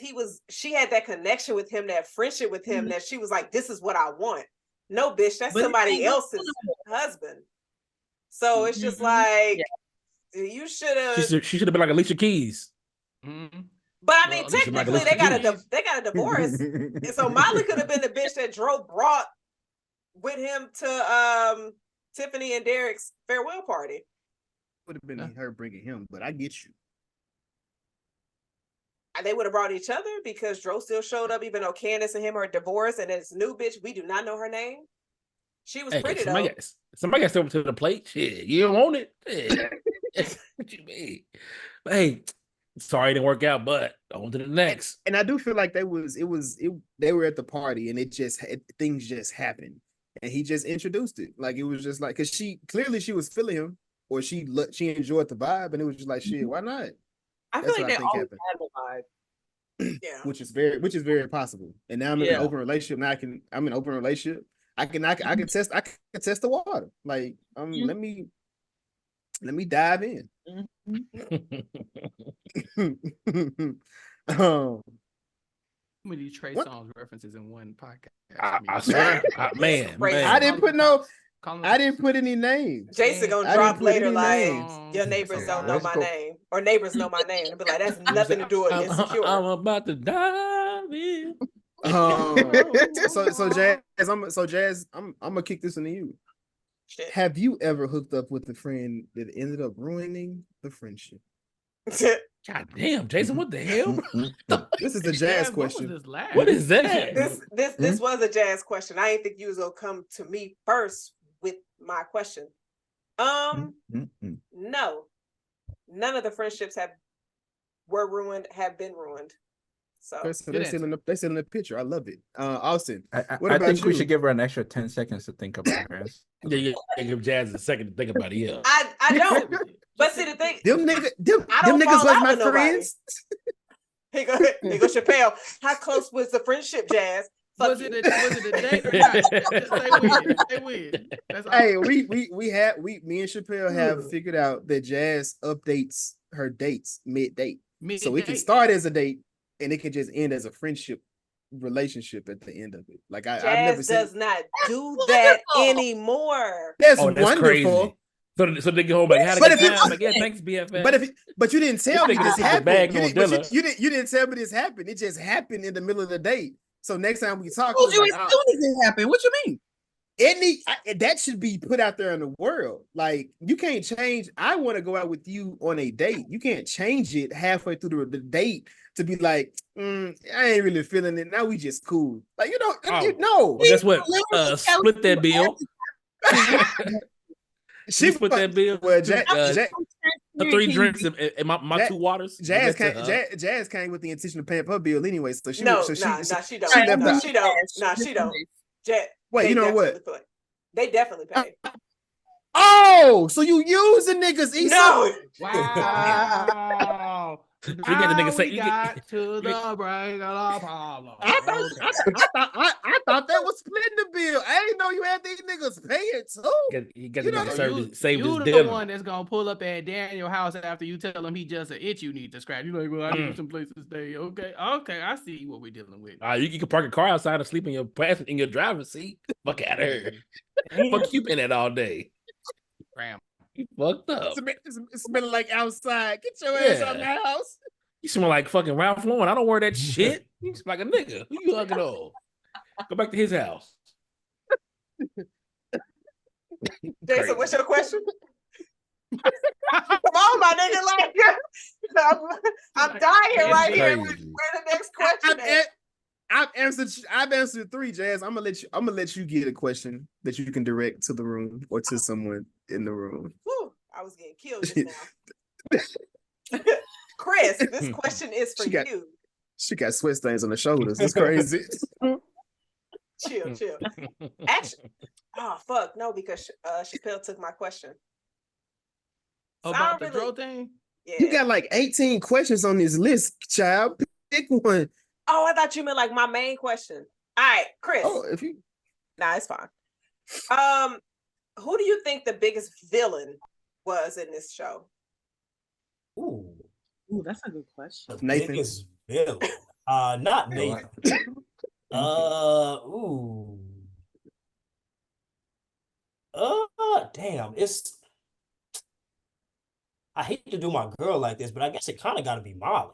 Speaker 4: she had that connection with him, that friendship with him, that she was like, this is what I want. No, bitch, that's somebody else's husband. So it's just like, you should have.
Speaker 7: She should have been like Alicia Keys.
Speaker 4: But I mean, technically, they got a divorce, and so Molly could have been the bitch that Dro brought with him to Tiffany and Derek's farewell party.
Speaker 2: Would have been her bringing him, but I get you.
Speaker 4: They would have brought each other, because Dro still showed up, even though Candace and him are divorced, and this new bitch, we do not know her name. She was pretty though.
Speaker 7: Somebody got to step up to the plate. Shit, you don't want it. What you mean? But hey, sorry it didn't work out, but on to the next.
Speaker 2: And I do feel like they were at the party, and things just happened, and he just introduced it. Like it was just like, because she was feeling him, or she enjoyed the vibe, and it was just like, shit, why not?
Speaker 5: I feel like they always had the vibe.
Speaker 4: Yeah,
Speaker 2: which is very possible. And now I'm in an open relationship. Now I'm in an open relationship. I can test the water. Like let me dive in.
Speaker 6: Many Trey Songz references in one podcast.
Speaker 7: I swear, man.
Speaker 2: I didn't put any names.
Speaker 4: Jason gonna drop later like your neighbors don't know my name, or neighbors know my name, and be like, that's nothing to do with insecure.
Speaker 7: I'm about to dive in.
Speaker 2: So Jazz, I'm gonna kick this into you. Shit. Have you ever hooked up with a friend that ended up ruining the friendship?
Speaker 7: God damn, Jason, what the hell?
Speaker 2: This is a Jazz question.
Speaker 7: What is that?
Speaker 4: This was a Jazz question. I didn't think you was gonna come to me first with my question. No, none of the friendships have been ruined. So
Speaker 2: they're still in the picture. I love it. Austin,
Speaker 3: I think we should give her an extra 10 seconds to think about her.
Speaker 7: Yeah, give Jazz a second to think about it. Yeah,
Speaker 4: I don't. But see, the thing,
Speaker 2: them niggas was my friends.
Speaker 4: Here go Chappell. How close was the friendship, Jazz?
Speaker 6: Was it a date or not? Stay weird.
Speaker 2: Hey, me and Chappell have figured out that Jazz updates her dates mid-date. So it can start as a date, and it can just end as a friendship relationship at the end of it. Like I've
Speaker 4: Jazz
Speaker 2: never seen.
Speaker 4: does not do that anymore.
Speaker 2: That's
Speaker 7: Oh, that's
Speaker 2: wonderful.
Speaker 7: crazy. So they go home like, had a
Speaker 2: But
Speaker 7: good
Speaker 2: if you-
Speaker 7: time. Like, yeah, thanks, BFF.
Speaker 2: But you didn't tell me
Speaker 7: nigga
Speaker 2: this
Speaker 7: took the
Speaker 2: happened.
Speaker 7: bag
Speaker 2: You
Speaker 7: on
Speaker 2: didn't, but
Speaker 7: dinner.
Speaker 2: you didn't tell me this happened. It just happened in the middle of the date. So next time we talk,
Speaker 10: told you
Speaker 2: like,
Speaker 10: as soon as it happened. What you mean?
Speaker 2: that should be put out there in the world. Like, you can't change. I want to go out with you on a date. You can't change it halfway through the date to be like, I ain't really feeling it. Now we just cool. Like, you know,
Speaker 7: Well, guess what? Split that bill.
Speaker 2: She
Speaker 7: split that bill.
Speaker 2: Well,
Speaker 7: her 3 drinks and my 2 waters.
Speaker 2: Jazz came with the intention of paying her bill anyway. So she
Speaker 4: she don't.
Speaker 2: She left
Speaker 4: No,
Speaker 2: out.
Speaker 4: she don't. No, she don't.
Speaker 2: Wait, you know what?
Speaker 4: They definitely pay.
Speaker 2: Oh, so you using niggas? Issa?
Speaker 4: No.
Speaker 6: Wow.
Speaker 7: You get the nigga say
Speaker 6: we got to the break of the problem.
Speaker 2: I thought that was splitting the bill. I didn't know you had these niggas paying too.
Speaker 7: You got the nigga saved his
Speaker 6: You
Speaker 7: dinner.
Speaker 6: the one that's gonna pull up at Daniel's house after you tell him he just an itch you need to scratch. You like, well, I need some place to stay. Okay, I see what we're dealing with.
Speaker 7: You can park a car outside and sleep in your driver's seat. Fuck out of here. Fuck you been at all day.
Speaker 6: Graham.
Speaker 7: You fucked up.
Speaker 2: It's smelling like outside. Get your ass out the house.
Speaker 7: You smell like fucking Ralph Lauren. I don't wear that shit. You smell like a nigga. Who you hugging on? Go back to his house.
Speaker 4: Jason, what's your question? Come on, my nigga. Like, I'm dying right here. Where the next question is?
Speaker 2: I've answered 3, Jazz. I'm gonna let you get a question that you can direct to the room or to someone in the room.
Speaker 4: Whew, I was getting killed just now. Chris, this question is for you.
Speaker 2: She got sweat stains on the shoulders. It's crazy.
Speaker 4: Chill. Actually, fuck no, because Chappell took my question.
Speaker 6: About the drill thing?
Speaker 4: Yeah.
Speaker 2: You got like 18 questions on this list, child. Pick one.
Speaker 4: Oh, I thought you meant like my main question. All right, Chris.
Speaker 2: Oh, if you.
Speaker 4: Nah, it's fine. Who do you think the biggest villain was in this show?
Speaker 5: Ooh, that's a good question.
Speaker 8: The
Speaker 2: Nathan.
Speaker 8: biggest villain. Not Nathan. Damn. I hate to do my girl like this, but I guess it kind of got to be Molly.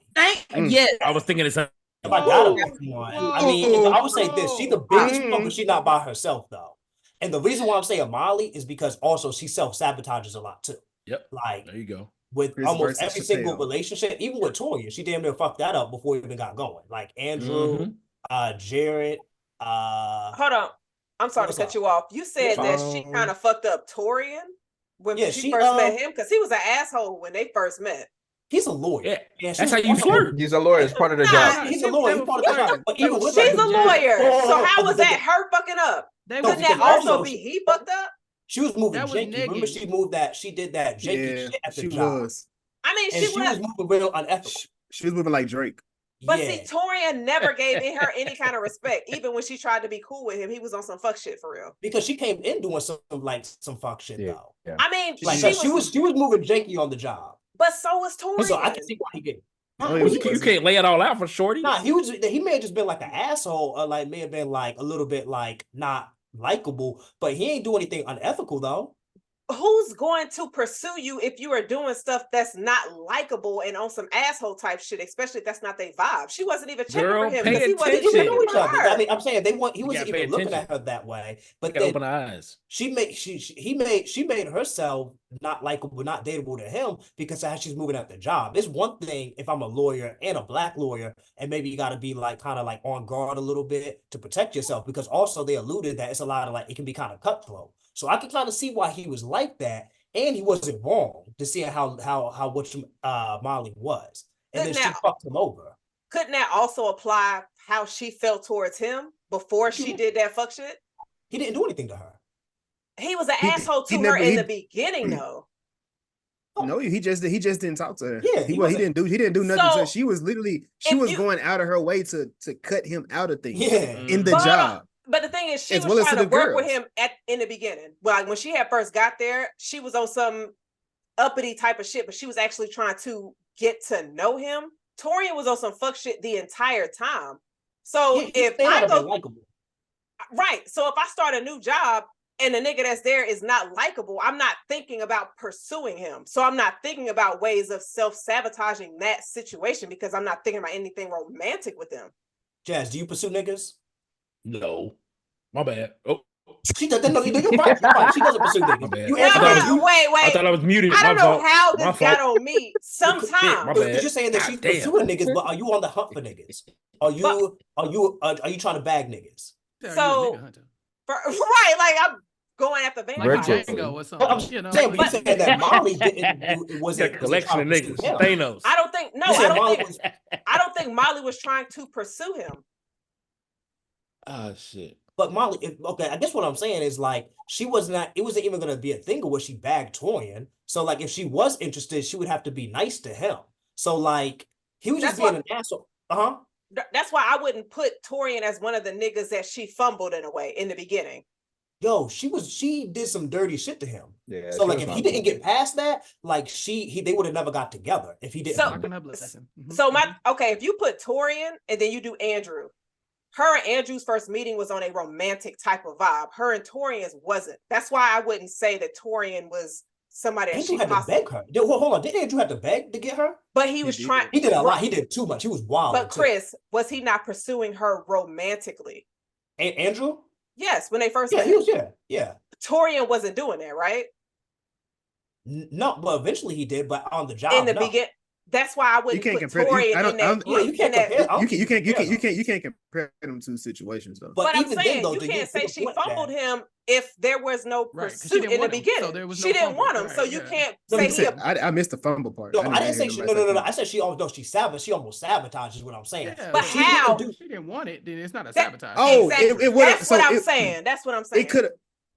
Speaker 5: Yeah,
Speaker 7: I was thinking it's.
Speaker 8: If I gotta pick one, I mean, I would say this: she's the biggest one, but she's not by herself though. And the reason why I'm saying Molly is because also she self-sabotages a lot too.
Speaker 7: Yep.
Speaker 8: Like
Speaker 7: there you go.
Speaker 8: With
Speaker 2: Chris
Speaker 8: almost
Speaker 2: versus
Speaker 8: every single
Speaker 2: Chappell.
Speaker 8: relationship, even with Toya, she damn near fucked that up before it even got going. Like Andrew, Jared.
Speaker 4: Hold on. I'm sorry to cut you off. You said that she kind of fucked up Torian when she first met him because he was an asshole when they first met.
Speaker 8: He's a lawyer.
Speaker 7: Yeah, that's how you flirt.
Speaker 3: He's a lawyer. It's part of the job.
Speaker 8: He's a lawyer. He's part of the job. But even with
Speaker 4: She's a lawyer. So how was that her fucking up? Couldn't that also be he fucked up?
Speaker 8: She was moving janky. Remember, she did that janky shit at the job.
Speaker 4: I mean,
Speaker 8: she was moving real unethical.
Speaker 2: She was moving like Drake.
Speaker 4: But see, Torian never gave her any kind of respect, even when she tried to be cool with him. He was on some fuck shit for real.
Speaker 8: Because she came in doing some fuck shit though.
Speaker 2: Yeah.
Speaker 4: I mean,
Speaker 8: she was moving janky on the job.
Speaker 4: But so was Torian.
Speaker 8: So I can see why he get.
Speaker 7: You can't lay it all out for Shorty.
Speaker 8: Nah, he may have just been like an asshole, or like may have been like a little bit like not likable, but he ain't do anything unethical though.
Speaker 4: Who's going to pursue you if you are doing stuff that's not likable and on some asshole type shit, especially if that's not their vibe? She wasn't even checking for him because he wasn't even doing each other.
Speaker 8: I mean, I'm saying he wasn't even looking at her that way. But then
Speaker 7: open eyes.
Speaker 8: She made herself not likable, not dateable to him because of how she's moving at the job. It's one thing if I'm a lawyer and a black lawyer, and maybe you got to be like kind of like on guard a little bit to protect yourself, because also they alluded that it's a lot of like it can be kind of cutthroat. So I can kind of see why he was like that, and he wasn't wrong to see how Molly was, and then she fucked him over.
Speaker 4: Couldn't that also apply how she felt towards him before she did that fuck shit?
Speaker 8: He didn't do anything to her.
Speaker 4: He was an asshole to her in the beginning, though.
Speaker 2: No, he just didn't talk to her.
Speaker 8: Yeah,
Speaker 2: he didn't do nothing to her. She was literally going out of her way to cut him out of things in the job.
Speaker 4: But the thing is, she was trying to work with him in the beginning. Well, like when she had first got there, she was on some uppity type of shit, but she was actually trying to get to know him. Torian was on some fuck shit the entire time. So
Speaker 8: He
Speaker 4: if
Speaker 8: may not
Speaker 4: I
Speaker 8: have been
Speaker 4: go
Speaker 8: likable.
Speaker 4: right, so if I start a new job and the nigga that's there is not likable, I'm not thinking about pursuing him. So I'm not thinking about ways of self-sabotaging that situation because I'm not thinking about anything romantic with them.
Speaker 8: Jazz, do you pursue niggas?
Speaker 7: No, my bad. Oh,
Speaker 8: She doesn't know. You're right. You're right. She doesn't pursue
Speaker 7: my
Speaker 8: niggas.
Speaker 7: bad.
Speaker 8: You
Speaker 4: No,
Speaker 8: answered
Speaker 7: I
Speaker 8: that.
Speaker 7: thought,
Speaker 4: wait.
Speaker 7: I thought I was muted.
Speaker 4: I
Speaker 7: My
Speaker 4: don't know
Speaker 7: fault.
Speaker 4: how
Speaker 7: My
Speaker 4: this got
Speaker 7: fault.
Speaker 4: on me.
Speaker 7: Shit, my
Speaker 4: Sometimes.
Speaker 7: bad.
Speaker 8: You're saying that
Speaker 7: God
Speaker 8: she's
Speaker 7: damn.
Speaker 8: pursuing niggas, but are you on the hunt for niggas? Are you trying to bag niggas?
Speaker 4: So, right, like I'm going after
Speaker 6: like
Speaker 4: vampires.
Speaker 6: Django or
Speaker 8: But
Speaker 6: something.
Speaker 8: I'm
Speaker 6: You know,
Speaker 8: saying, but you
Speaker 4: But-
Speaker 8: saying that Molly didn't
Speaker 7: Got a
Speaker 8: wasn't
Speaker 7: collection
Speaker 8: trying
Speaker 7: of
Speaker 8: to pursue
Speaker 7: niggas.
Speaker 8: him.
Speaker 7: Thanos.
Speaker 4: I don't think. No,
Speaker 8: You said
Speaker 4: I don't
Speaker 8: Molly
Speaker 4: think.
Speaker 8: was.
Speaker 4: I don't think Molly was trying to pursue him.
Speaker 7: Oh shit.
Speaker 8: But Molly, okay, I guess what I'm saying is like she was not. It wasn't even gonna be a thing where she bagged Torian. So like, if she was interested, she would have to be nice to him. So like, he was just
Speaker 4: That's
Speaker 8: being an asshole. Uh-huh.
Speaker 4: That's why I wouldn't put Torian as one of the niggas that she fumbled in a way in the beginning.
Speaker 8: Yo, she did some dirty shit to him.
Speaker 3: Yeah.
Speaker 8: So
Speaker 3: she
Speaker 8: like,
Speaker 3: was
Speaker 8: if
Speaker 3: not
Speaker 8: he didn't
Speaker 3: cool.
Speaker 8: get past that, like they would have never got together if he didn't.
Speaker 4: So-
Speaker 6: Locking up, listen.
Speaker 4: So if you put Torian and then you do Andrew, her and Andrew's first meeting was on a romantic type of vibe. Her and Torian's wasn't. That's why I wouldn't say that Torian was somebody that
Speaker 8: Andrew
Speaker 4: she
Speaker 8: had to
Speaker 4: possibly.
Speaker 8: beg her. Hold on, did Andrew have to beg to get her?
Speaker 4: But he was
Speaker 2: did.
Speaker 4: trying.
Speaker 8: He did a lot. He did too much. He was wild.
Speaker 4: But Chris, was he not pursuing her romantically?
Speaker 8: Andrew?
Speaker 4: Yes, when they first
Speaker 8: Yeah,
Speaker 4: met.
Speaker 8: he was. Yeah.
Speaker 4: Torian wasn't doing that, right?
Speaker 8: No, well, eventually he did, but on the job.
Speaker 4: In the
Speaker 8: no.
Speaker 4: beginning. That's why I wouldn't
Speaker 2: can't
Speaker 4: put
Speaker 2: compare-
Speaker 4: Torian
Speaker 2: I don't-
Speaker 4: in that.
Speaker 8: Yeah, you can't
Speaker 4: in that-
Speaker 8: compare. I don't
Speaker 2: You
Speaker 8: think
Speaker 2: can't
Speaker 8: compare them.
Speaker 2: compare them two situations though.
Speaker 4: But I'm
Speaker 8: even
Speaker 4: saying
Speaker 8: though,
Speaker 4: you
Speaker 8: to
Speaker 4: can't
Speaker 8: to
Speaker 4: say
Speaker 8: the
Speaker 4: she
Speaker 8: point
Speaker 4: fumbled
Speaker 8: that-
Speaker 4: him if there was no
Speaker 6: Right, 'cause she
Speaker 4: pursuit
Speaker 6: didn't
Speaker 4: in the
Speaker 6: want him, so
Speaker 4: beginning.
Speaker 6: there was
Speaker 4: She
Speaker 6: no
Speaker 4: didn't
Speaker 6: fumble,
Speaker 4: want him,
Speaker 6: right,
Speaker 4: so you
Speaker 6: yeah.
Speaker 4: can't
Speaker 8: No,
Speaker 4: say
Speaker 8: you
Speaker 4: he.
Speaker 8: said-
Speaker 2: I missed the fumble part.
Speaker 8: No,
Speaker 2: I
Speaker 8: I didn't say
Speaker 2: hear
Speaker 8: she.
Speaker 2: the
Speaker 8: No.
Speaker 2: rest of that.
Speaker 8: I said she almost. No, she sabotaged. She almost sabotaged. Is what I'm saying.
Speaker 6: Yeah,
Speaker 4: But
Speaker 6: she
Speaker 4: how-
Speaker 6: didn't she didn't want it, then it's not a
Speaker 4: That-
Speaker 6: sabotage.
Speaker 2: Oh,
Speaker 4: Exactly.
Speaker 2: it would've-
Speaker 4: That's
Speaker 2: so
Speaker 4: what I'm
Speaker 2: it-
Speaker 4: saying. That's what I'm saying.
Speaker 2: It could have,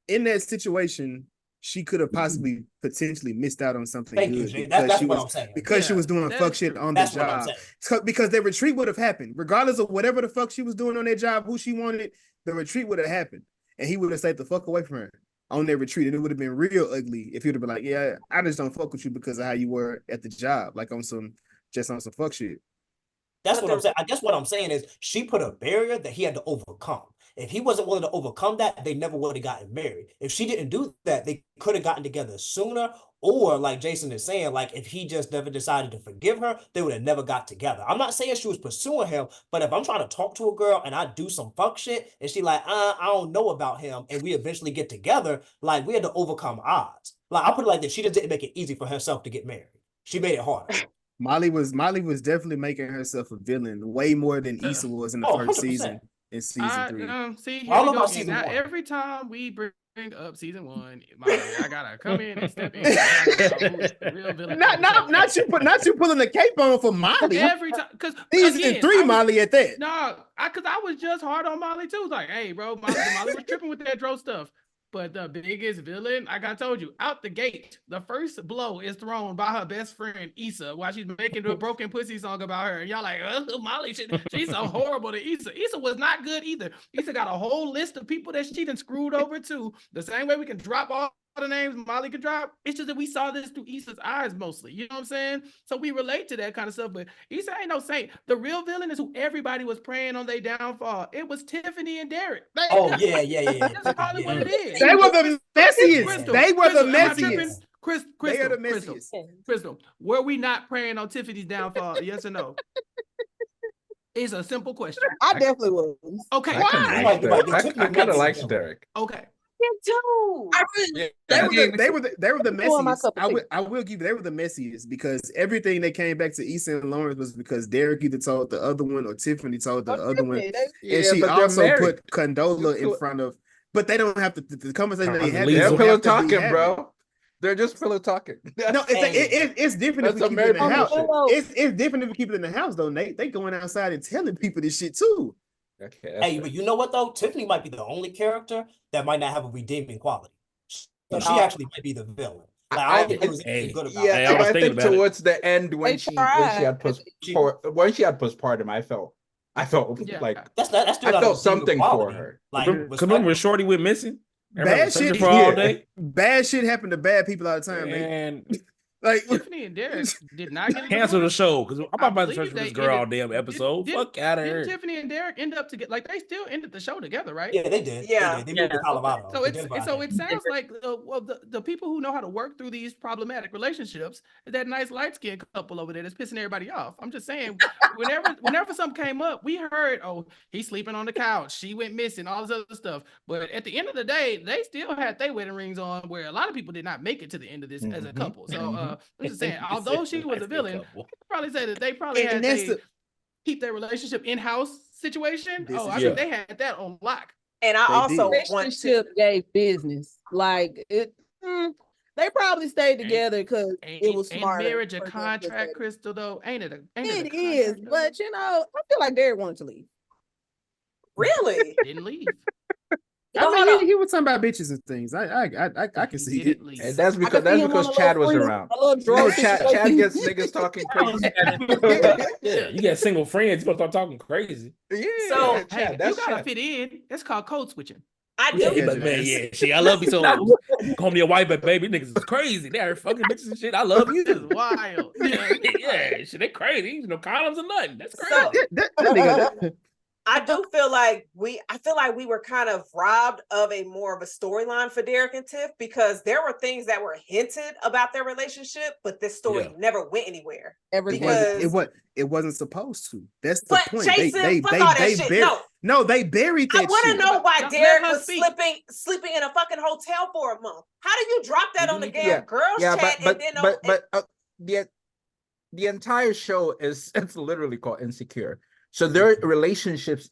Speaker 2: in that situation, she could have possibly potentially missed out on something
Speaker 8: Thank you,
Speaker 2: good
Speaker 8: Jay.
Speaker 2: because
Speaker 8: That's
Speaker 2: she
Speaker 8: what
Speaker 2: was
Speaker 8: I'm saying.
Speaker 2: because she
Speaker 6: Yeah,
Speaker 2: was doing
Speaker 6: that
Speaker 2: fuck
Speaker 6: is
Speaker 2: shit
Speaker 6: true.
Speaker 2: on
Speaker 8: That's
Speaker 2: the
Speaker 8: what I'm
Speaker 2: job.
Speaker 8: saying.
Speaker 2: Because the retreat would have happened, regardless of whatever the fuck she was doing on that job, who she wanted, the retreat would have happened, and he would have stayed the fuck away from her on their retreat, and it would have been real ugly if he would have been like, "Yeah, I just don't fuck with you because of how you were at the job, like on some fuck shit."
Speaker 8: That's
Speaker 4: But
Speaker 8: what I'm saying. I guess what I'm saying is she put a barrier that he had to overcome. If he wasn't willing to overcome that, they never would have gotten married. If she didn't do that, they could have gotten together sooner. Or like Jason is saying, like if he just never decided to forgive her, they would have never got together. I'm not saying she was pursuing him, but if I'm trying to talk to a girl and I do some fuck shit and she like, I don't know about him, and we eventually get together, like we had to overcome odds. Like I put it like this, she just didn't make it easy for herself to get married. She made it harder.
Speaker 2: Molly was definitely making herself a villain way more than Issa was in the
Speaker 8: Oh,
Speaker 2: first
Speaker 8: 100%.
Speaker 2: season in season 3.
Speaker 6: See, here
Speaker 8: I don't
Speaker 6: we
Speaker 8: know
Speaker 6: go
Speaker 8: about
Speaker 6: again.
Speaker 8: season
Speaker 6: Now,
Speaker 8: 1.
Speaker 6: every time we bring up season 1, Molly, I gotta come in and step in. And talk about who's the real villain.
Speaker 2: Not you pulling the cape on for Molly.
Speaker 6: Every time, because
Speaker 2: Season 3 Molly at that.
Speaker 6: No, because I was just hard on Molly too. It's like, hey, bro, Molly was tripping with that Dro stuff. But the biggest villain, like I told you, out the gate, the first blow is thrown by her best friend Issa while she's making a broken pussy song about her. And y'all like, Molly, she's so horrible to Issa. Issa was not good either. Issa got a whole list of people that she done screwed over too. The same way we can drop all the names Molly could drop. It's just that we saw this through Issa's eyes mostly. You know what I'm saying? So we relate to that kind of stuff. But Issa ain't no saint. The real villain is who everybody was praying on their downfall. It was Tiffany and Derek.
Speaker 8: Oh yeah.
Speaker 6: That's probably what it is.
Speaker 2: They were the messiest.
Speaker 6: Crystal,
Speaker 2: They were the
Speaker 6: Crystal, am I tripping?
Speaker 2: messiest. They are the messiest.
Speaker 6: Crystal, were we not praying on Tiffany's downfall? Yes or no? It's a simple question.
Speaker 9: I definitely was.
Speaker 6: Okay.
Speaker 3: I kind of liked Derek.
Speaker 6: Okay.
Speaker 4: too.
Speaker 2: They were the
Speaker 9: Pour my
Speaker 2: messiest.
Speaker 9: cup of tea.
Speaker 2: I will give you, they were the messiest because everything that came back to Issa and Lawrence was because Derek either told the other one or Tiffany told the other one, and she also put Condola in front of. But they don't have to. The conversation they had.
Speaker 3: They're
Speaker 2: don't
Speaker 3: pillow
Speaker 2: have to be
Speaker 3: talking,
Speaker 2: having.
Speaker 3: bro. They're just pillow talking.
Speaker 2: No, it's different if we
Speaker 3: That's
Speaker 2: keep it in the
Speaker 3: American
Speaker 2: house.
Speaker 3: bullshit.
Speaker 2: It's different if we keep it in the house though, Nate. They going outside and telling people this shit too.
Speaker 3: Okay,
Speaker 8: Hey, but you know what though? Tiffany might be the only character that might not have a redeeming quality. So she actually might be the villain. Like, I don't think it was anything good about
Speaker 3: yeah,
Speaker 8: it.
Speaker 7: I was
Speaker 3: I
Speaker 7: thinking
Speaker 3: think
Speaker 7: about it.
Speaker 3: towards the end when she had postpartum, I felt
Speaker 6: Yeah.
Speaker 3: like
Speaker 8: That's
Speaker 3: I felt something for her.
Speaker 8: Like,
Speaker 7: Because remember when Shorty went missing?
Speaker 2: Bad
Speaker 7: Everybody was
Speaker 2: shit
Speaker 7: searching for all day.
Speaker 2: Bad shit happened to bad people all the time, man.
Speaker 7: And
Speaker 2: Like
Speaker 6: Tiffany and Derek did not get a
Speaker 7: Cancel the
Speaker 6: divorce.
Speaker 7: show because I'm
Speaker 6: I
Speaker 7: about to
Speaker 6: believe
Speaker 7: search for
Speaker 6: they
Speaker 7: this girl all
Speaker 6: ended-
Speaker 7: damn episode.
Speaker 6: didn't-
Speaker 7: Fuck out of
Speaker 6: Didn't
Speaker 7: here.
Speaker 6: Tiffany and Derek end up together? Like they still ended the show together, right?
Speaker 8: Yeah, they did.
Speaker 4: Yeah.
Speaker 8: They moved to Colorado.
Speaker 6: So
Speaker 8: to
Speaker 6: it's
Speaker 8: Denver, I
Speaker 6: so
Speaker 8: think.
Speaker 6: it sounds like well the people who know how to work through these problematic relationships is that nice light skinned couple over there that's pissing everybody off. I'm just saying, whenever something came up, we heard, oh, he's sleeping on the couch, she went missing, all this other stuff. But at the end of the day, they still had their wedding rings on, where a lot of people did not make it to the end of this as a couple. So I'm just saying, although she was a villain, I could probably say that they probably
Speaker 2: And
Speaker 6: had
Speaker 2: that's
Speaker 6: they keep their relationship in-house situation.
Speaker 2: This
Speaker 6: Oh,
Speaker 2: is
Speaker 6: I
Speaker 7: it.
Speaker 6: think they had that on lock.
Speaker 4: And I
Speaker 2: They
Speaker 4: also
Speaker 2: did.
Speaker 4: want to.
Speaker 9: Relationship gave business. Like it, they probably stayed together because it was smart.
Speaker 6: Marriage a contract, Crystal, though, ain't it?
Speaker 9: It is, but you know, I feel like Derek wanted to leave.
Speaker 4: Really?
Speaker 6: Didn't leave.
Speaker 2: I
Speaker 4: But hold
Speaker 2: mean,
Speaker 4: on.
Speaker 2: he was talking about bitches and things. I can see it.
Speaker 6: Didn't leave.
Speaker 3: And that's
Speaker 9: I could see him on a
Speaker 3: Chad
Speaker 9: little
Speaker 3: was
Speaker 9: freedom,
Speaker 3: around.
Speaker 9: a little
Speaker 3: You
Speaker 9: drug
Speaker 3: know, Chad
Speaker 9: situation.
Speaker 3: gets niggas talking crazy.
Speaker 7: Yeah, you got single friends. You gonna start talking crazy.
Speaker 3: Yeah,
Speaker 4: So,
Speaker 6: Hey,
Speaker 3: Chad,
Speaker 6: you
Speaker 3: that's
Speaker 6: gotta
Speaker 3: Chad.
Speaker 6: fit in. That's called code switching.
Speaker 4: I do.
Speaker 7: Yeah, he
Speaker 2: Yeah,
Speaker 7: like, man,
Speaker 2: Jess.
Speaker 7: yeah, shit. I love you so. Call me a wife, but baby, niggas is crazy. They are fucking bitches and shit. I love you.
Speaker 6: This is wild.
Speaker 7: Yeah, shit, they crazy. You know, condoms and nothing. That's crazy.
Speaker 4: So
Speaker 2: That nigga,
Speaker 4: I do feel like we were kind of robbed of a more of a storyline for Derek and Tiff, because there were things that were hinted about their relationship, but this story never went anywhere.
Speaker 2: it wasn't supposed to. That's the
Speaker 4: But
Speaker 2: point.
Speaker 4: Jason, fuck all that shit. No.
Speaker 2: they buried that
Speaker 4: I want to
Speaker 2: shit.
Speaker 4: know why
Speaker 6: Let
Speaker 4: Derek
Speaker 6: her
Speaker 4: was
Speaker 6: speak.
Speaker 4: sleeping in a fucking hotel for a month. How do you drop that on the
Speaker 6: Yeah.
Speaker 4: damn girls chat and then
Speaker 3: the entire show is it's literally called Insecure. So their relationships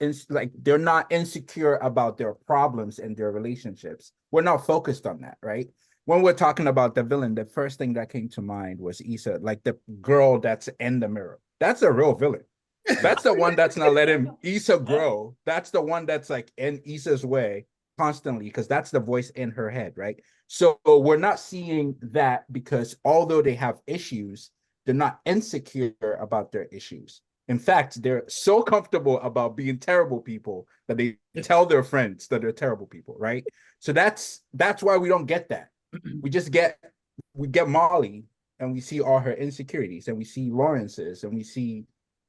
Speaker 3: they're not insecure about their problems in their relationships. We're not focused on that, right? When we're talking about the villain, the first thing that came to mind was Issa, like the girl that's in the mirror. That's a real villain. That's the one that's not letting Issa grow. That's the one that's like in Issa's way constantly, because that's the voice in her head, right? So we're not seeing that, because although they have issues, they're not insecure about their issues. In fact, they're so comfortable about being terrible people that they tell their friends that they're terrible people, right? So that's why we don't get that. We get Molly, and we see all her insecurities, and we see Lawrence's, and we see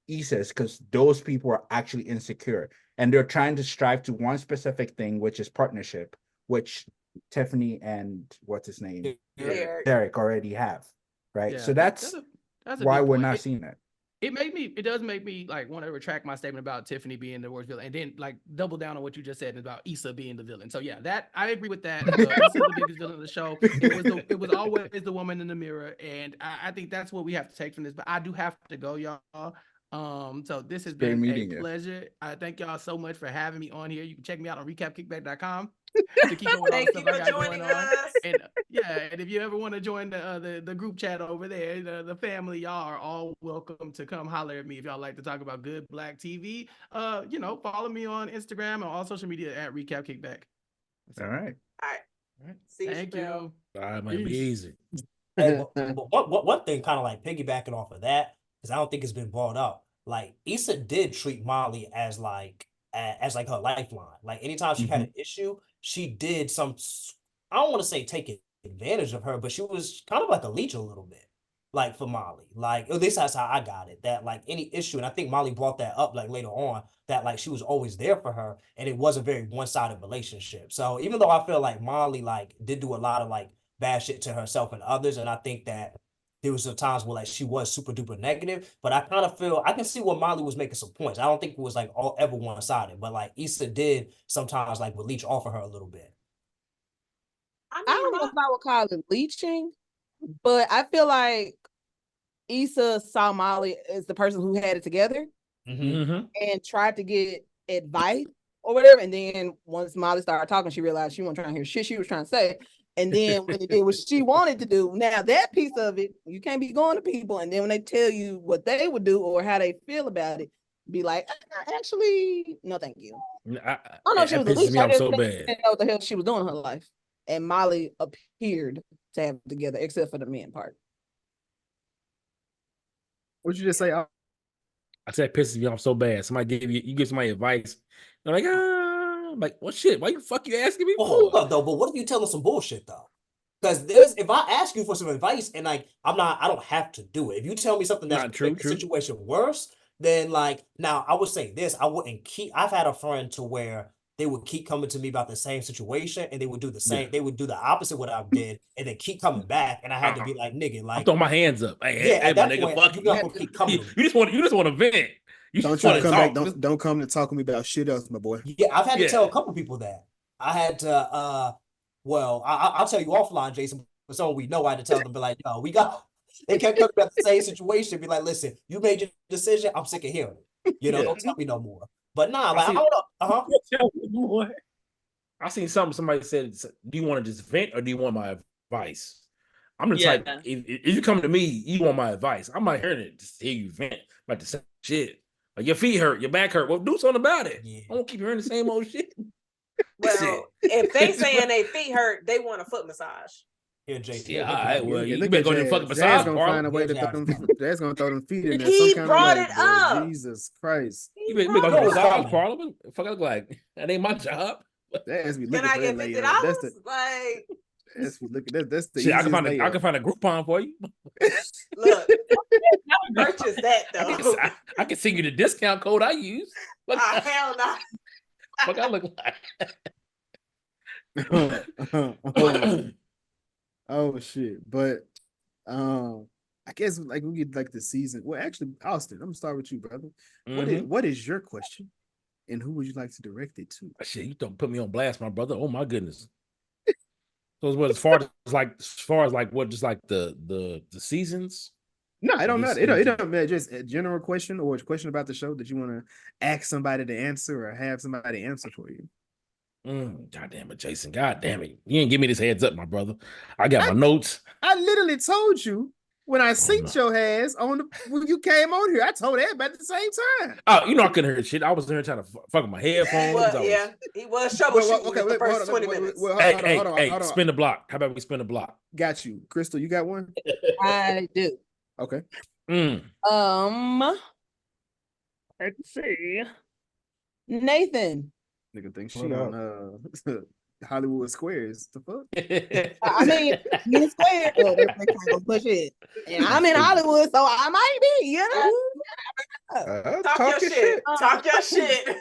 Speaker 3: Issa's, because those people are actually insecure, and they're trying to strive to one specific thing, which is partnership, which Tiffany and what's his name, Derek already have, right?
Speaker 6: Yeah,
Speaker 3: so that's
Speaker 6: a
Speaker 3: why
Speaker 6: good
Speaker 3: we're
Speaker 6: point.
Speaker 3: not seeing that.
Speaker 6: It does make me like want to retract my statement about Tiffany being the worst villain, and then like double down on what you just said about Issa being the villain. So yeah, that I agree with that. Issa's the biggest villain of the show. It was always the woman in the mirror, and I think that's what we have to take from this. But I do have to go, y'all. So this has been a pleasure. I thank y'all so much for having me on here. You can check me out on recapkickback.com to keep on
Speaker 4: Thank you for joining us.
Speaker 6: And and if you ever want to join the group chat over there, the family, y'all are all welcome to come holler at me if y'all like to talk about good Black TV. Follow me on Instagram and all social media at recapkickback.
Speaker 3: All right.
Speaker 4: See
Speaker 6: Thank you.
Speaker 7: All right, might be easy.
Speaker 8: Hey, but one thing, kind of like piggybacking off of that, because I don't think it's been brought up. Like Issa did treat Molly as like her lifeline. Like anytime she had an issue, she did some. I don't want to say take advantage of her, but she was kind of like a leech a little bit, like for Molly. Like at least that's how I got it. That like any issue, and I think Molly brought that up like later on, that like she was always there for her, and it was a very one-sided relationship. So even though I feel like Molly like did do a lot of like bad shit to herself and others, and I think that there was some times where like she was super duper negative, but I kind of feel I can see where Molly was making some points. I don't think it was like all ever one-sided, but like Issa did sometimes like would leech off of her a little bit.
Speaker 9: I don't know if I would call it leeching, but I feel like Issa saw Molly as the person who had it together and tried to get advice or whatever. And then once Molly started talking, she realized she wasn't trying to hear shit she was trying to say. And then when it did what she wanted to do, now that piece of it, you can't be going to people. And then when they tell you what they would do or how they feel about it, be like, actually, no, thank you. I don't know if she was a leech. I just didn't know what the hell she was doing in her life. And Molly appeared to have it together, except for the men part.
Speaker 2: What'd you just say?
Speaker 7: I said pisses me off so bad. Somebody give somebody advice. They're like, I'm like, what shit? Why you fuck you asking me?
Speaker 8: Well, hold up though. But what if you tell them some bullshit though? Because if I ask you for some advice and like I don't have to do it. If you tell me something that's
Speaker 7: Not true,
Speaker 8: make the
Speaker 7: true.
Speaker 8: situation worse, then like now I would say this, I wouldn't keep. I've had a friend to where they would keep coming to me about the same situation and they would do the same.
Speaker 7: Yeah.
Speaker 8: They would do the opposite what I did and then keep coming back. And I had to
Speaker 7: Uh-uh.
Speaker 8: be like, nigga,
Speaker 7: I'm
Speaker 8: like
Speaker 7: throwing my hands up. Hey,
Speaker 8: yeah.
Speaker 7: hey,
Speaker 8: At
Speaker 7: my
Speaker 8: that
Speaker 7: nigga,
Speaker 8: point,
Speaker 7: fuck
Speaker 8: you're
Speaker 7: you.
Speaker 8: not gonna keep coming to me.
Speaker 7: You just want to vent. You
Speaker 2: Don't
Speaker 7: just
Speaker 2: you
Speaker 7: want to
Speaker 2: come back.
Speaker 7: talk.
Speaker 2: Don't come to talk to me about shit else, my boy.
Speaker 8: Yeah, I've had to tell
Speaker 7: Yeah.
Speaker 8: a couple people that. I had to well, I'll tell you offline, Jason, but so we know I had to tell them, be like, yo, we got they kept coming about the same situation, be like, listen, you made your decision, I'm sick of hearing it.
Speaker 7: Yeah.
Speaker 8: Don't tell me no more. But nah,
Speaker 7: I
Speaker 8: like I
Speaker 7: seen-
Speaker 8: don't know. Uh-huh.
Speaker 7: I seen something. Somebody said, "Do you want to just vent or do you want my advice?" I'm the
Speaker 5: Yeah.
Speaker 7: type. If you come to me, you want my advice. I'm not hearing it. Just hear you vent like the same shit. Like your feet hurt, your back hurt. Well, do something about it.
Speaker 8: Yeah.
Speaker 7: I won't keep hearing the same old shit.
Speaker 4: Well, if they saying they feet hurt, they want a foot massage.
Speaker 8: Here, Jason.
Speaker 7: Yeah, all right. Well, you
Speaker 2: Look
Speaker 7: better
Speaker 2: at
Speaker 7: go to the
Speaker 2: Jazz.
Speaker 7: fucking
Speaker 2: Jazz
Speaker 7: massage
Speaker 2: gonna
Speaker 7: parlor.
Speaker 2: find a way to
Speaker 8: Yeah,
Speaker 2: throw
Speaker 8: Jazz.
Speaker 2: them. Jazz gonna throw them feet in there
Speaker 4: He
Speaker 2: some kind
Speaker 4: brought
Speaker 2: of way.
Speaker 4: it
Speaker 2: Boy.
Speaker 4: up.
Speaker 2: Jesus Christ.
Speaker 7: You better go to
Speaker 8: know
Speaker 7: the
Speaker 8: what's
Speaker 7: massage
Speaker 8: coming.
Speaker 7: parlor. What the fuck I look like? That ain't my job.
Speaker 2: Jazz be
Speaker 4: Can
Speaker 2: looking
Speaker 4: I
Speaker 2: for
Speaker 4: get
Speaker 2: that
Speaker 4: $50?
Speaker 2: layup. That's the
Speaker 4: Like,
Speaker 2: Jazz be looking. That's the
Speaker 7: Shit, I
Speaker 2: easiest
Speaker 7: can
Speaker 2: layup.
Speaker 7: find a Groupon for you.
Speaker 4: look, purchase that though.
Speaker 7: I can send you the discount code I use. What
Speaker 4: Hell no.
Speaker 7: fuck I look like?
Speaker 2: Oh shit! But I guess like we get like the season. Well, actually, Austin, I'm gonna start with you, brother. What is your question, and who would you like to direct it to?
Speaker 7: Shit, you don't put me on blast, my brother. Oh my goodness. So as far as like what just like the seasons.
Speaker 2: No, I don't know.
Speaker 7: Just-
Speaker 2: It don't matter. Just a general question or a question about the show that you want to ask somebody to answer or have somebody answer for you.
Speaker 7: God damn it, Jason. God damn it. You didn't give me this heads up, my brother. I got my notes.
Speaker 2: I literally told you when I synced your ass on when you came on here. I told everybody at the same time.
Speaker 7: Oh, you know I couldn't hear shit. I was in here trying to fuck with my headphones.
Speaker 4: He was troubleshooting
Speaker 2: Okay,
Speaker 4: the first 20 minutes.
Speaker 2: Hold on.
Speaker 7: Spin the block. How about we spin the block?
Speaker 2: Got you. Crystal, you got one?
Speaker 9: I do.
Speaker 2: Okay.
Speaker 9: Let's see. Nathan.
Speaker 2: Nigga think she on Hollywood Squares. The fuck?
Speaker 9: I mean, in Square, they're trying to push it. And I'm in Hollywood, so I might be, you know.
Speaker 4: Talk your shit. Talk your shit.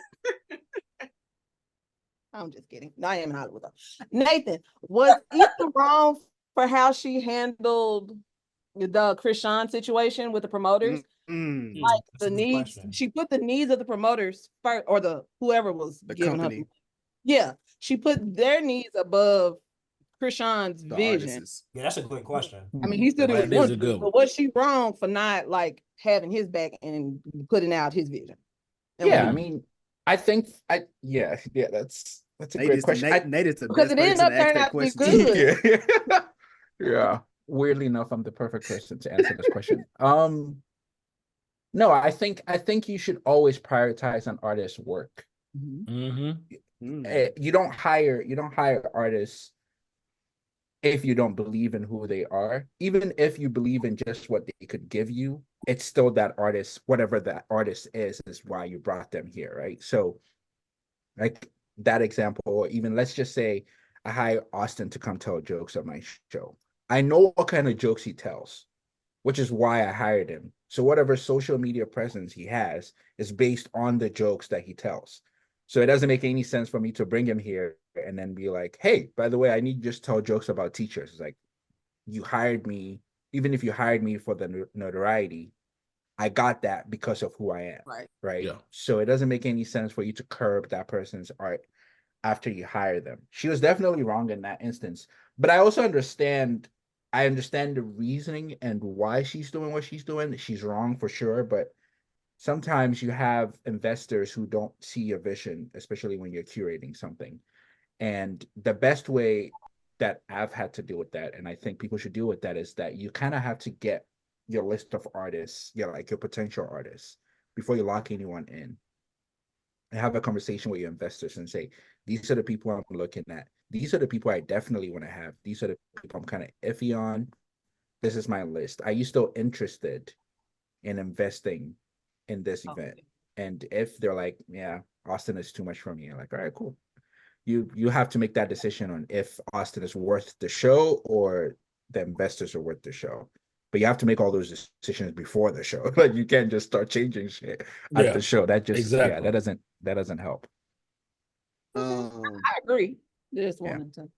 Speaker 9: I'm just kidding. No, I am in Hollywood though. Nathan, was Issa wrong for how she handled the Krishan situation with the promoters? Like the needs, she put the needs of the promoters first, or the whoever was
Speaker 2: the
Speaker 9: giving
Speaker 2: company.
Speaker 9: her. Yeah, she put their needs above Krishan's vision.
Speaker 2: Artists.
Speaker 8: Yeah, that's a great question.
Speaker 9: I mean, he still
Speaker 7: That
Speaker 9: didn't
Speaker 7: is
Speaker 9: want
Speaker 7: a
Speaker 9: to,
Speaker 7: good
Speaker 9: but was she wrong for not like having his back and putting out his vision?
Speaker 3: Yeah, I mean, I think that's a great question.
Speaker 2: Nate is the
Speaker 9: because
Speaker 2: best
Speaker 9: it ended
Speaker 2: person
Speaker 9: up
Speaker 2: to ask
Speaker 9: turning
Speaker 2: that
Speaker 9: out to be
Speaker 2: question.
Speaker 9: good.
Speaker 3: Yeah. Weirdly enough, I'm the perfect person to answer this question. No, I think you should always prioritize an artist's work. You don't hire artists if you don't believe in who they are. Even if you believe in just what they could give you, it's still that artist, whatever that artist is why you brought them here, right? So like that example, or even let's just say I hire Austin to come tell jokes on my show. I know what kind of jokes he tells, which is why I hired him. So whatever social media presence he has is based on the jokes that he tells. So it doesn't make any sense for me to bring him here and then be like, hey, by the way, I need you to just tell jokes about teachers. It's like, you hired me, even if you hired me for the notoriety, I got that because of who I am. Right.
Speaker 7: Yeah.
Speaker 3: So it doesn't make any sense for you to curb that person's art after you hire them. She was definitely wrong in that instance. But I also understand the reasoning and why she's doing what she's doing. She's wrong for sure, but sometimes you have investors who don't see your vision, especially when you're curating something. And the best way that I've had to deal with that, and I think people should deal with that, is that you kind of have to get your list of artists, your potential artists, before you lock anyone in. And have a conversation with your investors and say, these are the people I'm looking at. These are the people I definitely want to have. These are the people I'm kind of iffy on. This is my list. Are you still interested in investing in this event? And if they're like, yeah, Austin is too much for me, I'm like, all right, cool. you have to make that decision on if Austin is worth the show or the investors are worth the show. But you have to make all those decisions before the show. Like you can't just start changing shit at the show. That just
Speaker 7: exactly.
Speaker 3: that doesn't help.
Speaker 9: I agree. Just wanted to.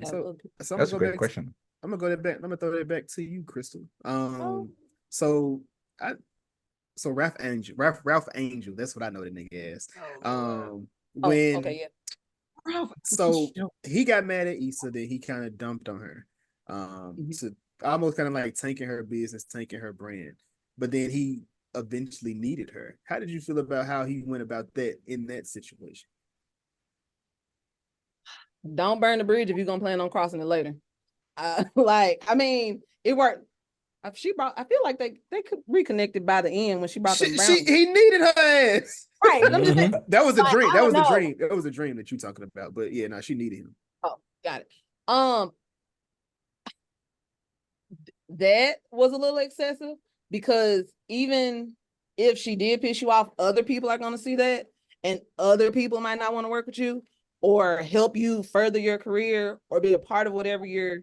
Speaker 2: So I'm
Speaker 3: That's a
Speaker 2: gonna go
Speaker 3: great
Speaker 2: back.
Speaker 3: question.
Speaker 2: I'm gonna go that back. I'm gonna throw that back to you, Crystal. So Ralph Angel. That's what I know the nigga as. When
Speaker 9: okay, yeah.
Speaker 2: so he got mad at Issa, then he kind of dumped on her, to almost kind of like tanking her business, tanking her brand. But then he eventually needed her. How did you feel about how he went about that in that situation?
Speaker 9: Don't burn the bridge if you're gonna plan on crossing it later. Like, I mean, it worked. I feel like they could reconnected by the end when she brought them brown.
Speaker 2: He needed her ass.
Speaker 9: Right. I'm just saying,
Speaker 2: That was a
Speaker 9: like,
Speaker 2: dream.
Speaker 9: I
Speaker 2: That was
Speaker 9: don't
Speaker 2: a
Speaker 9: know.
Speaker 2: dream. That was a dream that you talking about. But yeah, no, she needed him.
Speaker 9: Oh, got it. That was a little excessive because even if she did piss you off, other people are gonna see that, and other people might not want to work with you or help you further your career or be a part of whatever you're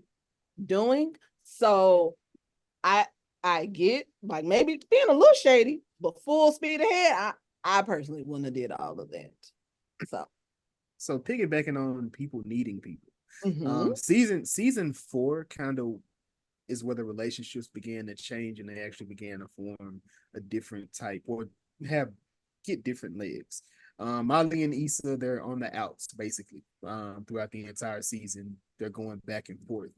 Speaker 9: doing. So I get like maybe being a little shady, but full speed ahead. I personally wouldn't have did all of that.
Speaker 2: So piggybacking on people needing people.
Speaker 9: Mhm.
Speaker 2: Season 4 kind of is where the relationships began to change and they actually began to form a different type or get different legs. Molly and Issa, they're on the outs basically. Throughout the entire season, they're going back and forth.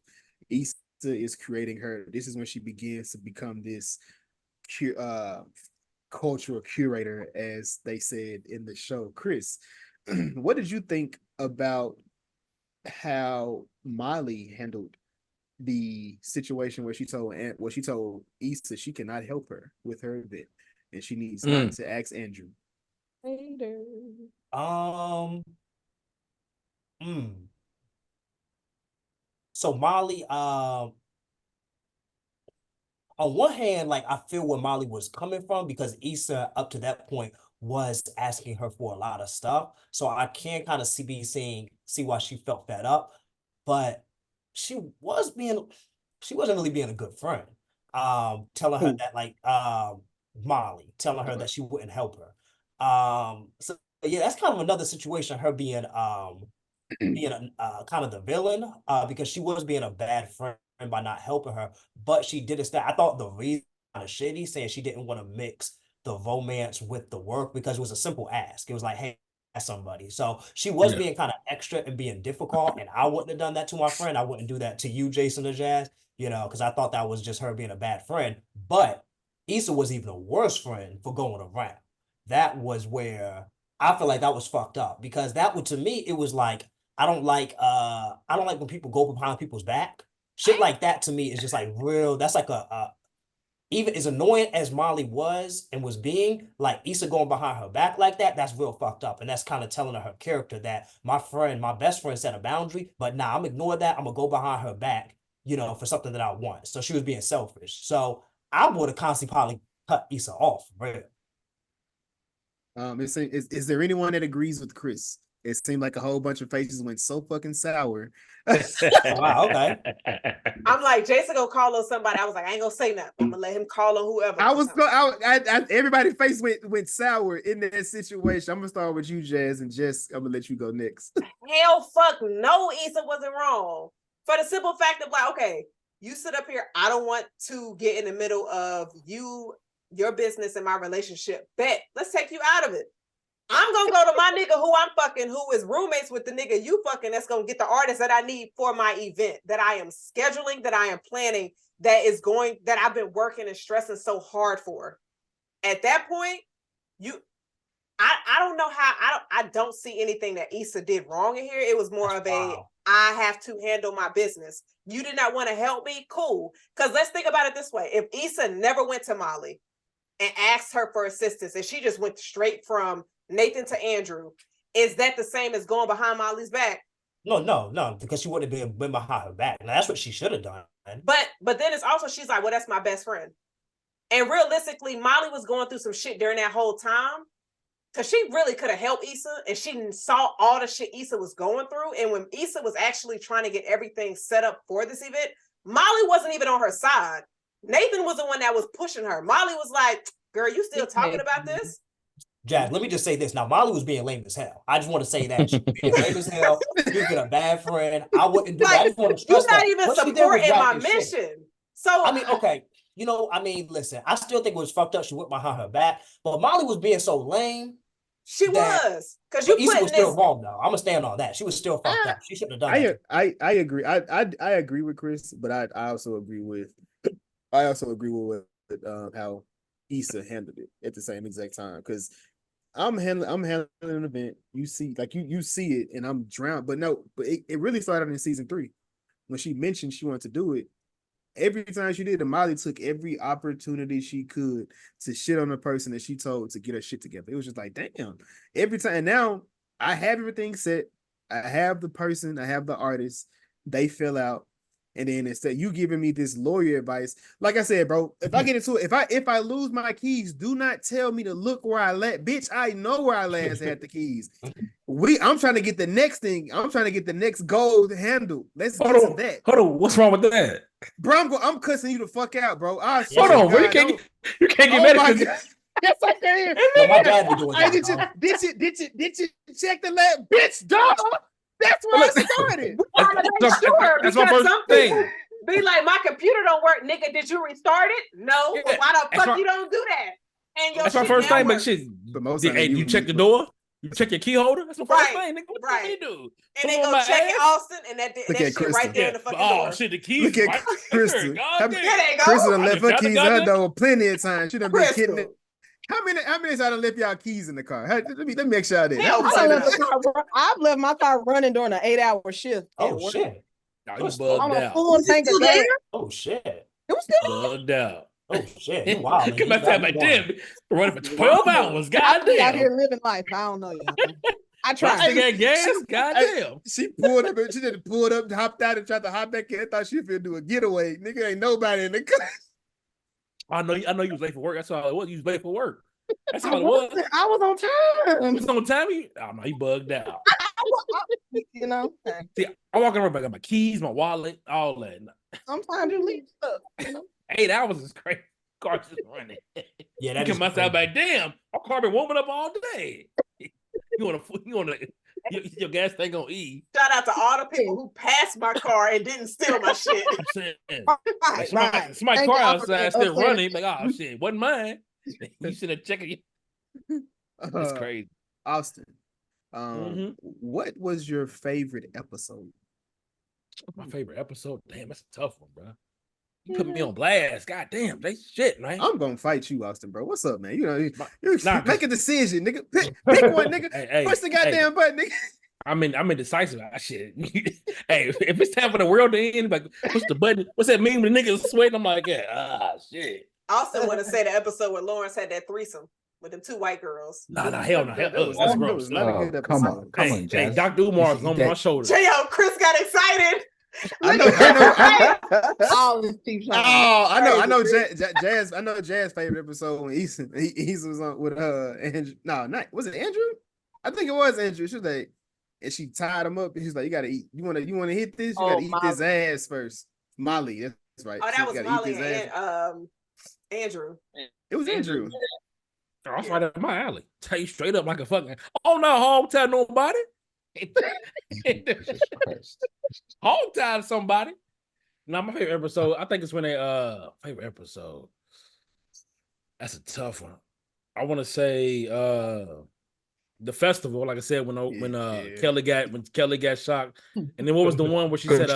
Speaker 2: Issa is creating her. This is when she begins to become this cultural curator, as they said in the show. Chris, what did you think about how Molly handled the situation where she told Issa she cannot help her with her event and she needs not to ask Andrew?
Speaker 9: Later.
Speaker 8: So Molly, on one hand, like I feel where Molly was coming from because Issa up to that point was asking her for a lot of stuff. So I can kind of see why she felt fed up, but she wasn't really being a good friend. Telling her that like Molly, telling her that she wouldn't help her. So yeah, that's kind of another situation, her being kind of the villain, because she was being a bad friend by not helping her, but she did it. I thought the reason kind of shitty, saying she didn't want to mix the romance with the work because it was a simple ask. It was like, hey, ask somebody. So she was being kind of extra and being difficult, and I wouldn't have done that to my friend. I wouldn't do that to you, Jason or Jazz, because I thought that was just her being a bad friend. But Issa was even a worse friend for going around. That was where I feel like that was fucked up because that would, to me, it was like, I don't like when people go behind people's back. Shit like that to me is just like real. That's like even as annoying as Molly was and was being, like Issa going behind her back like that, that's real fucked up. And that's kind of telling her character that my best friend set a boundary, but nah, I'm ignoring that. I'm gonna go behind her back, for something that I want. So she was being selfish. So I would have constantly probably cut Issa off, real.
Speaker 2: Is there anyone that agrees with Chris? It seemed like a whole bunch of faces went so fucking sour.
Speaker 8: Wow, okay.
Speaker 4: I'm like, Jason gonna call on somebody. I was like, I ain't gonna say nothing. I'm gonna let him call on whoever.
Speaker 2: Everybody's face went sour in that situation. I'm gonna start with you, Jazz, and Jess, I'm gonna let you go next.
Speaker 4: Hell fuck no, Issa wasn't wrong. For the simple fact of like, okay, you sit up here, I don't want to get in the middle of your business and my relationship. Bet, let's take you out of it. I'm gonna go to my nigga who I'm fucking, who is roommates with the nigga you fucking, that's gonna get the artist that I need for my event, that I am scheduling, that I am planning, that I've been working and stressing so hard for. At that point, I don't know how, I don't see anything that Issa did wrong in here. It was more I have to handle my business. You did not want to help me? Cool. Because let's think about it this way. If Issa never went to Molly and asked her for assistance and she just went straight from Nathan to Andrew, is that the same as going behind Molly's back?
Speaker 8: No, because she wouldn't have been behind her back. Now, that's what she should have done.
Speaker 4: But then it's also, she's like, well, that's my best friend. And realistically, Molly was going through some shit during that whole time. because she really could have helped Issa, and she saw all the shit Issa was going through. And when Issa was actually trying to get everything set up for this event, Molly wasn't even on her side. Nathan was the one that was pushing her. Molly was like, girl, you still talking about this?
Speaker 8: Jack, let me just say this. Now, Molly was being lame as hell. I just want to say that. She was being lame as hell. She was being a bad friend. I wouldn't do that. I just want to stress
Speaker 4: you're not
Speaker 8: that.
Speaker 4: even
Speaker 8: What she did was
Speaker 4: supporting
Speaker 8: whack
Speaker 4: my
Speaker 8: as shit.
Speaker 4: mission. So
Speaker 8: I mean, okay. You know, I mean, listen, I still think it was fucked up. She went behind her back. But Molly was being so lame.
Speaker 4: She was. Because you
Speaker 8: Issa was still
Speaker 4: this...
Speaker 8: wrong, though. I'm going to stand on that. She was still fucked up. She shouldn't have done that.
Speaker 2: I agree. I agree with Chris, but I also agree with what how Issa handled it at the same exact time. Because I'm handling an event. You see, like you see it, and I'm drowned. But it really started in season 3 when she mentioned she wanted to do it. Every time she did, Molly took every opportunity she could to shit on the person that she told to get her shit together. It was just like, damn. Every time. And now I have everything set. I have the person. I have the artist. They fill out. And then instead you giving me this lawyer advice. Like I said, bro, if I get into it, if I lose my keys, do not tell me to look where I bitch, I know where I last had the keys. I'm trying to get the next thing. I'm trying to get the next gold handle. Let's get to that.
Speaker 7: Hold on, what's wrong with that?
Speaker 2: Bro, I'm cussing you the fuck out, bro.
Speaker 7: Hold on, bro. You can't get mad at this.
Speaker 2: Yes, I can.
Speaker 8: No, my dad be doing that.
Speaker 2: Did you check the lab? Bitch, dog. That's where I started.
Speaker 7: That's my first thing.
Speaker 4: Be like, my computer don't work, nigga. Did you restart it? No.
Speaker 7: Yeah,
Speaker 4: well, why the fuck you don't do that? And your
Speaker 7: that's my first thing. But shit, hey, you check the door. You check your key holder. That's the first thing, nigga. What do you do?
Speaker 4: And they go check it, Austin, and that shit right there in the fucking door.
Speaker 7: Oh shit, the keys.
Speaker 2: Look at Crystal.
Speaker 4: Crystal
Speaker 2: done left her keys in her door plenty of times. She done been
Speaker 4: Crystal.
Speaker 2: kidding. How many times I done left y'all keys in the car? Let me make sure I did.
Speaker 9: I've left my car running during an 8-hour shift.
Speaker 8: Oh shit.
Speaker 7: No, you bugged out.
Speaker 9: Full tank of gas.
Speaker 8: Oh shit.
Speaker 9: It was still
Speaker 7: bugged out.
Speaker 8: Oh shit. Wow.
Speaker 7: Come back to my damn running for 12 hours. Goddamn.
Speaker 9: Out here living life. I don't know y'all. I tried.
Speaker 7: I got gas. Goddamn.
Speaker 2: She pulled up. She did pulled up, hopped out, and tried to hop back in. I thought she was gonna do a getaway. Nigga, ain't nobody in the car.
Speaker 7: I know you was late for work. That's all it was. You was late for work. That's all it was.
Speaker 9: I was on time.
Speaker 7: You was on time? Oh no, he bugged out.
Speaker 9: You know.
Speaker 7: See, I walk around, I got my keys, my wallet, all that.
Speaker 9: Sometimes you leave stuff. You know?
Speaker 7: 8 hours is crazy. Car just running.
Speaker 8: Yeah, that
Speaker 7: you
Speaker 8: is
Speaker 7: come outside like, damn, our car been warming up all day. Your gas tank on E.
Speaker 4: Shout out to all the people who passed my car and didn't steal my shit.
Speaker 7: I'm saying, my car outside still running. Like, oh shit, wasn't mine. You should have checked it. That's crazy.
Speaker 2: Austin, what was your favorite episode?
Speaker 7: My favorite episode? Damn, that's a tough one, bro. You put me on blast. God damn, they shit, man.
Speaker 2: I'm gonna fight you, Austin, bro. What's up, man? You know, make a decision, nigga. Pick one, nigga. Push the goddamn button, nigga.
Speaker 7: I'm indecisive. Shit. Hey, if it's time for the world to end, like push the button. What's that mean when the niggas sweating? I'm like, shit.
Speaker 4: I also want to say the episode where Lawrence had that threesome with them 2 white girls.
Speaker 7: Nah, hell no. That's gross.
Speaker 2: Come on, Jess.
Speaker 7: Hey, Dr. Umar's on my shoulder.
Speaker 4: Yo, Chris got excited.
Speaker 2: I know. Jazz. I know Jazz's favorite episode when Issa was on with Andrew. No, not was it Andrew? I think it was Andrew. She was like, and she tied him up, and she's like, "You gotta eat. You wanna hit this? You gotta eat this ass first." Molly, that's right.
Speaker 4: Oh, that was Molly and Andrew.
Speaker 2: It was Andrew.
Speaker 7: That's right up my alley. Tell you straight up like a fucking. Oh no, home tell nobody. Hog tied somebody. Now my favorite episode, I think it's when they favorite episode. That's a tough one. I want to say the festival, like I said, when Kelly got shocked, and then what was the one where she said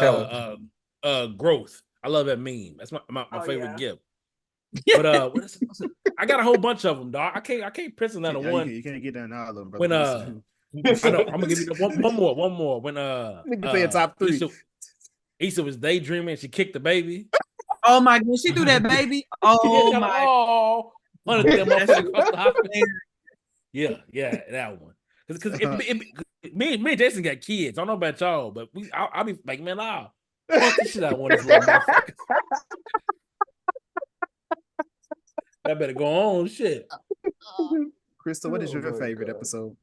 Speaker 7: growth. I love that meme. That's my favorite gift. But I got a whole bunch of them, dog. I can't piss on that one.
Speaker 2: You can't get down all of them, bro.
Speaker 7: When I know, I'm gonna give you one more. When
Speaker 2: say a top 3.
Speaker 7: Issa was daydreaming and she kicked the baby.
Speaker 5: Oh my god, she threw that baby. Oh my!
Speaker 7: Yeah, that one. Because me and Jason got kids. I don't know about y'all, but I'll be like, man, fuck this shit out one of these little motherfuckers. That better go on, shit.
Speaker 2: Crystal, what is
Speaker 3: Oh
Speaker 2: your
Speaker 3: my
Speaker 2: favorite
Speaker 3: God.
Speaker 2: episode?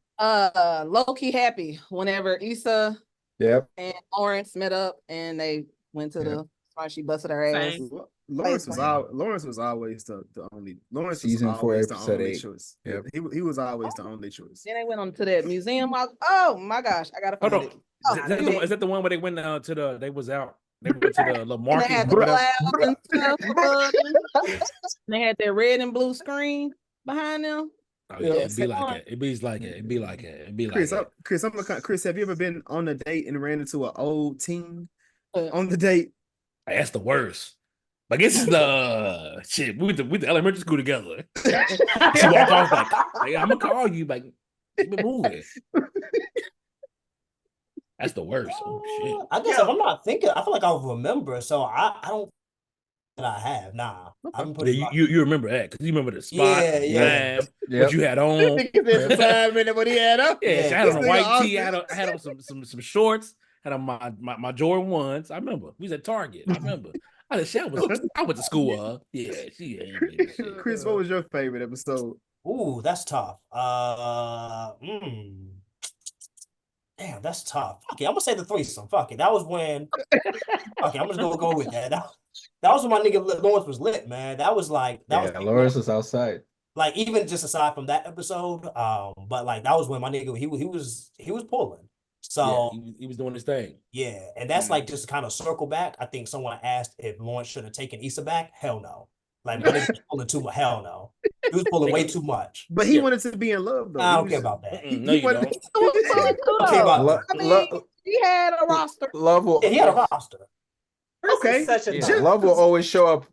Speaker 9: Low-key happy whenever Issa
Speaker 3: Yep.
Speaker 9: and Lawrence met up and they went to the she busted her ass.
Speaker 5: Same.
Speaker 2: Lawrence was
Speaker 9: Playing.
Speaker 2: Lawrence was always the only Lawrence
Speaker 3: Season
Speaker 2: was
Speaker 3: 4,
Speaker 2: always the
Speaker 3: episode
Speaker 2: only
Speaker 3: 8.
Speaker 2: choice.
Speaker 3: Yep.
Speaker 2: He was always the only choice.
Speaker 9: Then they went on to that museum walk. Oh my gosh, I gotta
Speaker 7: Hold
Speaker 9: find
Speaker 7: on.
Speaker 9: it.
Speaker 7: Is that the one where they went to the? They was out. They went to the little
Speaker 9: And
Speaker 7: market.
Speaker 9: they had
Speaker 7: or
Speaker 9: the
Speaker 7: whatever.
Speaker 9: cloud and stuff above them. And they had that red and blue screen behind them.
Speaker 7: Oh,
Speaker 3: Yeah.
Speaker 7: yeah, it'd be like that. It'd be like it. It'd be like it. It'd be like
Speaker 2: Chris,
Speaker 7: that.
Speaker 2: Chris, have you ever been on a date and ran into an old teen on the date?
Speaker 7: That's the worst. Like this is the shit. We went to elementary school together. She walk off like, hey, I'm gonna call you. Like, keep it moving. That's the worst. Oh shit.
Speaker 8: I guess if I'm not thinking, I feel like I'll remember. So I don't that I have. Nah, I'm pretty.
Speaker 7: Yeah, you remember that because you remember the spot,
Speaker 8: Yeah, yeah.
Speaker 7: time, what you had on.
Speaker 2: Nigga said the time and what he had up.
Speaker 7: Yeah,
Speaker 8: Yeah,
Speaker 7: I had on a
Speaker 2: this
Speaker 7: white
Speaker 2: nigga
Speaker 7: tee. I had on some shorts. Had on my Jordan ones. I remember we was at Target. I remember. I went to school. Yeah, she ain't me and shit.
Speaker 2: Chris, what was your favorite episode?
Speaker 8: Ooh, that's tough. Damn, that's tough. Okay, I'm gonna say the threesome. Fuck it. That was when. Okay, I'm just gonna go with that. That was when my nigga Lawrence was lit, man. That was like that was
Speaker 3: Lawrence was outside.
Speaker 8: like even just aside from that episode, but like that was when my nigga he was pulling. So
Speaker 7: yeah, he was doing his thing.
Speaker 8: yeah, and that's like just kind of circle back. I think someone asked if Lawrence should have taken Issa back. Hell no. Like my nigga was pulling too much. Hell no. He was pulling way too much.
Speaker 2: But he wanted to be in love though.
Speaker 8: I don't care about that.
Speaker 7: No, you don't.
Speaker 8: Okay, about
Speaker 9: I mean, he had a roster.
Speaker 3: Love will.
Speaker 8: yeah, he had a roster.
Speaker 2: Okay.
Speaker 4: Such a
Speaker 3: Yeah, love will always show up.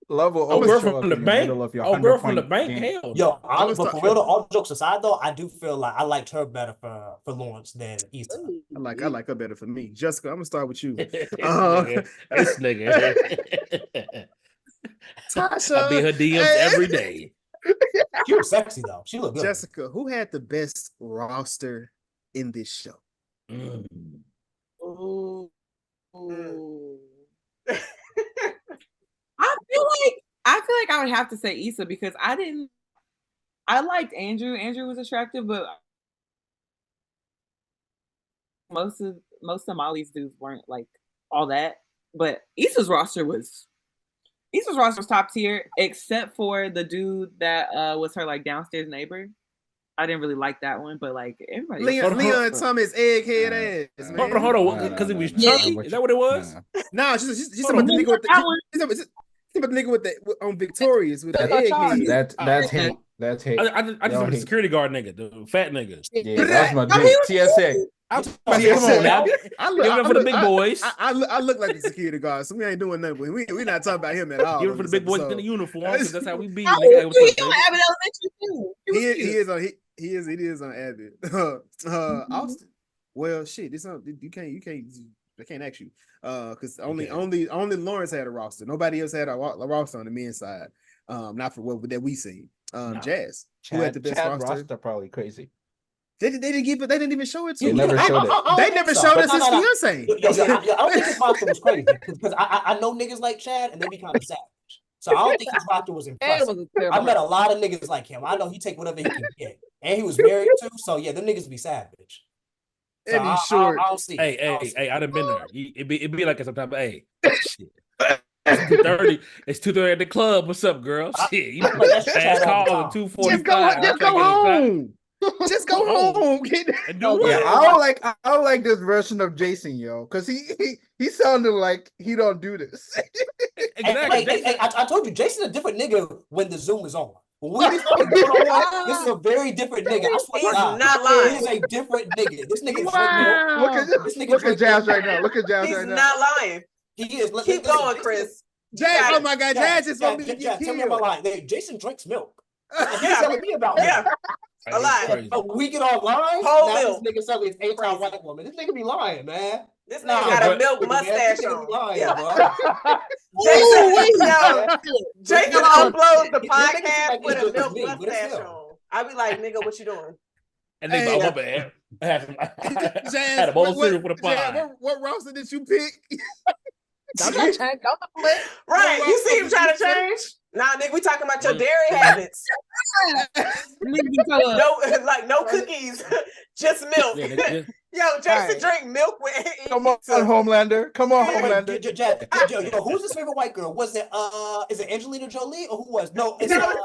Speaker 3: Love will
Speaker 7: Oh,
Speaker 3: always
Speaker 7: girl
Speaker 3: show
Speaker 7: from
Speaker 3: up
Speaker 7: the
Speaker 3: in
Speaker 7: bank.
Speaker 3: middle of your
Speaker 7: Oh, girl from the
Speaker 3: 100-point
Speaker 7: bank.
Speaker 3: game.
Speaker 7: Hell,
Speaker 8: Yo,
Speaker 7: no.
Speaker 8: but for real, though, all jokes aside, though, I do feel like I liked her better for Lawrence than Issa.
Speaker 2: I like her better for me. Jessica, I'm gonna start with you.
Speaker 7: This nigga.
Speaker 2: Tasha,
Speaker 7: I be her DMs every day.
Speaker 8: She was sexy though. She looked good.
Speaker 2: Jessica, who had the best roster in this show?
Speaker 7: Mm.
Speaker 9: Ooh.
Speaker 5: I feel like I would have to say Issa because I liked Andrew. Andrew was attractive, but most of Molly's dudes weren't like all that. But Issa's roster was top tier, except for the dude that was her like downstairs neighbor. I didn't really like that one, but like everybody.
Speaker 2: Leon Thomas egghead ass. Man.
Speaker 7: Hold on, because it was chunky. Is that what it was?
Speaker 2: No, she's talking about the nigga with the. She's about the nigga with the on Victorious with the egghead.
Speaker 3: That's hate. That's hate.
Speaker 7: I just remember the security guard nigga, the fat nigga.
Speaker 3: Yeah, that's my dude. TSA.
Speaker 7: Come on now. Give it up for the big boys.
Speaker 2: I look like the security guard, so we ain't doing nothing. We're not talking about him at all.
Speaker 7: Give it for the big boys in the uniform, because that's how we be.
Speaker 9: He
Speaker 2: is on Abbott. Austin. Well, shit. This you can't. I can't ask you. Because only Lawrence had a roster. Nobody else had a roster on the men's side. Not for what that we seen. Jazz, who had the best roster?
Speaker 3: Probably crazy.
Speaker 2: They didn't even show it to
Speaker 3: They
Speaker 2: you.
Speaker 3: never showed it.
Speaker 2: They never showed us his fiance.
Speaker 8: I don't think his roster was crazy because I know niggas like Chad and they be kind of savage. So I don't think his roster was impressive. I met a lot of niggas like him. I know he take whatever he can get, and he was married too. So yeah, them niggas be savage. So
Speaker 2: And he's short.
Speaker 8: I'll see.
Speaker 7: Hey, I done been there. It'd be like sometimes. Hey, shit. It's 2:30. It's 2:30 at the club. What's up, girl? Shit, you fast call at 2:45.
Speaker 2: Just go home. Just go home.
Speaker 3: I don't like this version of Jason, yo, because he sounded like he don't do this.
Speaker 7: Exactly.
Speaker 8: Hey, I told you, Jason's a different nigga when the Zoom is on. When we be fucking going on, this is a very different nigga. I swear
Speaker 4: He's
Speaker 8: to God.
Speaker 4: not lying.
Speaker 8: He's a different nigga. This nigga
Speaker 3: Look at Jazz right now. Look at Jazz
Speaker 4: He's
Speaker 3: right now.
Speaker 4: not lying.
Speaker 8: He is.
Speaker 4: Keep going, Chris.
Speaker 2: Jazz, oh my God, Jazz is going to be
Speaker 8: Tell me about like Jason drinks milk. He's
Speaker 4: Yeah.
Speaker 8: telling me about
Speaker 4: Yeah.
Speaker 8: milk.
Speaker 4: A lie.
Speaker 8: We get online.
Speaker 4: Whole
Speaker 8: now
Speaker 4: milk.
Speaker 8: This nigga selling his 8-time white woman. This nigga be lying, man.
Speaker 4: This nigga
Speaker 8: Nah,
Speaker 4: got a
Speaker 7: but-
Speaker 4: milk mustache
Speaker 8: This nigga
Speaker 4: on.
Speaker 8: be lying,
Speaker 4: Yeah.
Speaker 8: bro.
Speaker 4: Jason uploads the
Speaker 8: Niggas
Speaker 4: podcast
Speaker 8: like
Speaker 4: with
Speaker 8: they
Speaker 4: a milk
Speaker 8: me, but it's
Speaker 4: mustache
Speaker 8: him.
Speaker 4: on. I be like, nigga, what you doing?
Speaker 7: And they
Speaker 2: Hey,
Speaker 7: my bad. I had
Speaker 2: Jazz,
Speaker 7: a bowl of cereal for the pie.
Speaker 2: What roster did you pick?
Speaker 9: I'm not trying.
Speaker 4: Right, you see him trying to change? Nah, nigga, we talking about your dairy habits. No cookies, just milk.
Speaker 7: Yeah, just,
Speaker 4: Yo, Jason drink milk with
Speaker 3: Come on, Homelander. Come on, Homelander.
Speaker 8: Yo, who's his favorite white girl? Was it is it Angelina Jolie or who was? No, it's
Speaker 4: Sandra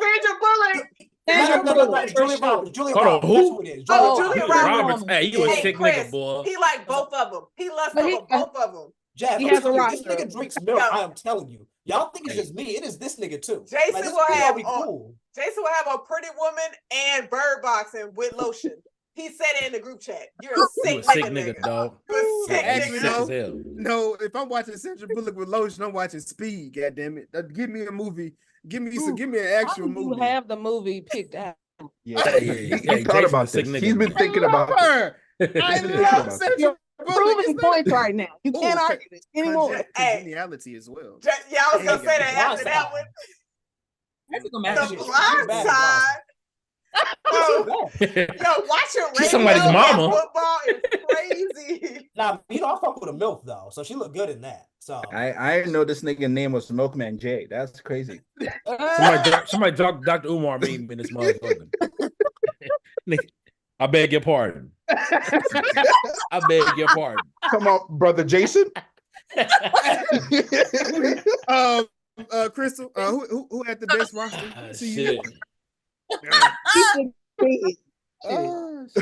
Speaker 4: Bullock.
Speaker 8: Julia Roberts. Julia
Speaker 7: hold on,
Speaker 8: Roberts.
Speaker 7: who?
Speaker 8: That's who it is.
Speaker 4: Julia
Speaker 7: Roberts. Hey, you a
Speaker 4: Hey,
Speaker 7: sick
Speaker 4: Chris,
Speaker 7: nigga, boy.
Speaker 4: he like both of them. He loves both of them.
Speaker 8: Jazz,
Speaker 9: He has a
Speaker 8: this
Speaker 9: roster.
Speaker 8: nigga drinks milk. I am telling you. Y'all think it's just me. It is this nigga too.
Speaker 4: Jason
Speaker 8: Like, this
Speaker 4: will have
Speaker 8: be cool.
Speaker 4: Jason will have a Pretty Woman and bird boxing with lotion. He said it in the group chat. You're a sick
Speaker 7: nigga, dog.
Speaker 4: You're a sick
Speaker 2: Actually,
Speaker 4: nigga.
Speaker 2: no, if I'm watching Sandra Bullock with lotion, I'm watching Speed. God damn it! Give me a movie. Give me an actual movie.
Speaker 9: You have the movie picked out.
Speaker 3: Yeah, he thought about this. He's been thinking about
Speaker 2: her. I love Sandra
Speaker 9: Proving points right now. You can't argue this anymore.
Speaker 2: Congeniality as well.
Speaker 4: Yeah, I was gonna say that after that one. The blind side. Yo, watching
Speaker 7: She's somebody's mama.
Speaker 4: Football is crazy.
Speaker 8: Nah, you know, I fuck with a MILF though, so she looked good in that. So
Speaker 3: I didn't know this nigga name was Milkman J. That's crazy.
Speaker 7: Somebody dropped Dr. Umar meme in this motherfucker. I beg your pardon. I beg your pardon.
Speaker 3: Come on, brother Jason.
Speaker 2: Crystal, who had the best roster?
Speaker 7: Shit.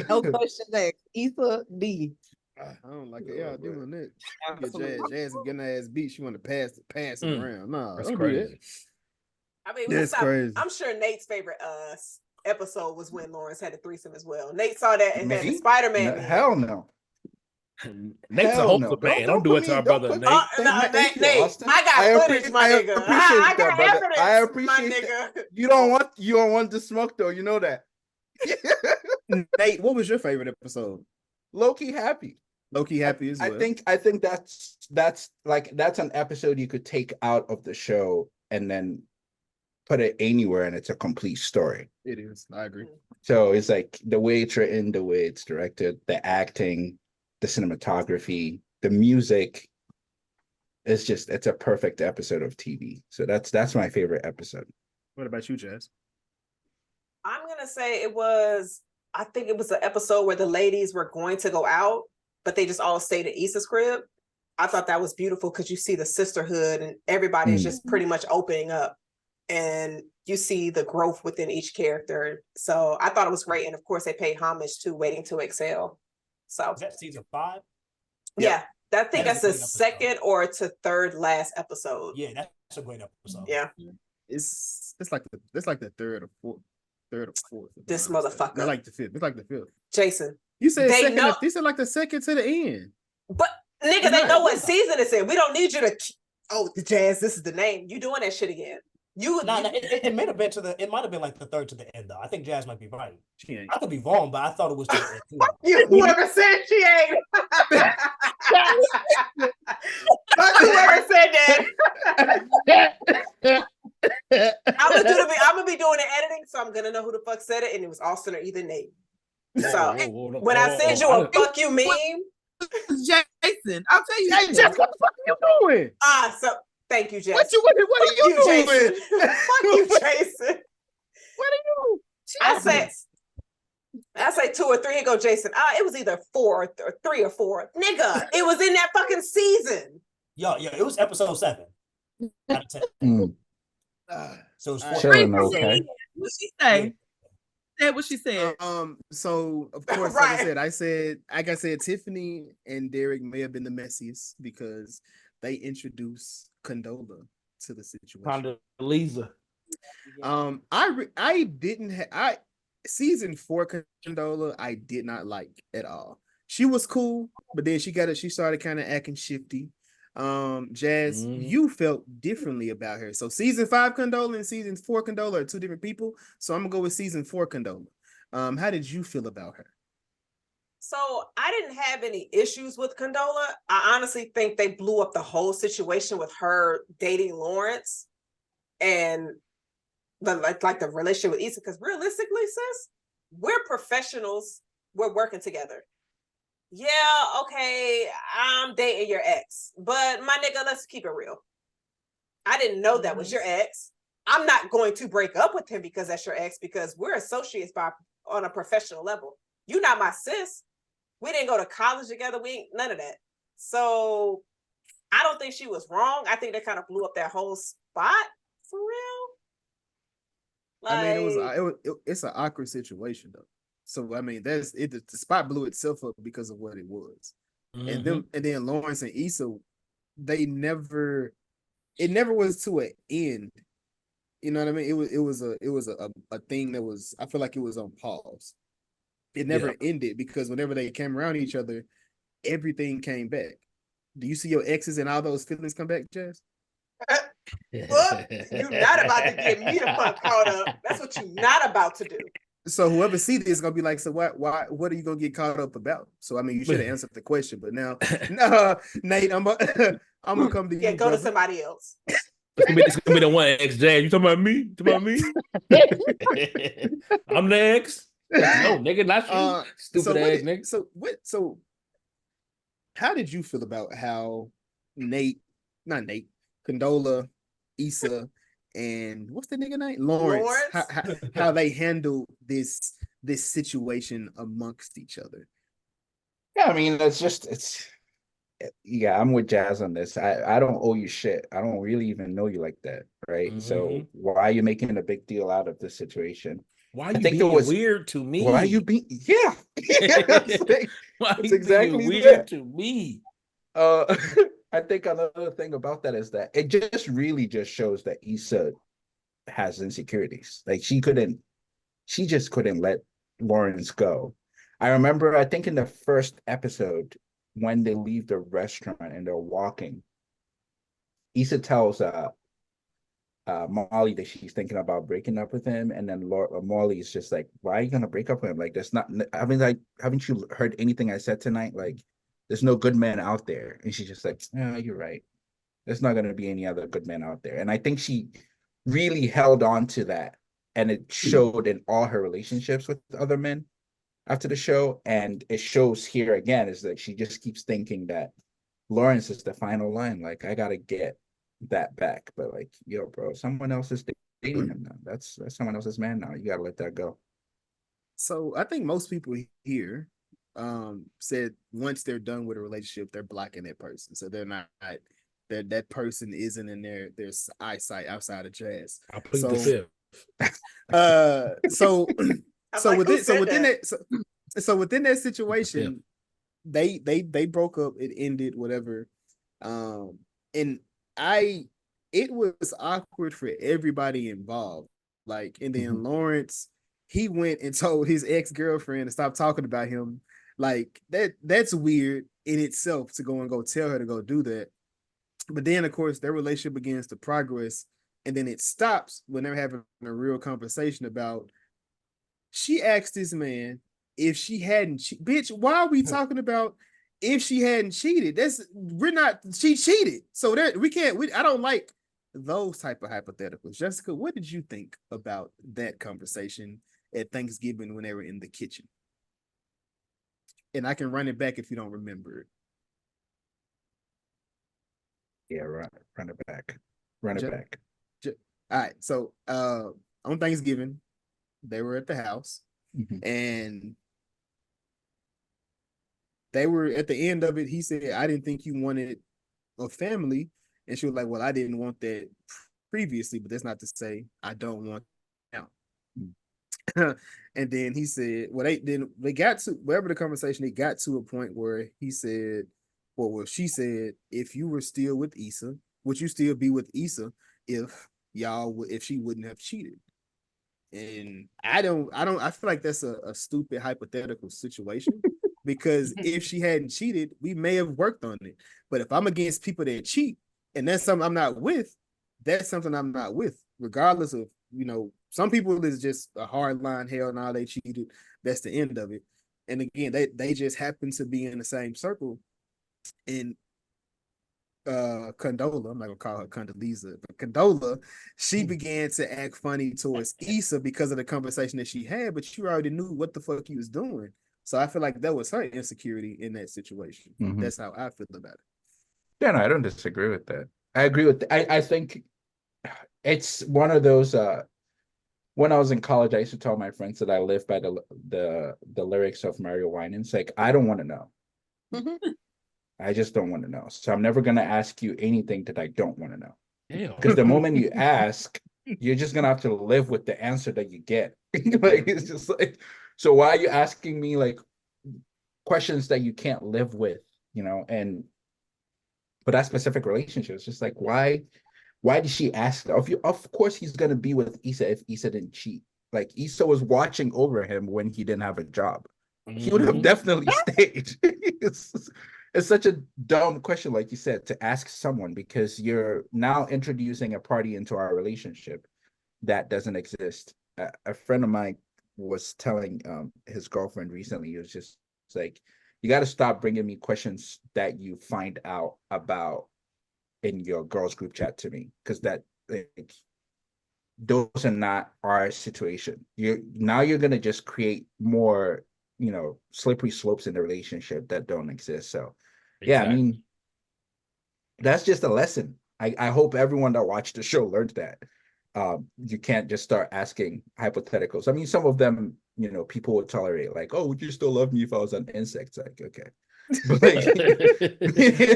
Speaker 9: No questions asked. Issa D.
Speaker 2: I don't like it. Y'all doing that. Jazz getting her ass beat. She want to pass it around. No,
Speaker 7: that's
Speaker 2: don't
Speaker 7: crazy.
Speaker 2: do that.
Speaker 4: I mean,
Speaker 2: That's crazy.
Speaker 4: I'm sure Nate's favorite episode was when Lawrence had a threesome as well. Nate saw that and had the Spider-Man.
Speaker 3: No, hell no.
Speaker 7: Nate's a hopeful man. Don't do it to our brother Nate.
Speaker 4: Nate, I got footage, my nigga. I got evidence,
Speaker 3: I appreciate that. You don't want the smoke though. You know that.
Speaker 2: Nate, what was your favorite episode?
Speaker 3: Low-key happy.
Speaker 2: Low-key happy as well.
Speaker 3: I think that's an episode you could take out of the show and then put it anywhere and it's a complete story.
Speaker 2: It is. I agree.
Speaker 3: So it's like the way it's written, the way it's directed, the acting, the cinematography, the music. It's a perfect episode of TV. So that's my favorite episode.
Speaker 2: What about you, Jess?
Speaker 4: I'm gonna say I think it was an episode where the ladies were going to go out, but they just all stayed at Issa's crib. I thought that was beautiful because you see the sisterhood and everybody is just pretty much opening up and you see the growth within each character. So I thought it was great. And of course they paid homage to Waiting to Exhale. So
Speaker 8: is that season 5?
Speaker 4: Yeah. I think that's the second or to third last episode.
Speaker 8: Yeah, that's a great episode.
Speaker 4: Yeah.
Speaker 2: It's like the third or fourth.
Speaker 4: This motherfucker.
Speaker 2: Not like the fifth. It's like the fifth.
Speaker 4: Jason.
Speaker 2: You said second. You said like the second to the end.
Speaker 4: But nigga, they know what season it's in. We don't need you to. Oh, the Jazz. This is the name. You doing that shit again?
Speaker 8: It might have been it might have been like the third to the end though. I think Jazz might be right. I could be wrong, but I thought it was to the end too.
Speaker 4: Whoever said she ain't. Whoever said that. I'm gonna be doing the editing, so I'm gonna know who the fuck said it, and it was Austin or either Nate. So when I send you a fuck you meme,
Speaker 5: Jason, I'll tell you.
Speaker 2: Hey, Jess, what the fuck are you doing?
Speaker 4: So thank you, Jess.
Speaker 2: What are you doing?
Speaker 4: Fuck you, Jason.
Speaker 2: What are you?
Speaker 4: I say 2 or 3. Here go Jason. It was either 4 or 3 or 4. Nigga, it was in that fucking season.
Speaker 8: Yo, it was episode 7 out of 10. So it's 4.
Speaker 3: Okay.
Speaker 5: What she say? Said what she said.
Speaker 2: So of course,
Speaker 4: Right.
Speaker 2: like I said, Tiffany and Derek may have been the messiest because they introduced Condola to the situation.
Speaker 7: Condoleezza.
Speaker 2: I didn't have season 4 Condola. I did not like at all. She was cool, but then she started kind of acting shifty. Jazz, you felt differently about her. So season 5 Condola and season 4 Condola are 2 different people. So I'm gonna go with season 4 Condola. How did you feel about her?
Speaker 4: So I didn't have any issues with Condola. I honestly think they blew up the whole situation with her dating Lawrence and like the relationship with Issa. Because realistically, sis, we're professionals. We're working together. yeah, okay, I'm dating your ex, but my nigga, let's keep it real. I didn't know that was your ex. I'm not going to break up with him because that's your ex, because we're associates on a professional level. You're not my sis. We didn't go to college together. We ain't none of that. So I don't think she was wrong. I think they kind of blew up that whole spot for real. Like,
Speaker 2: I mean, it's an awkward situation though. So I mean, that's it. The spot blew itself up because of what it was, and then Lawrence and Issa, they never, it never was to an end. You know what I mean? It was a thing that was, I feel like it was on pause. It never ended because whenever they came around each other, everything came back. Do you see your exes and all those feelings come back, Jess?
Speaker 4: well, you're not about to get me the fuck caught up. That's what you're not about to do.
Speaker 2: So whoever see this is gonna be like, so what are you gonna get caught up about? So I mean, you should have answered the question, but now, no, Nate, I'm gonna come to you.
Speaker 4: Yeah, go to somebody else.
Speaker 7: It's gonna be the one ex Jazz. You talking about me? You talking about me? I'm the ex. No, nigga, not you. Stupid ass nigga.
Speaker 2: So how did you feel about how Condola, Issa, and what's the nigga name? Lawrence. How they handle this situation amongst each other?
Speaker 3: Yeah, I mean, yeah, I'm with Jazz on this. I don't owe you shit. I don't really even know you like that, right? So why are you making a big deal out of this situation?
Speaker 7: Why are you being weird to me?
Speaker 3: Why are you being why
Speaker 7: are you exactly being weird to me?
Speaker 3: I think another thing about that is that it just really just shows that Issa has insecurities. Like she just couldn't let Lawrence go. I remember, I think in the first episode, when they leave the restaurant and they're walking, Issa tells Molly that she's thinking about breaking up with him, and then Molly is just like, "Why are you gonna break up with him? Like, that's not. I mean, like, haven't you heard anything I said tonight? Like, there's no good man out there." And she's just like, "Yeah, you're right. There's not gonna be any other good man out there." And I think she really held on to that, and it showed in all her relationships with other men after the show, and it shows here again is that she just keeps thinking that Lawrence is the final line. Like, I gotta get that back, but like, yo, bro, someone else is dating him now. That's someone else's man now. You gotta let that go.
Speaker 2: So I think most people here said once they're done with a relationship, they're blocking that person. So they're not that person isn't in their eyesight outside of Jazz.
Speaker 7: I plead the fifth.
Speaker 2: So within that situation, they broke up, it ended, whatever. And it was awkward for everybody involved. Like, and then Lawrence, he went and told his ex-girlfriend to stop talking about him. Like, that's weird in itself to go tell her to go do that. But then, of course, their relationship begins to progress, and then it stops when they're having a real conversation about, she asked this man if she hadn't bitch, why are we talking about if she hadn't cheated? She cheated. So that I don't like those type of hypotheticals. Jessica, what did you think about that conversation at Thanksgiving when they were in the kitchen? And I can run it back if you don't remember it.
Speaker 3: Yeah, run it back. Run it back.
Speaker 2: All right. So on Thanksgiving, they were at the house, and they were at the end of it. He said, "I didn't think you wanted a family," and she was like, "Well, I didn't want that previously, but that's not to say I don't want now." And then he said, "Well, they got to wherever the conversation, they got to a point where he said, well, she said, if you were still with Issa, would you still be with Issa if she wouldn't have cheated?" And I feel like that's a stupid hypothetical situation because if she hadn't cheated, we may have worked on it. But if I'm against people that cheat and that's something I'm not with, that's something I'm not with, regardless of, some people is just a hard line, hell no, they cheated. That's the end of it. And again, they just happen to be in the same circle. And Condola, I'm not gonna call her Condoleezza, but Condola, she began to act funny towards Issa because of the conversation that she had, but you already knew what the fuck he was doing. So I feel like that was her insecurity in that situation.
Speaker 3: Mhm.
Speaker 2: That's how I feel about it.
Speaker 3: Yeah, no, I don't disagree with that. I agree with I think it's one of those when I was in college, I used to tell my friends that I live by the lyrics of Mario Winans. Like, I don't want to know.
Speaker 9: Mhm.
Speaker 3: I just don't want to know. So I'm never gonna ask you anything that I don't want to know.
Speaker 7: Damn.
Speaker 3: Because the moment you ask, you're just gonna have to live with the answer that you get. Like, it's just like, so why are you asking me like questions that you can't live with? And for that specific relationship, it's just like, why did she ask that? Of course he's gonna be with Issa if Issa didn't cheat. Like, Issa was watching over him when he didn't have a job. He would have
Speaker 7: Mhm.
Speaker 3: definitely stayed. It's such a dumb question, like you said, to ask someone, because you're now introducing a party into our relationship that doesn't exist. A friend of mine was telling his girlfriend recently, he was just like, you got to stop bringing me questions that you find out about in your girls group chat to me, because that, like, those are not our situation. You're gonna just create more, slippery slopes in the relationship that don't exist. So yeah, I
Speaker 7: Exactly.
Speaker 3: mean, that's just a lesson. I hope everyone that watched the show learned that. You can't just start asking hypotheticals. I mean, some of them, people would tolerate, like, oh, would you still love me if I was an insect? Like, okay. But like,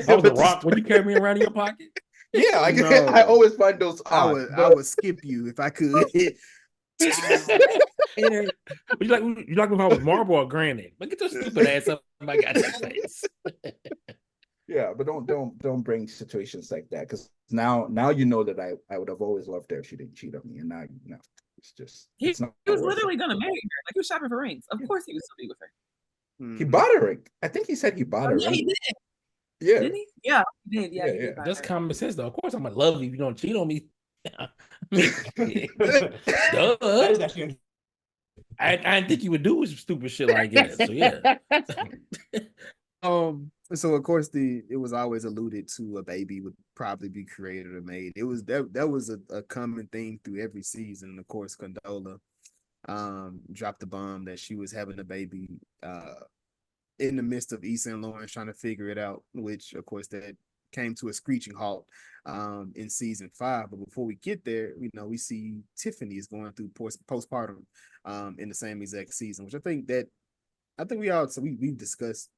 Speaker 7: I was
Speaker 3: but
Speaker 7: a rock. Would you carry me around in your pocket?
Speaker 3: yeah, like,
Speaker 2: No.
Speaker 3: I always find those
Speaker 2: I
Speaker 3: odd.
Speaker 2: would skip you if I could.
Speaker 7: You like me if I was Marble or Granite? But get your stupid ass up my goddamn face.
Speaker 3: Yeah, but don't bring situations like that, because now you know that I would have always loved her if she didn't cheat on me, and now
Speaker 5: He
Speaker 3: it's not
Speaker 5: was
Speaker 3: worth
Speaker 5: literally
Speaker 3: it.
Speaker 5: gonna marry her. Like, he was shopping for rings. Of course, he would still be with her.
Speaker 3: He bought a ring. I think he said he bought a
Speaker 5: Yeah,
Speaker 3: ring.
Speaker 5: he did.
Speaker 3: Yeah,
Speaker 5: Didn't he? Yeah, he did. Yeah,
Speaker 3: Yeah,
Speaker 5: he did.
Speaker 3: yeah.
Speaker 5: buy
Speaker 7: Just
Speaker 5: her.
Speaker 7: common sense, though. Of course, I'm gonna love you if you don't cheat on me. I mean, duh.
Speaker 8: That is actually
Speaker 7: I didn't think you would do some stupid shit like that. So yeah.
Speaker 2: So of course it was always alluded to a baby would probably be created or made. It was that was a common theme through every season. Of course, Condola dropped the bomb that she was having a baby in the midst of Issa and Lawrence trying to figure it out, which of course that came to a screeching halt in season 5. But before we get there, we see Tiffany is going through postpartum in the same exact season, which I think we've discussed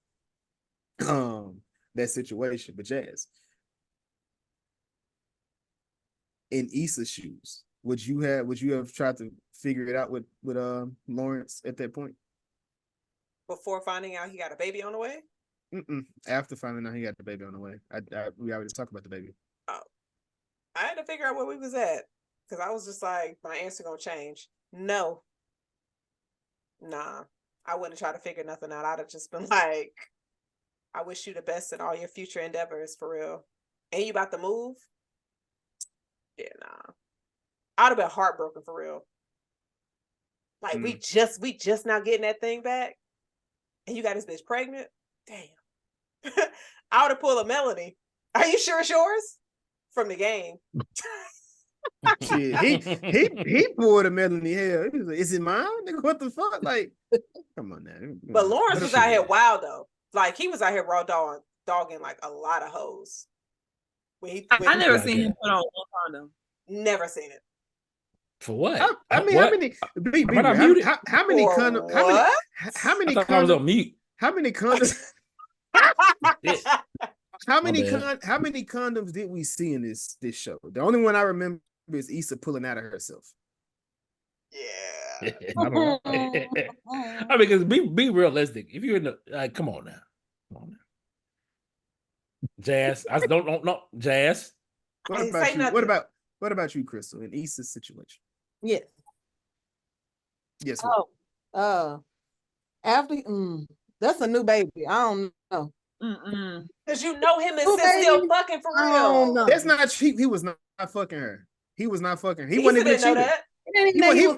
Speaker 2: that situation. But Jazz, in Issa's shoes, would you have tried to figure it out with Lawrence at that point?
Speaker 4: Before finding out he got a baby on the way?
Speaker 2: After finding out he got the baby on the way. We already talked about the baby.
Speaker 4: Oh. I had to figure out where we was at, because I was just like, my answer gonna change. No. Nah. I wouldn't try to figure nothing out. I'd have just been like, I wish you the best in all your future endeavors, for real. And you about to move? Yeah, nah. I'd have been heartbroken, for real. Like, we just now getting that thing back, and you got this bitch pregnant? Damn. I would have pulled a Melanie. Are you sure it's yours? From the game.
Speaker 2: Shit, he pulled a Melanie hair. He was like, is it mine? Nigga, what the fuck? Like, come on now.
Speaker 4: But Lawrence was out here wild though. Like, he was out here raw dogging like a lot of hoes.
Speaker 5: I never seen him put on one condom.
Speaker 4: Never seen it.
Speaker 7: For what?
Speaker 2: How many
Speaker 7: How
Speaker 2: many condoms? How many
Speaker 7: I was on mute.
Speaker 2: How many condoms? How many condoms did we see in this show? The only one I remember is Issa pulling out of herself.
Speaker 4: Yeah.
Speaker 7: I don't know. I mean, because be realistic. If you're in the come on now. Jazz. I don't know. Jazz.
Speaker 2: What about you, Crystal, in Issa's situation?
Speaker 9: Yeah.
Speaker 2: Yes.
Speaker 9: After that's a new baby. I don't know.
Speaker 4: Because you know him and Sis still fucking for real.
Speaker 2: That's not cheap. He was not fucking her. He was not fucking her. He
Speaker 4: Issa
Speaker 2: wasn't even a
Speaker 4: didn't know
Speaker 2: cheater.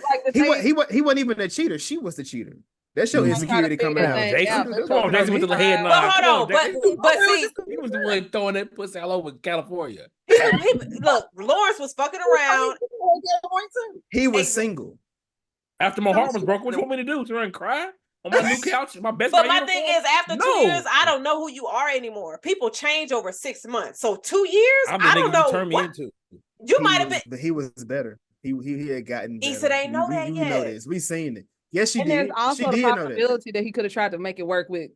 Speaker 4: that.
Speaker 2: He wasn't even a cheater. She was the cheater. That's your insecurity coming out.
Speaker 7: Jason, come on, Jason with the head nod.
Speaker 4: But hold on, but see,
Speaker 7: he was the one throwing that pussy all over California.
Speaker 4: Look, Lawrence was fucking around.
Speaker 2: He was single.
Speaker 7: After my heart was broken, what you want me to do? To run and cry? on my new couch, my best.
Speaker 4: But my thing is, after 2
Speaker 7: No.
Speaker 4: years, I don't know who you are anymore. People change over 6 months. So 2 years,
Speaker 7: I'm the
Speaker 4: I
Speaker 7: nigga
Speaker 4: don't know
Speaker 7: you turned me
Speaker 4: what
Speaker 7: into.
Speaker 4: you might have been.
Speaker 2: But he was better. He had gotten better.
Speaker 4: Issa ain't know that
Speaker 2: We know
Speaker 4: yet.
Speaker 2: this. We seen it. Yes, she
Speaker 9: And
Speaker 2: did.
Speaker 9: there's also
Speaker 2: She
Speaker 9: the
Speaker 2: did know that.
Speaker 9: possibility that he could have tried to make it work with,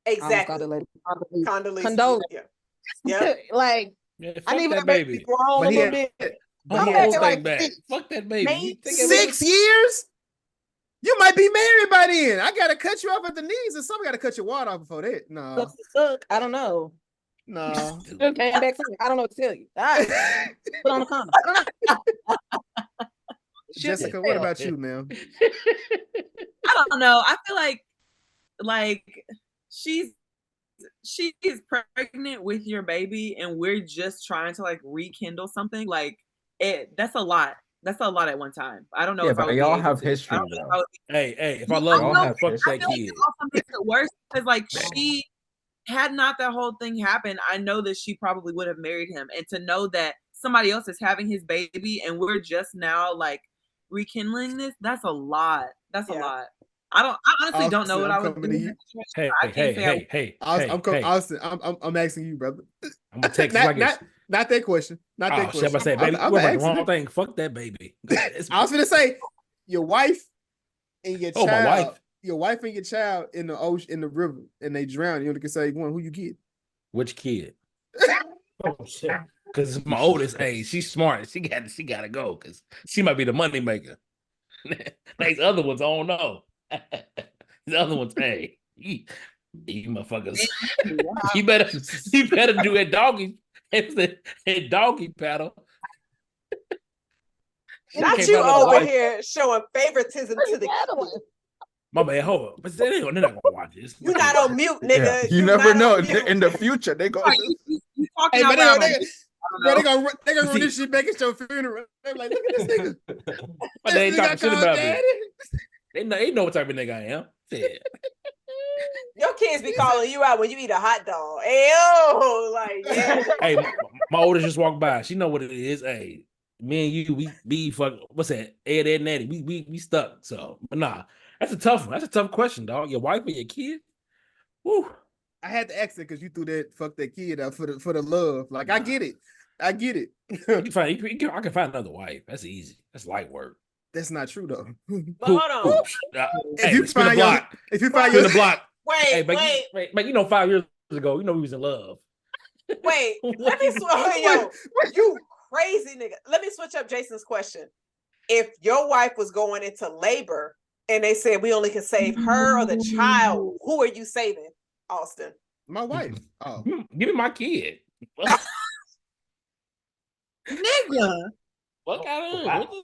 Speaker 4: Exactly.
Speaker 9: Condoleezza.
Speaker 4: Condoleezza. Yeah.
Speaker 9: Like,
Speaker 7: Yeah,
Speaker 9: I
Speaker 7: fuck
Speaker 9: need
Speaker 7: that
Speaker 9: my baby
Speaker 7: baby.
Speaker 9: to grow
Speaker 2: But
Speaker 9: a
Speaker 2: he
Speaker 9: little
Speaker 2: had-
Speaker 9: bit.
Speaker 7: Oh,
Speaker 9: Come
Speaker 7: my
Speaker 9: back
Speaker 7: whole
Speaker 9: in
Speaker 7: thing
Speaker 9: like
Speaker 7: back.
Speaker 9: 6
Speaker 7: Fuck that baby. You think it
Speaker 2: 6 years? You might be married by then. I gotta cut you off at the knees, and somebody gotta cut your water off before that. No,
Speaker 9: Suck. I don't know.
Speaker 2: no.
Speaker 9: Just came back from it. I don't know what to tell you. All right. Put on the condom.
Speaker 2: Jessica, what about you, ma'am?
Speaker 5: I don't know. I feel like she's pregnant with your baby, and we're just trying to like rekindle something. Like that's a lot. That's a lot at one time. I don't know
Speaker 3: Yeah,
Speaker 5: if I
Speaker 3: but
Speaker 5: would be
Speaker 3: y'all
Speaker 5: able
Speaker 3: have
Speaker 5: to.
Speaker 3: history,
Speaker 5: I don't know if
Speaker 3: though.
Speaker 5: I would be-
Speaker 7: Hey, if I love
Speaker 3: Y'all
Speaker 7: her,
Speaker 3: have
Speaker 7: fuck
Speaker 3: history.
Speaker 5: I
Speaker 7: that
Speaker 5: feel like
Speaker 7: kid.
Speaker 5: it also makes it worse because like she had not that whole thing happen, I know that she probably would have married him. And to know that somebody else is having his baby and we're just now like rekindling this, that's a lot. That's a lot. I honestly don't know what I would do.
Speaker 7: Hey,
Speaker 2: Austin, I'm asking you, brother.
Speaker 7: I'm gonna text
Speaker 2: not,
Speaker 7: like it's
Speaker 2: not that question. Not that question.
Speaker 7: I say, baby,
Speaker 2: I'm
Speaker 7: we're about the
Speaker 2: asking
Speaker 7: wrong
Speaker 2: you.
Speaker 7: thing. Fuck that baby.
Speaker 2: I was gonna say your wife and your child.
Speaker 7: My wife.
Speaker 2: Your wife and your child in the ocean, in the river, and they drown. You only can say one. Who you get?
Speaker 7: Which kid? Oh shit! Because it's my oldest. Hey, she's smart. She got to go because she might be the money maker. These other ones, I don't know. These other ones, hey, you motherfuckers, you better do a doggy, a doggy paddle.
Speaker 4: Not you over here showing favoritism to the kid.
Speaker 7: My man, hold on. But they're not gonna watch this.
Speaker 4: You're not on mute, nigga.
Speaker 3: Yeah. You never know. In the future, they go.
Speaker 2: Hey, but they're gonna run this shit back at your funeral. They're like, look at this nigga.
Speaker 7: But they ain't talking shit about me. They know what type of nigga I am. Yeah.
Speaker 4: Your kids be calling you out when you eat a hot dog. Ayo, like, yeah.
Speaker 7: Hey, my oldest just walked by. She know what it is. Hey, me and you, we be fuck. What's that? Ed and Eddie. We stuck. So, but nah, that's a tough one. That's a tough question, dog. Your wife or your kid? Woo.
Speaker 2: I had to ask it because you threw that fuck that kid out for the love. Like, I get it. I get it.
Speaker 7: I can find another wife. That's easy. That's light work.
Speaker 2: That's not true though.
Speaker 4: But hold on.
Speaker 2: If you find
Speaker 7: the block.
Speaker 4: Wait.
Speaker 7: But you know, 5 years ago, you know we was in love.
Speaker 4: Wait, let me yo, you crazy nigga. Let me switch up Jason's question. If your wife was going into labor and they said we only can save her or the child, who are you saving, Austin?
Speaker 2: My wife. Oh,
Speaker 7: give me my kid.
Speaker 5: Nigga.
Speaker 7: Fuck out of here.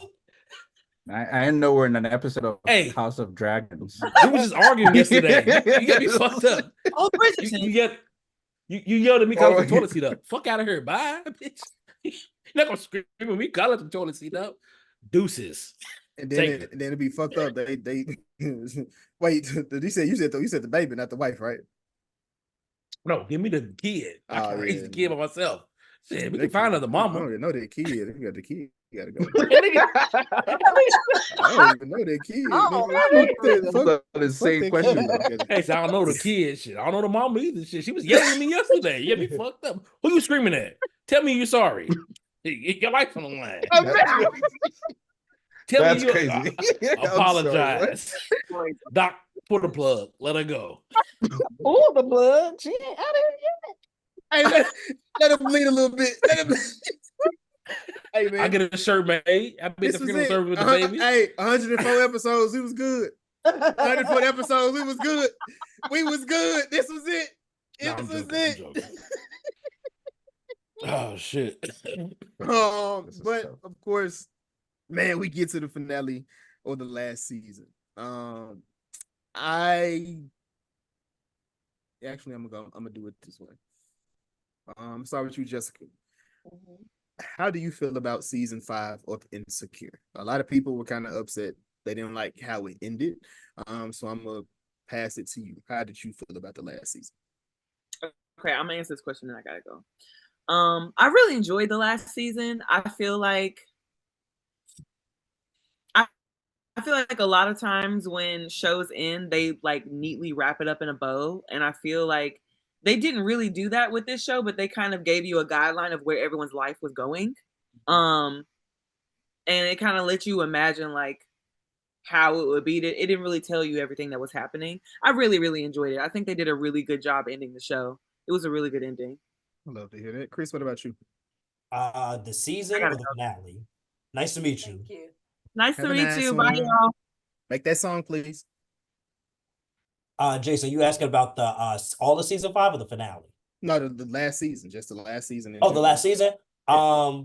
Speaker 3: I didn't know we're in an episode of House of Dragons.
Speaker 7: We was just arguing yesterday. You got me fucked up.
Speaker 5: Oh, Bridgerton.
Speaker 7: You yelled at me calling the toilet seat up. Fuck out of here. Bye, bitch. You're not gonna scream at me calling the toilet seat up. Deuces.
Speaker 2: And then it'd be fucked up. They wait. You said the baby, not the wife, right?
Speaker 7: No, give me the kid. I can raise the kid by myself. Shit, we
Speaker 2: That
Speaker 7: can find another mama.
Speaker 2: I don't even know that kid. If you got the kid, you gotta go. I don't even know that kid.
Speaker 3: The same question.
Speaker 7: Hey, so I don't know the kid shit. I don't know the mama either. Shit, she was yelling at me yesterday. You get me fucked up. Who you screaming at? Tell me you're sorry. Your life's on the line. Tell me you
Speaker 3: crazy.
Speaker 7: Apologize. Doc, pull the plug. Let her go.
Speaker 9: Pull the plug. She ain't out of here yet.
Speaker 2: Hey, let him bleed a little bit. Hey man,
Speaker 7: I get a shirt made. I been the funeral service with the baby.
Speaker 2: Hey, 104 episodes. We was good. 104 episodes. We was good. We was good. This was it. This was it.
Speaker 7: Oh shit.
Speaker 2: But of course, man, we get to the finale of the last season. I'm gonna do it this way. Start with you, Jessica. Mm-hmm. How do you feel about season 5 of Insecure? A lot of people were kind of upset. They didn't like how it ended. So I'm gonna pass it to you. How did you feel about the last season?
Speaker 5: Okay, I'm gonna answer this question and I gotta go. I really enjoyed the last season. I feel like I feel like a lot of times when shows end, they like neatly wrap it up in a bow. And I feel like they didn't really do that with this show, but they kind of gave you a guideline of where everyone's life was going. And it kind of let you imagine like how it would be. It didn't really tell you everything that was happening. I really, really enjoyed it. I think they did a really good job ending the show. It was a really good ending.
Speaker 2: I love to hear that. Chris, what about you?
Speaker 8: The season or the finale? Nice to meet you.
Speaker 4: Thank you.
Speaker 5: Nice
Speaker 2: Have
Speaker 5: to
Speaker 2: a
Speaker 5: meet
Speaker 2: nice
Speaker 5: you. Bye,
Speaker 2: one.
Speaker 5: y'all.
Speaker 2: Make that song, please.
Speaker 8: Jason, you asking about the all the season 5 or the finale?
Speaker 2: No, the last season, just the last season.
Speaker 8: Oh, the last season.
Speaker 2: Yeah.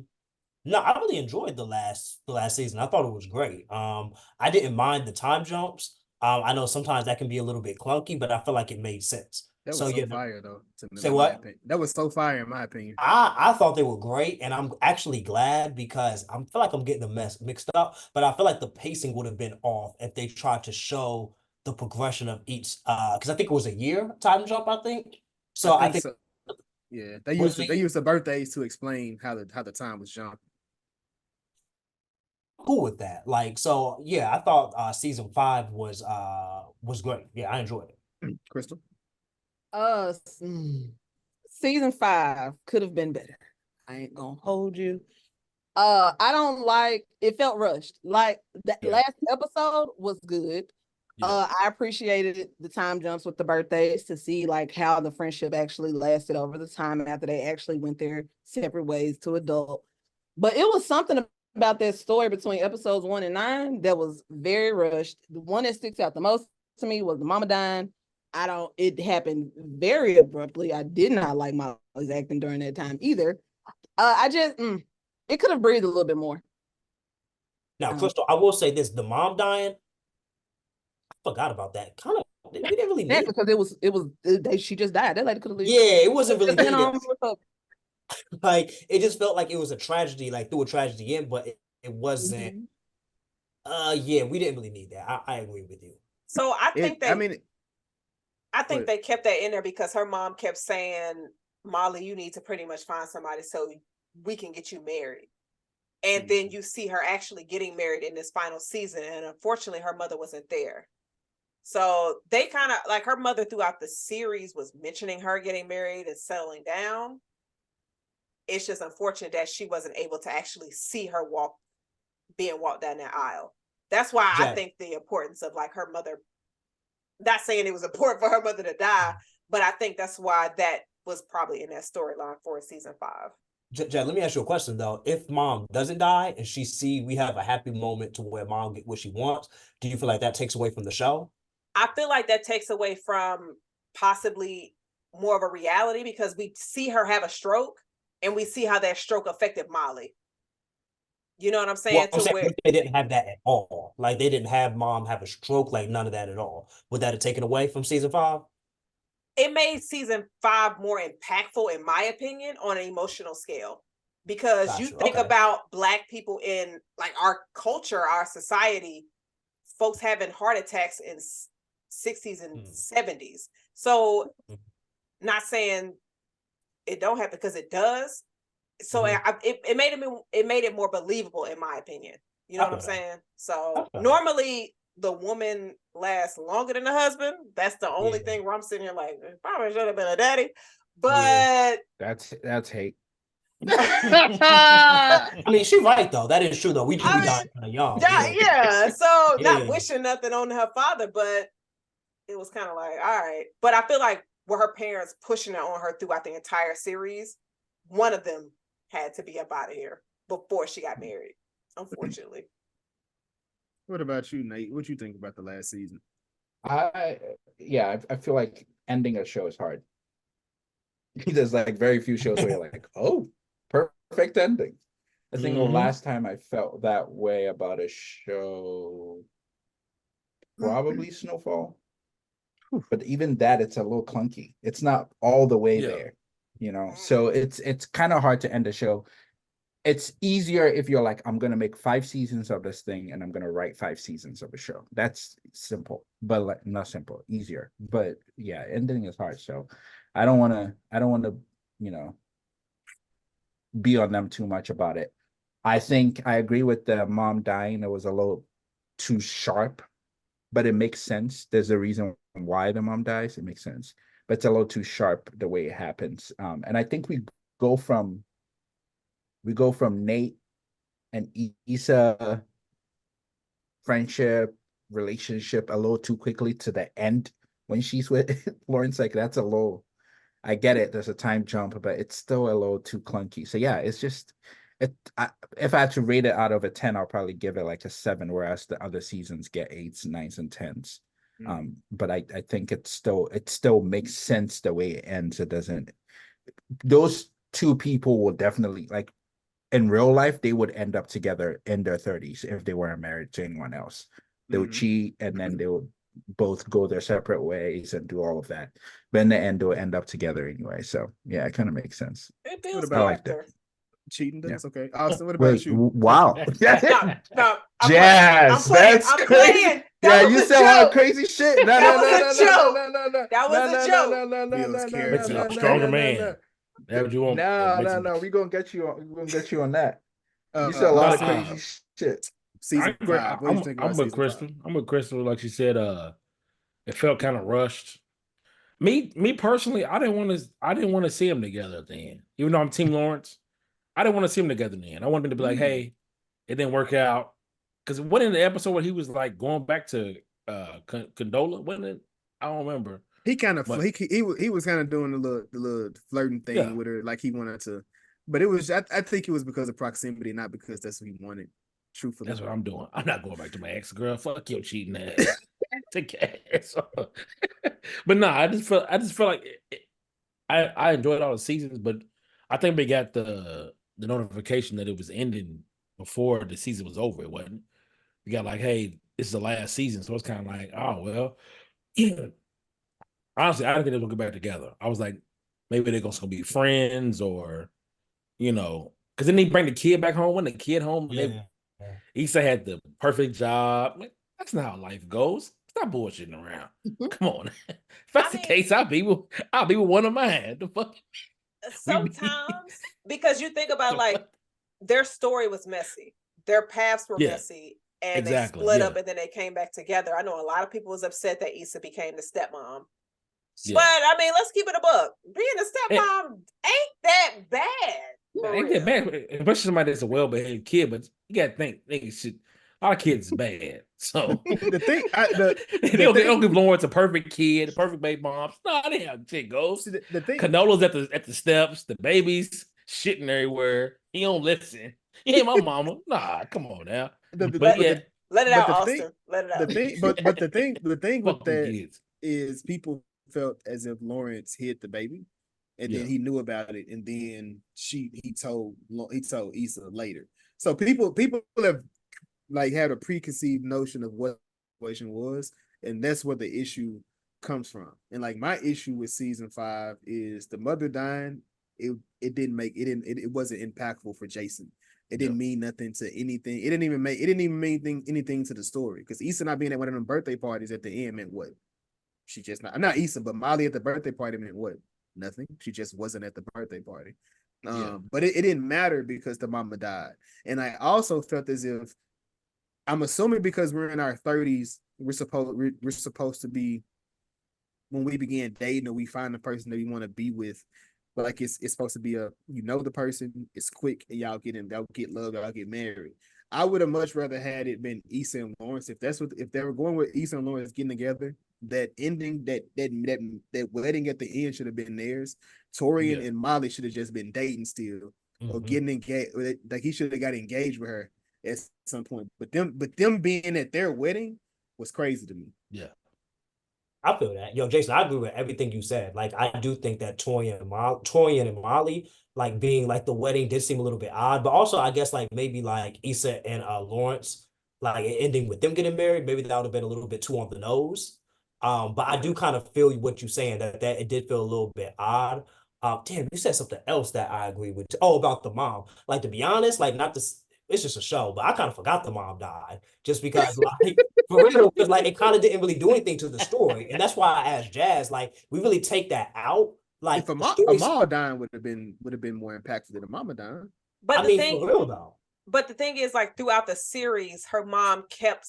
Speaker 8: No, I really enjoyed the last season. I thought it was great. I didn't mind the time jumps. I know sometimes that can be a little bit clunky, but I feel like it made sense.
Speaker 2: That was
Speaker 8: So
Speaker 2: so
Speaker 8: yeah,
Speaker 2: fire though.
Speaker 8: say
Speaker 2: In my
Speaker 8: what?
Speaker 2: opinion. That was so fire in my opinion.
Speaker 8: I thought they were great, and I'm actually glad because I feel like I'm getting the mixed up, but I feel like the pacing would have been off if they tried to show the progression of each because I think it was a year time jump, I think. So I think
Speaker 2: so. Yeah,
Speaker 8: Was
Speaker 2: they used the birthdays to explain how the time was jumped.
Speaker 8: cool with that. Like, so yeah, I thought season 5 was great. Yeah, I enjoyed it.
Speaker 2: Crystal.
Speaker 9: Season 5 could have been better. I ain't gonna hold you. I don't like it, felt rushed. Like the last episode was good. I appreciated the time jumps with the birthdays to see like how the friendship actually lasted over the time after they actually went their separate ways to adult. But it was something about that story between episodes 1 and 9 that was very rushed. The one that sticks out the most to me was the mama dying. It happened very abruptly. I did not like Molly's acting during that time either. It could have breathed a little bit more.
Speaker 8: Now, Crystal, I will say this: the mom dying, I forgot about that. Kind of, we didn't really need.
Speaker 9: Because she just died. That lady could have lived.
Speaker 8: Yeah, it wasn't really
Speaker 9: Just
Speaker 8: needed. Like, it just felt like it was a tragedy, like threw a tragedy in, but it wasn't. Yeah, we didn't really need that. I agree with you.
Speaker 4: So I think
Speaker 2: but
Speaker 4: they kept that in there because her mom kept saying, Molly, you need to pretty much find somebody so we can get you married. And then you see her actually getting married in this final season. And unfortunately, her mother wasn't there. So they kind of like her mother throughout the series was mentioning her getting married and settling down. It's just unfortunate that she wasn't able to actually see her being walked down that aisle. That's why I think the importance of like her mother, not saying it was important for her mother to die, but I think that's why that was probably in that storyline for season 5.
Speaker 8: Jed, let me ask you a question though. If mom doesn't die and we have a happy moment to where mom get what she wants, do you feel like that takes away from the show?
Speaker 4: I feel like that takes away from possibly more of a reality because we see her have a stroke and we see how that stroke affected Molly. You know what I'm saying?
Speaker 8: Well, they didn't have that at all. Like they didn't have mom have a stroke, like none of that at all. Would that have taken away from season 5?
Speaker 4: It made season 5 more impactful, in my opinion, on an emotional scale. Because you think about Black people in like our culture, our society, folks having heart attacks in 60s and 70s. So not saying it don't happen because it does. So it made it more believable, in my opinion. You know what I'm saying? So normally the woman lasts longer than the husband. That's the only thing where I'm sitting here like, probably should have been a daddy. But
Speaker 3: that's hate.
Speaker 8: I mean, she's right though. That is true though. We do be dying kind of young.
Speaker 4: Yeah. So not wishing nothing on her father, but it was kind of like, all right. But I feel like with her parents pushing it on her throughout the entire series, one of them had to be up out of here before she got married, unfortunately.
Speaker 2: What about you, Nate? What you think about the last season?
Speaker 3: I feel like ending a show is hard. There's like very few shows where you're like, oh, perfect ending. I think the last time I felt that way about a show, probably Snowfall. But even that, it's a little clunky. It's not all the way there, you know. So it's kind of hard to end a show. It's easier if you're like, I'm gonna make 5 seasons of this thing and I'm gonna write 5 seasons of a show. That's simple, but like not simple, easier. But yeah, ending is hard. So I don't wanna, you know, be on them too much about it. I think I agree with the mom dying. It was a little too sharp, but it makes sense. There's a reason why the mom dies. It makes sense, but it's a little too sharp the way it happens. And I think go from Nate and Issa friendship relationship a little too quickly to the end when she's with Lawrence. Like that's a little. I get it. There's a time jump, but it's still a little too clunky. So yeah, it's just if I had to rate it out of a 10, I'll probably give it like a 7, whereas the other seasons get 8s, 9s, and 10s. But I think it still makes sense the way it ends. It doesn't. Those two people will definitely, like, in real life, they would end up together in their 30s if they weren't married to anyone else. They would cheat, and then they would both go their separate ways and do all of that. But in the end, they'll end up together anyway. So yeah, it kind of makes sense.
Speaker 4: It builds
Speaker 2: I like
Speaker 4: character.
Speaker 2: Cheating does? Okay. Austin, what about you?
Speaker 3: Wow.
Speaker 4: No,
Speaker 3: Jazz,
Speaker 4: I'm playing.
Speaker 3: Yeah, you said a lot of crazy shit. No.
Speaker 4: That was a joke.
Speaker 7: I'm a stronger man. That's what you want.
Speaker 3: No. We're gonna get you on that. You said a lot of crazy shit.
Speaker 2: Season 5. What do you think about
Speaker 7: I'm with Crystal. I'm with Crystal. Like she said, it felt kind of rushed. Me personally, I didn't want to see them together at the end. Even though I'm Team Lawrence, I didn't want to see them together then. I wanted them to be like, hey, it didn't work out. Because what in the episode where he was like going back to Condola, wasn't it? I don't remember.
Speaker 2: He kind of he was kind of doing the little flirting thing with her, like he wanted to. But it was I think it was because of proximity, not because that's what he wanted. Truthfully,
Speaker 7: that's what I'm doing. I'm not going back to my ex girl. Fuck your cheating ass. Take ass. But no, I just felt like I enjoyed all the seasons, but I think we got the notification that it was ending before the season was over. It wasn't. We got like, hey, this is the last season, so it's kind of like, oh well. Honestly, I didn't think they were gonna get back together. I was like, maybe they're gonna be friends, or because then they bring the kid back home. When the kid home, Issa had the perfect job. Like, that's not how life goes. Stop bullshitting around. Come on. If that's the case, I'll be with one of mine. The fuck.
Speaker 4: Sometimes, because you think about like their story was messy, their paths were messy, and they split up, and then they came back together. I know a lot of people was upset that Issa became the stepmom. But I mean, let's keep it a buck. Being a stepmom ain't that bad.
Speaker 7: Ain't that bad, especially somebody that's a well-behaved kid. But you gotta think, our kids is bad. So
Speaker 2: the thing,
Speaker 7: they don't give Lawrence a perfect kid, a perfect baby mom. No, they have shit goes.
Speaker 2: The thing,
Speaker 7: Canola's at the steps, the baby's shitting everywhere. He don't listen. He ain't my mama. Nah, come on now.
Speaker 4: Let it out, Austin. Let it out.
Speaker 2: The thing with that is people felt as if Lawrence hid the baby, and then he knew about it, and then he told Issa later. So people have like had a preconceived notion of what the situation was, and that's where the issue comes from. And like my issue with season 5 is the mother dying. It wasn't impactful for Jason. It didn't mean nothing to anything. It didn't even mean anything to the story, because Issa not being at one of them birthday parties at the end meant what? She just not Issa, but Molly at the birthday party meant what? Nothing. She just wasn't at the birthday party. But it didn't matter because the mama died. And I also felt as if, I'm assuming because we're in our 30s, we're supposed to be, when we begin dating or we find the person that we want to be with, like it's supposed to be the person, it's quick, and y'all get love, y'all get married. I would have much rather had it been Issa and Lawrence. If they were going with Issa and Lawrence getting together, that ending, that wedding at the end should have been theirs. Torian and Molly should have just been dating still, or getting engaged. Like he should have got engaged with her at some point. But them being at their wedding was crazy to me.
Speaker 7: Yeah.
Speaker 8: I feel that. Yo, Jason, I agree with everything you said. Like, I do think that Torian and Molly, like, being like the wedding did seem a little bit odd. But also, I guess, like, maybe like Issa and Lawrence, like ending with them getting married, maybe that would have been a little bit too on the nose. But I do kind of feel what you're saying, that it did feel a little bit odd. Damn, you said something else that I agree with. Oh, about the mom. Like, to be honest, like, not this. It's just a show, but I kind of forgot the mom died, just because, like, for real, because like it kind of didn't really do anything to the story, and that's why I asked Jazz, like, we really take that out. Like,
Speaker 2: if Amal dying would have been more impactful than the mama dying.
Speaker 4: But
Speaker 8: I mean, for real though.
Speaker 4: But the thing is, like, throughout the series, her mom kept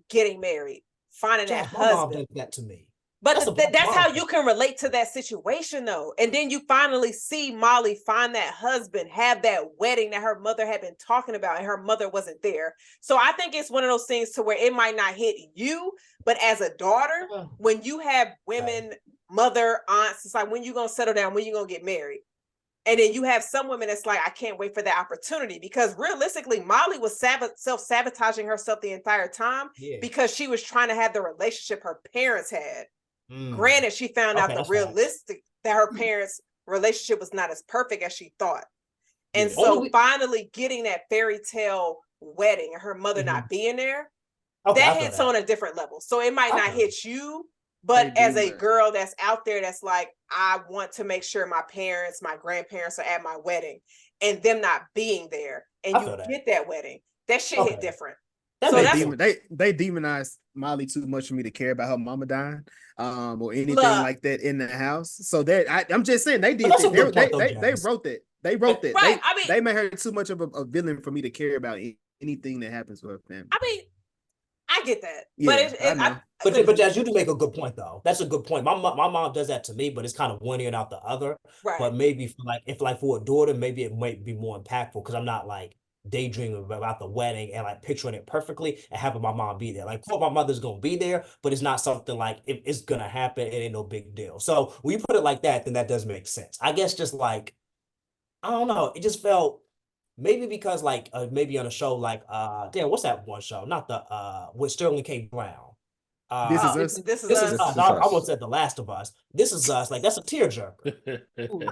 Speaker 4: getting married, finding that
Speaker 8: Jess, my mom
Speaker 4: husband.
Speaker 8: did that to me.
Speaker 4: But
Speaker 8: That's a
Speaker 4: that's
Speaker 8: black
Speaker 4: how
Speaker 8: mom.
Speaker 4: you can relate to that situation, though. And then you finally see Molly find that husband, have that wedding that her mother had been talking about, and her mother wasn't there. So I think it's one of those things to where it might not hit you, but as a daughter, when you have women, mother, aunts, it's like, when you gonna settle down, when you gonna get married? And then you have some women that's like, I can't wait for that opportunity, because realistically, Molly was self-sabotaging herself the entire time because she was trying to have the relationship her parents had. Granted, she found out that her parents' relationship was not as perfect as she thought. And so finally getting that fairy tale wedding and her mother not being there, that hits on a different level. So it might not hit you, but as a girl that's out there that's like, I want to make sure my parents, my grandparents are at my wedding, and them not being there, and you get that wedding, that shit hit different.
Speaker 2: So they demonized Molly too much for me to care about her mama dying, or anything like that in the house. So that I'm just saying they did that. They wrote that. They wrote that. Right. They made her too much of a villain for me to care about anything that happens with her family.
Speaker 4: I mean, I get that.
Speaker 2: Yeah,
Speaker 8: but Jess, you do make a good point though. That's a good point. My mom does that to me, but it's kind of one ear and out the other.
Speaker 4: Right.
Speaker 8: But maybe if for a daughter, maybe it might be more impactful because I'm not like daydreaming about the wedding and like picturing it perfectly and having my mom be there. Like, my mother's gonna be there, but it's not something like it's gonna happen. It ain't no big deal. So when you put it like that, then that does make sense. I guess just like, I don't know. It just felt maybe because like maybe on a show like damn, what's that one show? Not the with Sterling K. Brown.
Speaker 2: This is us.
Speaker 4: This is us.
Speaker 8: I almost said The Last of Us. This is us. Like, that's a tearjerker.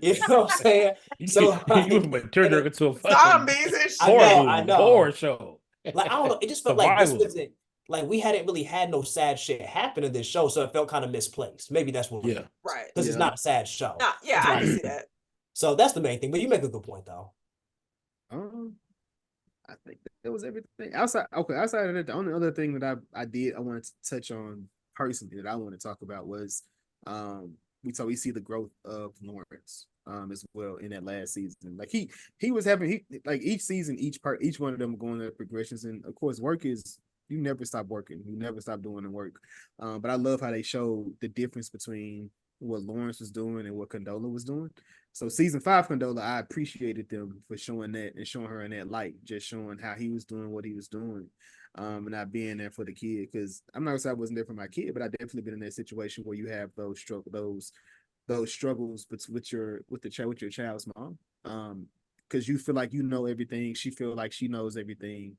Speaker 8: You know what I'm saying? So like,
Speaker 7: you went tearjerker to a
Speaker 4: zombies and shit.
Speaker 8: I know.
Speaker 7: Horror show.
Speaker 8: Like, I don't know. It just felt like this wasn't like we hadn't really had no sad shit happen in this show, so it felt kind of misplaced. Maybe that's what.
Speaker 7: Yeah.
Speaker 4: Right.
Speaker 8: Because it's not a sad show.
Speaker 4: Nah, yeah, I can see that.
Speaker 8: So that's the main thing. But you make a good point though.
Speaker 2: I think that was everything. Outside of that, the only other thing that I wanted to touch on personally that I want to talk about was we see the growth of Lawrence as well in that last season. Like he was having like each season, each one of them going their progressions, and of course work is you never stop working, you never stop doing the work. But I love how they showed the difference between what Lawrence was doing and what Condola was doing. So season 5 Condola, I appreciated them for showing that and showing her in that light, just showing how he was doing what he was doing, and not being there for the kid. Because I'm not gonna say I wasn't there for my kid, but I definitely been in that situation where you have those struggles with your child's mom, because you feel like you know everything, she feel like she knows everything,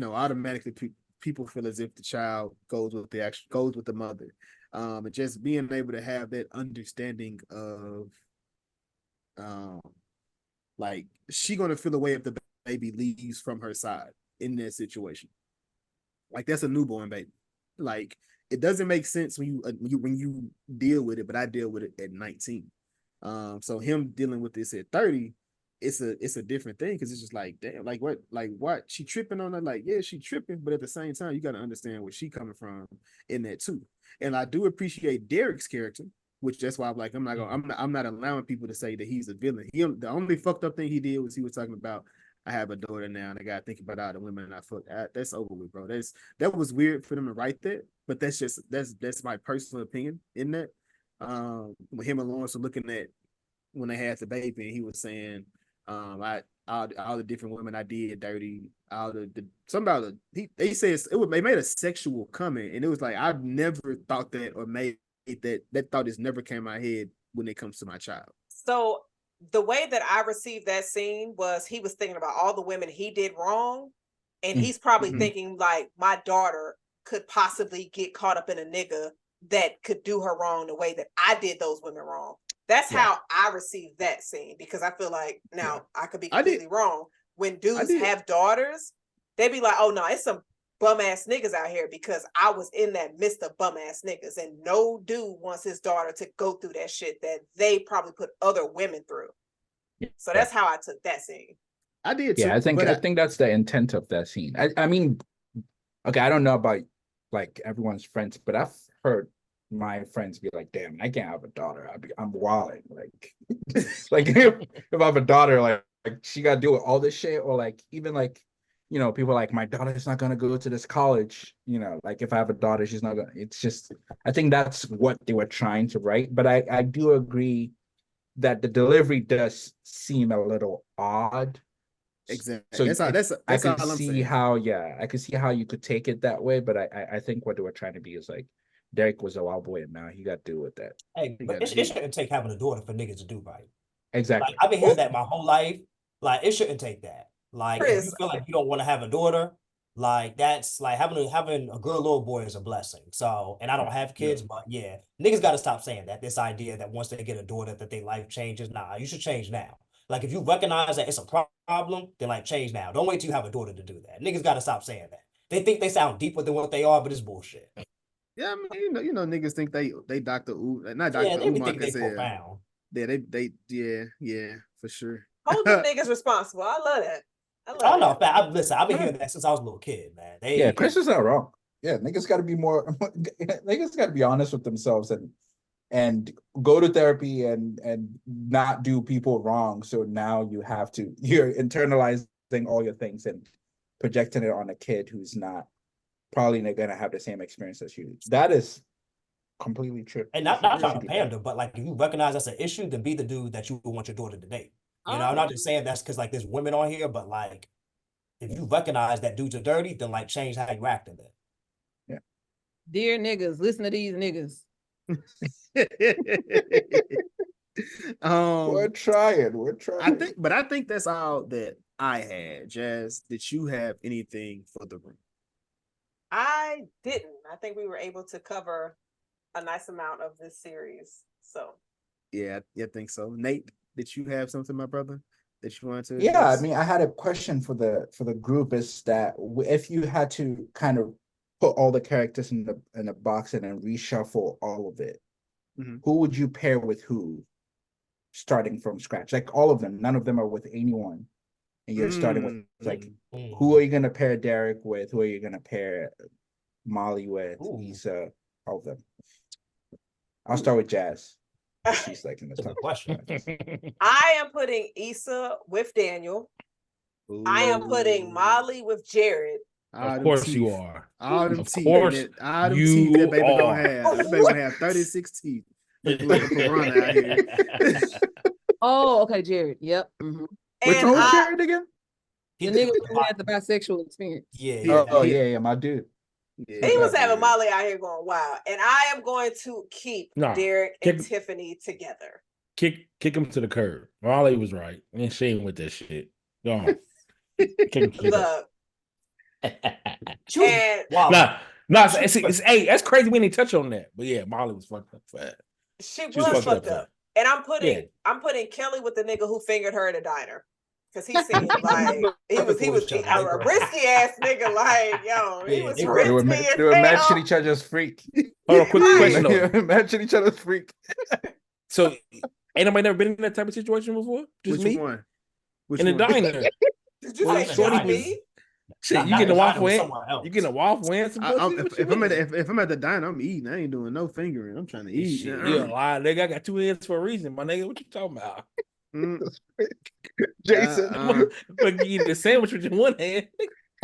Speaker 2: automatically people feel as if the child goes with the mother. And just being able to have that understanding of like she gonna feel the way if the baby leaves from her side in that situation. Like, that's a newborn baby. Like, it doesn't make sense when you deal with it, but I deal with it at 19. So him dealing with this at 30, it's a different thing, because it's just like, damn, like what she tripping on her, like, yeah, she tripping, but at the same time you got to understand where she coming from in that too. And I do appreciate Derek's character, which that's why I'm like, I'm not allowing people to say that he's a villain. The only fucked up thing he did was he was talking about, I have a daughter now and I gotta think about all the women I fucked. That's over with, bro. That was weird for them to write that, but that's my personal opinion in that. When him and Lawrence were looking at when they had the baby, and he was saying, all the different women I did dirty, they said they made a sexual comment, and it was like, I've never thought that, or made that thought has never came to my head when it comes to my child.
Speaker 4: So the way that I received that scene was he was thinking about all the women he did wrong, and he's probably thinking like, my daughter could possibly get caught up in a nigga that could do her wrong the way that I did those women wrong. That's how I received that scene, because I feel like, now I could be completely wrong. When dudes have daughters, they be like, oh no, it's some bum ass niggas out here, because I was in that midst of bum ass niggas, and no dude wants his daughter to go through that shit that they probably put other women through. So that's how I took that scene.
Speaker 3: I did too. Yeah, I think that's the intent of that scene. I mean, okay, I don't know about like everyone's friends, but I've heard my friends be like, damn, I can't have a daughter. I'm wilding. Like, like if I have a daughter, like she got to deal with all this shit, or like even like, you know, people like my daughter's not gonna go to this college. You know, like if I have a daughter, she's not gonna. It's just, I think that's what they were trying to write. But I do agree that the delivery does seem a little odd.
Speaker 2: Exactly.
Speaker 3: So I could
Speaker 2: all I'm
Speaker 3: see
Speaker 2: saying.
Speaker 3: how, yeah, I could see how you could take it that way, but I think what they were trying to be is like Derek was a wild boy and now he got to deal with that.
Speaker 8: Hey, but it shouldn't take having a daughter for niggas to do right.
Speaker 3: Exactly.
Speaker 8: Like I've been hearing that my whole life. Like it shouldn't take that. Like if you
Speaker 4: Chris,
Speaker 8: feel like you don't want to have a daughter, like that's like having a good little boy is a blessing. So, and I don't have kids, but yeah, niggas got to stop saying that. This idea that once they get a daughter that their life changes. Nah, you should change now. Like if you recognize that it's a problem, then like change now. Don't wait till you have a daughter to do that. Niggas got to stop saying that. They think they sound deeper than what they are, but it's bullshit.
Speaker 2: Yeah, I mean, you know, niggas think they Dr. not Dr.
Speaker 8: Yeah, they be
Speaker 2: Umar
Speaker 8: think they profound.
Speaker 2: Yeah, yeah, for sure.
Speaker 4: hold them niggas responsible. I love that.
Speaker 8: I don't know. Listen, I've been hearing that since I was a little kid, man.
Speaker 3: Yeah, Chris is not wrong. Yeah, niggas got to be more. Niggas got to be honest with themselves and go to therapy and not do people wrong. So now you're internalizing all your things and projecting it on a kid who's not probably not gonna have the same experience as you. That is completely true.
Speaker 8: And not trying to pander, but like if you recognize that's an issue, then be the dude that you want your daughter to date. You know, I'm not just saying that's because like there's women on here, but like if you recognize that dudes are dirty, then like change how you act in it.
Speaker 3: Yeah.
Speaker 9: Dear niggas, listen to these niggas.
Speaker 3: We're trying.
Speaker 2: I think that's all that I had. Jazz, did you have anything for the room?
Speaker 4: I didn't. I think we were able to cover a nice amount of this series. So
Speaker 2: yeah, I think so. Nate, did you have something, my brother, that you wanted to
Speaker 3: Yeah,
Speaker 2: address?
Speaker 3: I mean, I had a question for the group is that if you had to kind of put all the characters in the box and then reshuffle all of it, who would you pair with who, starting from scratch? Like all of them, none of them are with anyone, and you're starting with like, who are you gonna pair Derek with? Who are you gonna pair Molly with? Issa, all of them. I'll start with Jazz. She's like in the top
Speaker 8: question.
Speaker 4: I am putting Issa with Daniel. Ooh. I am putting Molly with Jared.
Speaker 7: Of course you are.
Speaker 2: All them
Speaker 7: of
Speaker 2: teeth.
Speaker 7: Course
Speaker 2: all them teeth that baby
Speaker 7: are.
Speaker 2: gonna have. That baby gonna have 36 teeth. Looking like a piranha out here.
Speaker 9: Oh, okay, Jared. Yep. Mm-hmm.
Speaker 3: Which one was Jared again?
Speaker 9: The nigga who had the bisexual experience.
Speaker 3: Yeah, my dude.
Speaker 4: Yeah, he was having Molly out here going wild. And I am going to keep Derek and Tiffany together.
Speaker 7: Kick him to the curb. Molly was right. And she ain't with that shit. Go on. Kick him to the curb. Hey, that's crazy we didn't touch on that. But yeah, Molly was fucked up for that.
Speaker 4: She was fucked up. And I'm putting Kelly with the nigga who fingered her in a diner. Because he seemed like he was a risky ass nigga, like, yo, he was risky.
Speaker 3: They were matching each other's freak.
Speaker 7: Hold on, quick question though.
Speaker 3: They were matching each other's freak.
Speaker 7: So ain't nobody never been in that type of situation before? Just
Speaker 2: Which
Speaker 7: me?
Speaker 2: one?
Speaker 7: In a diner.
Speaker 4: Did you say me?
Speaker 7: Shit, you getting a waffle and you getting a waffle and some
Speaker 2: if I'm at the diner, I'm eating. I ain't doing no fingering. I'm trying to eat.
Speaker 7: Shit, you're a lie, nigga. I got two hands for a reason, my nigga. What you talking about?
Speaker 3: Jason,
Speaker 7: but you eat the sandwich with your one hand.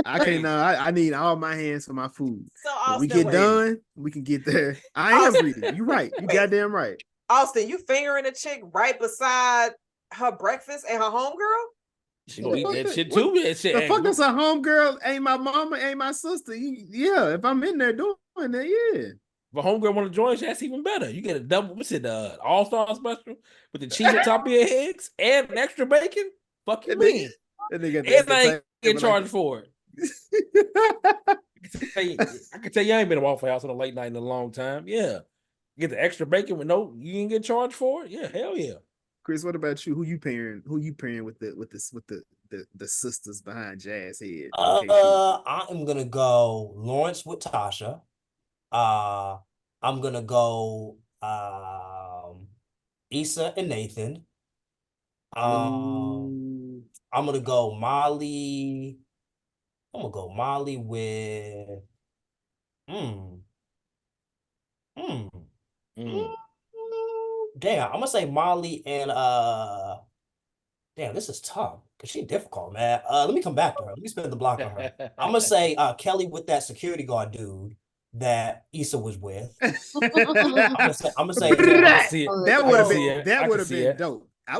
Speaker 2: I can't. I need all my hands for my food.
Speaker 4: So Austin,
Speaker 2: when we get done, we can get there. I am greedy. You're right. You goddamn right.
Speaker 4: Austin, you fingering a chick right beside her breakfast and her homegirl?
Speaker 7: She gonna eat that shit too, man. Shit,
Speaker 2: the fuck is a homegirl? Ain't my mama? Ain't my sister? Yeah, if I'm in there doing that, yeah.
Speaker 7: If a homegirl want to join, that's even better. You get a double, what's it, all-star special with the cheese on top of your eggs and an extra bacon? Fuck you mean? And I ain't get charged for it. I can tell you I ain't been to Waffle House on a late night in a long time. Yeah. You get the extra bacon with you didn't get charged for it? Yeah, hell yeah.
Speaker 2: Chris, what about you? Who you pairing with the sisters behind Jazz head?
Speaker 8: I am gonna go Lawrence with Tasha. I'm gonna go Issa and Nathan. I'm gonna go Molly. I'm gonna go Molly with
Speaker 7: Mm.
Speaker 8: Damn, I'm gonna say Molly and damn, this is tough because she difficult, man. Let me come back to her. Let me spin the block on her. I'm gonna say Kelly with that security guard dude that Issa was with. I'm gonna say him.
Speaker 7: I can see it.
Speaker 2: That
Speaker 7: I
Speaker 2: would
Speaker 7: can
Speaker 2: have
Speaker 7: see
Speaker 2: been
Speaker 7: it.
Speaker 2: that
Speaker 7: I
Speaker 2: would
Speaker 7: can
Speaker 2: have
Speaker 7: see
Speaker 2: been
Speaker 7: it.
Speaker 2: dope. I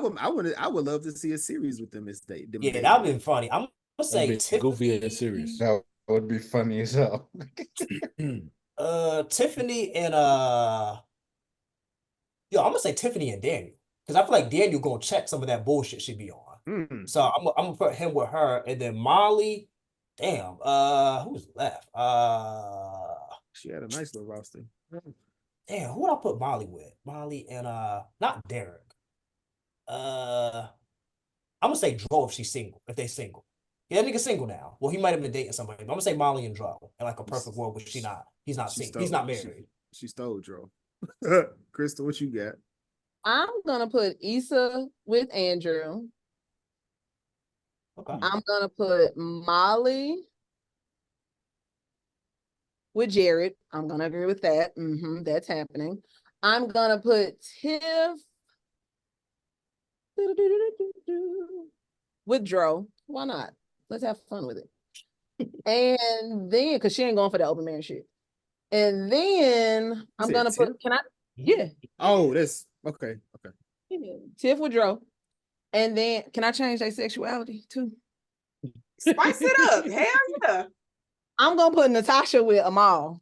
Speaker 2: would love to see a series with them as they them
Speaker 8: Yeah,
Speaker 2: dating.
Speaker 8: that'd been funny. I'm gonna
Speaker 7: That'd
Speaker 8: say
Speaker 7: be goofy and
Speaker 8: Tiffany.
Speaker 7: serious.
Speaker 3: That would be funny as hell.
Speaker 8: Tiffany and I'm gonna say Tiffany and Daniel because I feel like Daniel gonna check some of that bullshit she be on. So I'm gonna put him with her, and then Molly. Damn. Who's left?
Speaker 2: She had a nice little roster.
Speaker 8: Damn. Who would I put Molly with? Molly and not Derek. I'm gonna say Dro if she's single. If they single. Yeah, that nigga single now. Well, he might have been dating somebody. But I'm gonna say Molly and Dro in like a perfect world, but he's not single. He's not married.
Speaker 2: She stole Dro. Crystal, what you got?
Speaker 9: I'm gonna put Issa with Andrew.
Speaker 8: Okay.
Speaker 9: I'm gonna put Molly with Jared. I'm gonna agree with that. That's happening. I'm gonna put Tiff with Dro. Why not? Let's have fun with it. And then, because she ain't going for the open marriage shit. And then I'm gonna put. Can I? Yeah.
Speaker 2: Oh, that's okay. Okay.
Speaker 9: Tiff with Dro. And then, can I change their sexuality too?
Speaker 4: Spice it up. Hell yeah.
Speaker 9: I'm gonna put Natasha with Amal.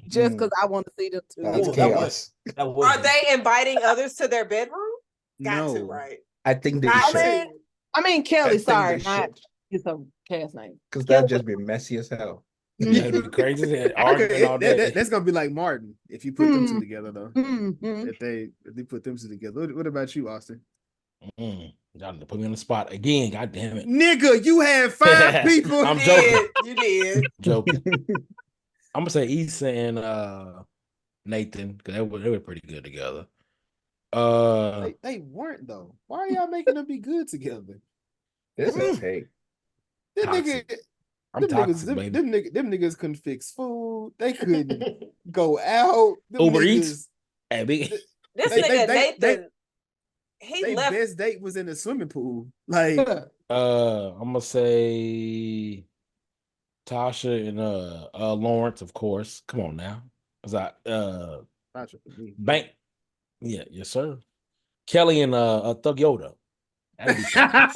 Speaker 9: Just because I want to see them two.
Speaker 3: That's chaos.
Speaker 4: Are they inviting others to their bedroom? Got to, right?
Speaker 3: I think they
Speaker 4: Got
Speaker 3: should.
Speaker 4: to.
Speaker 9: I mean, Kelly,
Speaker 3: think
Speaker 9: sorry,
Speaker 3: they
Speaker 9: not
Speaker 3: should.
Speaker 9: it's a cast name.
Speaker 3: Because that'd just be messy as hell.
Speaker 7: That'd be crazy. Arguing all day.
Speaker 2: That's gonna be like Martin if you put them two together though. If they put them two together. What about you, Austin?
Speaker 7: Y'all put me on the spot again. God damn it,
Speaker 2: nigga! You had 5 people.
Speaker 7: I'm joking.
Speaker 4: You did.
Speaker 7: Joking. I'm gonna say Issa and Nathan because they were pretty good together.
Speaker 2: They weren't though. Why are y'all making them be good together?
Speaker 3: This is hate.
Speaker 2: Them
Speaker 7: Toxic.
Speaker 2: niggas,
Speaker 7: I'm toxic, baby.
Speaker 2: them niggas couldn't fix food. They couldn't go out. Them
Speaker 7: Uber
Speaker 2: niggas,
Speaker 7: Eats. Hey, big.
Speaker 4: This
Speaker 2: They-
Speaker 4: nigga
Speaker 2: they-
Speaker 4: Nathan, he
Speaker 2: Their
Speaker 4: left.
Speaker 2: best date was in the swimming pool. Like,
Speaker 7: I'm gonna say Tasha and Lawrence, of course. Come on now. Was I Bank? Yeah, yes, sir. Kelly and Thug Yoda. That'd be
Speaker 4: Yeah.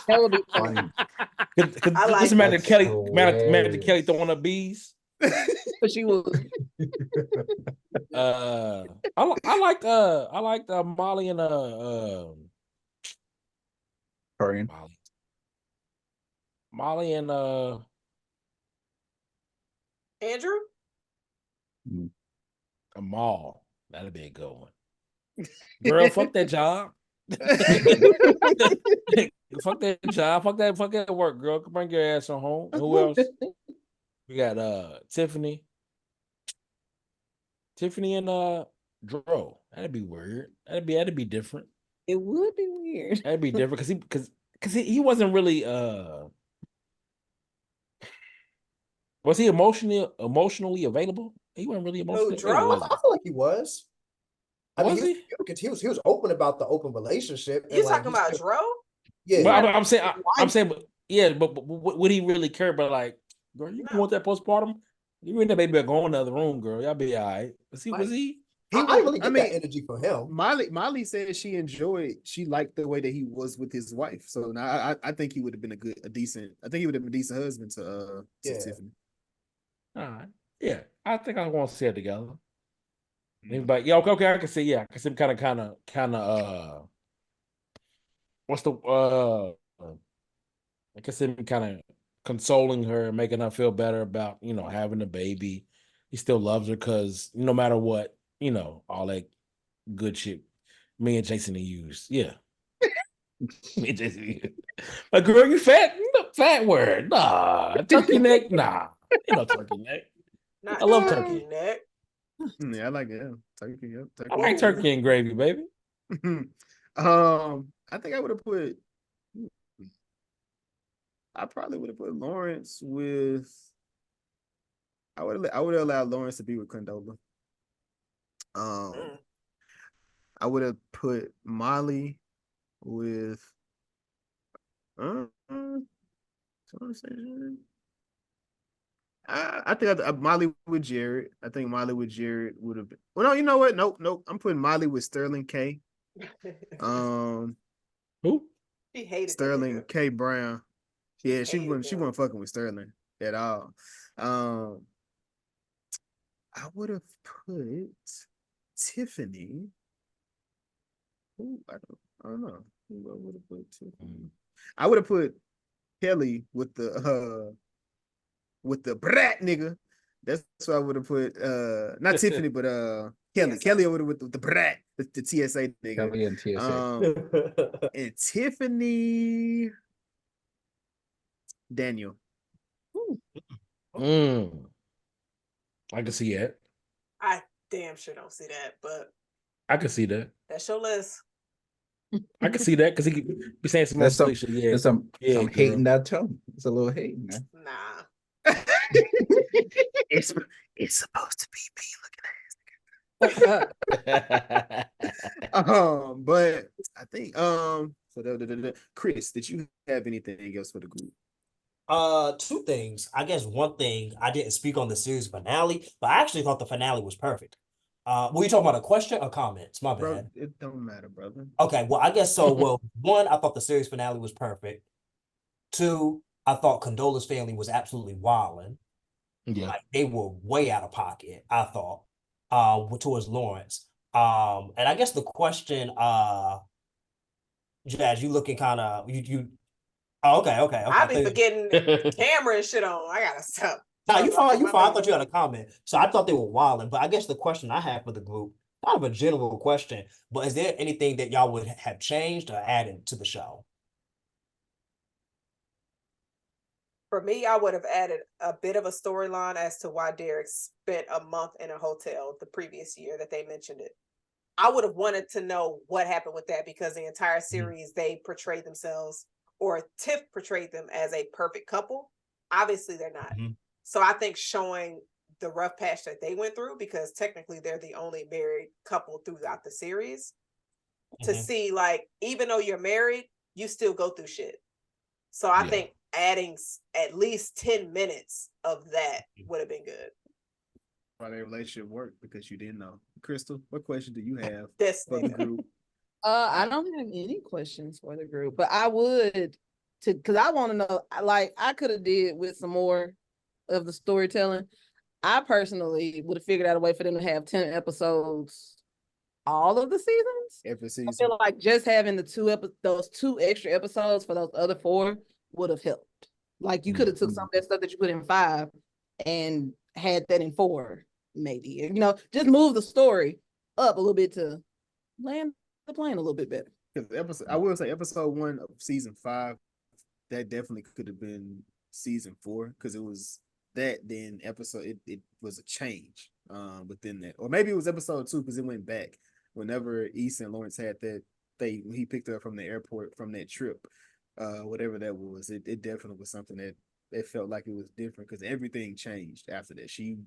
Speaker 9: That would be funny.
Speaker 4: I like
Speaker 7: just imagine
Speaker 4: that.
Speaker 7: Kelly, imagine Kelly throwing up bees.
Speaker 9: But she would.
Speaker 7: I liked Molly and
Speaker 3: Korean.
Speaker 7: Molly and
Speaker 4: Andrew?
Speaker 7: Amal. That'd be a good one. Girl, fuck that job. Fuck that job. Fuck that work, girl. Bring your ass on home. Who else? We got Tiffany. Tiffany and Dro. That'd be weird. That'd be different.
Speaker 9: It would be weird.
Speaker 7: That'd be different because he wasn't really was he emotionally available? He wasn't really emotionally available.
Speaker 8: I feel like he was. I mean,
Speaker 7: Was he?
Speaker 8: He was open about the open relationship.
Speaker 4: You talking about Dro?
Speaker 8: Yeah.
Speaker 7: But I'm saying, yeah, but would he really care? But like, girl, you want that postpartum? You and that baby are going to the other room, girl. Y'all be all right. Was he?
Speaker 8: I really get that energy from him.
Speaker 2: Molly said she liked the way that he was with his wife. So now I think he would have been a decent husband to Tiffany.
Speaker 7: All right. Yeah, I think I want to see it together. But yeah, okay, I can see. Yeah, I can see him kind of. What's the I can see him kind of consoling her, making her feel better about having a baby. He still loves her because no matter what, all that good shit. Me and Jason used, yeah. Me and Jason used. Like, girl, you fat? Fat word? Nah, turkey neck? Nah, turkey neck. I love turkey
Speaker 4: neck.
Speaker 2: Yeah, I like it. Yeah. Turkey. Yep. Turkey.
Speaker 7: I like turkey and gravy, baby.
Speaker 2: I think I would have put. I probably would have put Lawrence with. I would have allowed Lawrence to be with Condola. I would have put Molly with I think Molly with Jared. I think Molly with Jared would have been. Well, no, you know what? Nope. I'm putting Molly with Sterling K.
Speaker 7: Who?
Speaker 4: She hated
Speaker 2: Sterling K. Brown. Yeah, she
Speaker 4: hated
Speaker 2: wasn't fucking with Sterling at all. I would have put Tiffany. Ooh, I don't know. Who I would have put Tiffany. I would have put Kelly with the brat nigga. That's what I would have put. Not Tiffany, but Kelly.
Speaker 4: TSA.
Speaker 2: Kelly would have with the brat, the TSA nigga.
Speaker 3: Kelly and TSA.
Speaker 2: And Tiffany, Daniel.
Speaker 7: I can see that.
Speaker 4: I damn sure don't see that, but
Speaker 7: I can see that.
Speaker 4: that's your list.
Speaker 7: I can see that because he could be saying some more
Speaker 3: There's some,
Speaker 7: silly shit. Yeah,
Speaker 3: there's some
Speaker 7: girl.
Speaker 3: hate in that tone. It's a little hate, man.
Speaker 4: Nah.
Speaker 2: It's supposed to be me looking at. But I think Chris, did you have anything else for the group?
Speaker 8: Two things. I guess one thing, I didn't speak on the series finale, but I actually thought the finale was perfect. Were you talking about a question or comments? My bad.
Speaker 2: Bro, it don't matter, brother.
Speaker 8: Okay, well, I guess so. Well, one, I thought the series finale was perfect. Two, I thought Condola's family was absolutely wilding.
Speaker 7: Yeah.
Speaker 8: Like they were way out of pocket, I thought, towards Lawrence. And I guess the question, Jazz, you looking kind of you. Oh, okay.
Speaker 4: I be forgetting camera and shit on. I gotta stop.
Speaker 8: No, you fine. I thought you had a comment. So I thought they were wilding. But I guess the question I have for the group, kind of a general question, but is there anything that y'all would have changed or added to the show?
Speaker 4: For me, I would have added a bit of a storyline as to why Derek spent a month in a hotel the previous year that they mentioned it. I would have wanted to know what happened with that because the entire series, they portrayed themselves, or Tiff portrayed them as a perfect couple. Obviously, they're not. So I think showing the rough patch that they went through, because technically they're the only married couple throughout the series, to see, like, even though you're married, you still go through shit. So I think adding at least 10 minutes of that would have been good.
Speaker 2: Why their relationship worked, because you didn't know. Crystal, what question do you have
Speaker 4: for
Speaker 2: the group?
Speaker 9: I don't have any questions for the group, but I would because I want to know, like, I could have did with some more of the storytelling. I personally would have figured out a way for them to have 10 episodes all of the seasons.
Speaker 2: Every season.
Speaker 9: I feel like just having those 2 extra episodes for those other 4 would have helped. Like, you could have took some of that stuff that you put in 5 and had that in 4, maybe. Just move the story up a little bit to land the plane a little bit better.
Speaker 2: I will say episode 1 of season 5, that definitely could have been season 4, because it was that, then episode it was a change within that, or maybe it was episode 2 because it went back whenever Issa and Lawrence had that when he picked her up from the airport from that trip, whatever that was. It definitely was something that it felt like it was different because everything changed after that. She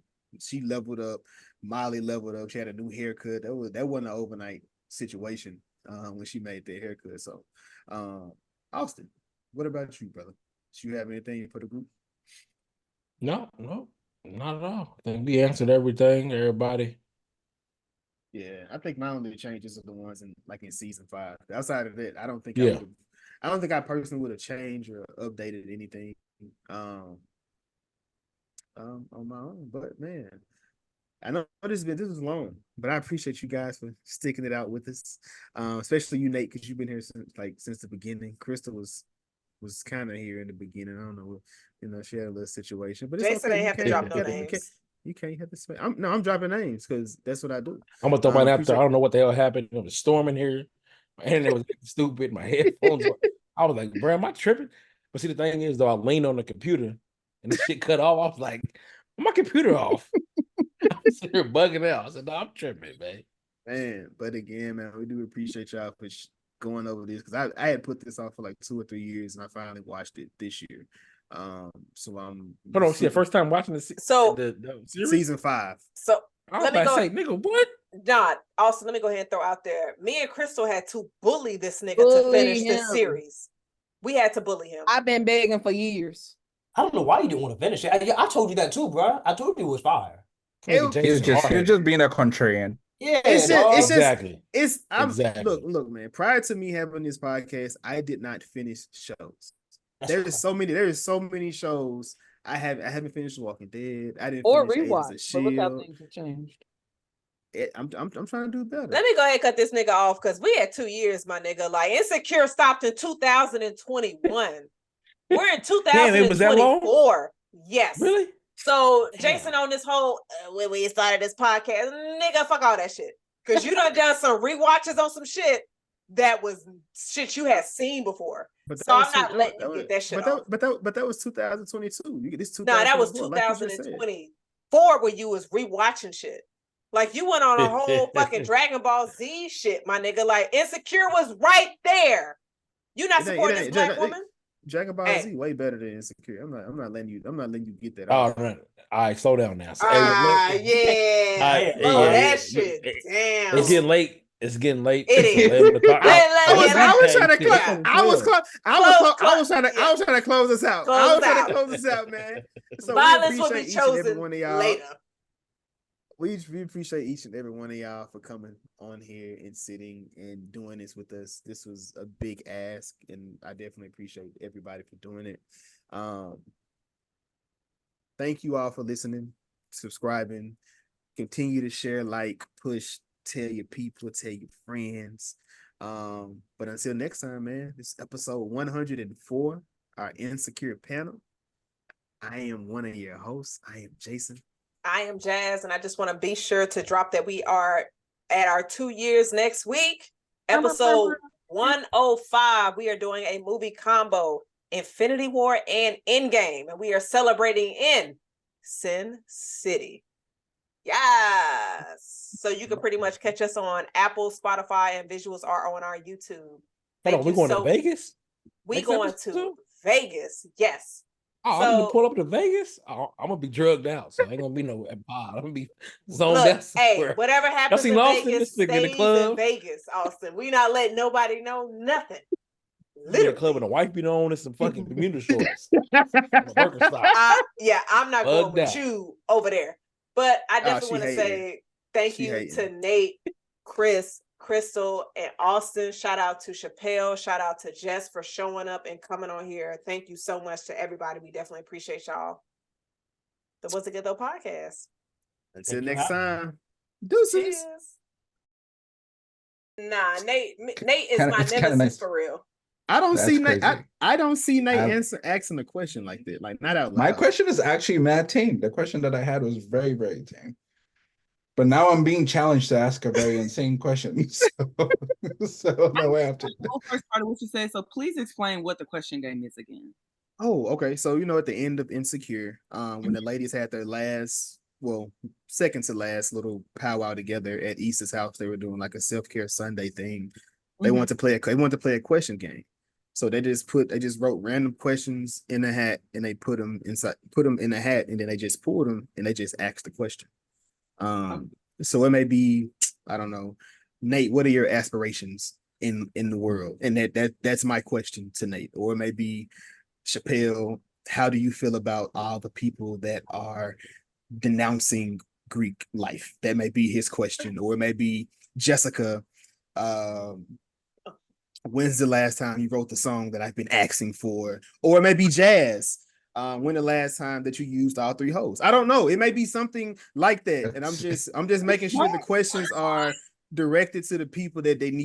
Speaker 2: leveled up. Molly leveled up. She had a new haircut. That wasn't an overnight situation when she made that haircut. So, Austin, what about you, brother? Do you have anything for the group?
Speaker 7: No, not at all. I think we answered everything, everybody.
Speaker 2: Yeah, I think my only changes are the ones in season 5. Outside of that, I don't think I personally would have changed or updated anything on my own. But man, I know this was long, but I appreciate you guys for sticking it out with us. Especially you, Nate, because you've been here since the beginning. Crystal was kind of here in the beginning. I don't know, she had a little situation, but it's
Speaker 4: Jason
Speaker 2: okay.
Speaker 4: ain't have to drop no names.
Speaker 2: You can't have to say. I'm dropping names because that's what I do.
Speaker 7: I'm gonna throw mine out there. I don't know what the hell happened. It was storming here. My internet was getting stupid. My headphones were. I was like, bro, am I tripping? But see, the thing is, though, I leaned on the computer and the shit cut off. I was like, my computer off. I was sitting here bugging out. I said, no, I'm tripping, man.
Speaker 2: Man, but again, man, we do appreciate y'all for going over this because I had put this off for like 2 or 3 years and I finally watched it this year. So I'm
Speaker 7: Hold on, see, the first time watching the series?
Speaker 2: season 5.
Speaker 4: So
Speaker 7: I was
Speaker 4: let me
Speaker 7: about to
Speaker 4: go.
Speaker 7: say, nigga, what?
Speaker 4: John, also let me go ahead and throw out there. Me and Crystal had to bully this nigga to
Speaker 9: Bully
Speaker 4: finish this
Speaker 9: him.
Speaker 4: series. We had to bully him.
Speaker 9: I've been begging for years.
Speaker 8: I don't know why you didn't want to finish it. I told you that too, bro. I told you it was fire.
Speaker 7: Nigga, Jason
Speaker 3: You're
Speaker 7: hard.
Speaker 3: just being a contrarian.
Speaker 8: Yeah,
Speaker 2: It's
Speaker 8: dog.
Speaker 7: Exactly.
Speaker 2: Exactly.
Speaker 7: Exactly.
Speaker 2: Look, man. Prior to me having this podcast, I did not finish shows. There is so many shows I haven't finished Walking Dead. I didn't
Speaker 9: Or
Speaker 2: finish Agents of
Speaker 9: rewatch. But look how
Speaker 2: Shield.
Speaker 9: things have changed.
Speaker 2: I'm trying to do better.
Speaker 4: Let me go ahead and cut this nigga off because we had 2 years, my nigga. Like Insecure stopped in 2021. We're in 2024.
Speaker 7: Damn, it was that long?
Speaker 4: Yes.
Speaker 7: Really?
Speaker 4: So
Speaker 7: Damn.
Speaker 4: Jason on this whole when we started this podcast, nigga, fuck all that shit. Because you done some rewatches on some shit that was shit you had seen before.
Speaker 2: But
Speaker 4: so I'm not letting you get that shit off.
Speaker 2: But that was 2022. You get this 2024.
Speaker 4: No, that was
Speaker 2: like you just said.
Speaker 4: 2024 where you was rewatching shit. Like you went on a whole fucking Dragon Ball Z shit, my nigga. Like Insecure was right there. You not supporting this black woman?
Speaker 2: Dragon Ball Z way better than Insecure. I'm not letting you get that.
Speaker 7: All right. All right, slow down now. So,
Speaker 4: Yeah. That shit. Damn.
Speaker 7: It's getting late. It's getting late.
Speaker 4: It is.
Speaker 2: I was trying to close this out. I was trying to close this out, man. So
Speaker 4: violence will be chosen later.
Speaker 2: We appreciate each and every one of y'all for coming on here and sitting and doing this with us. This was a big ask, and I definitely appreciate everybody for doing it. Thank you all for listening, subscribing, continue to share, like, push, tell your people, tell your friends. But until next time, man, this is episode 104, our Insecure panel. I am one of your hosts. I am Jason.
Speaker 4: I am Jazz, and I just want to be sure to drop that we are at our 2 years next week. Episode 105. We are doing a movie combo, Infinity War and Endgame, and we are celebrating in Sin City. Yes. So you can pretty much catch us on Apple, Spotify, and visuals are on our YouTube.
Speaker 7: Hold on, we going to Vegas?
Speaker 4: We going to Vegas. Yes.
Speaker 7: Oh, I'm gonna pull up to Vegas. Oh, I'm gonna be drugged out, so ain't gonna be no pod. I'm gonna be zoned out.
Speaker 4: Hey, whatever happens in Vegas stays
Speaker 7: in the club.
Speaker 4: in Vegas, Austin. We not letting nobody know nothing.
Speaker 7: Literally. In the club with a wife beat on and some fucking Bermuda shorts.
Speaker 4: Yeah, I'm not going with you over there. But I definitely want to say thank you to Nate, Chris, Crystal, and Austin. Shout out to Chappell. Shout out to Jess for showing up and coming on here. Thank you so much to everybody. We definitely appreciate y'all. The What's It Good Though podcast.
Speaker 2: Until next time. Deuces.
Speaker 4: Nah, Nate is my nemesis for real.
Speaker 2: I don't see Nate. I don't see Nate asking a question like that. Like not out loud.
Speaker 3: My question is actually mad tame. The question that I had was very, very tame. But now I'm being challenged to ask a very insane question. So no, I have to.
Speaker 5: First part of what you said. So please explain what the question game is again.
Speaker 2: Oh, okay. So at the end of Insecure, when the ladies had their second to last little powwow together at Issa's house, they were doing like a self-care Sunday thing. They wanted to play a question game. So they just wrote random questions in a hat and they put them in a hat, and then they just pulled them and they just asked the question. So it may be, I don't know, Nate, what are your aspirations in the world? And that's my question to Nate. Or it may be Chappell, how do you feel about all the people that are denouncing Greek life? That may be his question. Or it may be Jessica, when's the last time you wrote the song that I've been asking for? Or it may be Jazz. When the last time that you used all three hoes? I don't know. It may be something like that. And I'm just making sure the questions are directed to the people that they need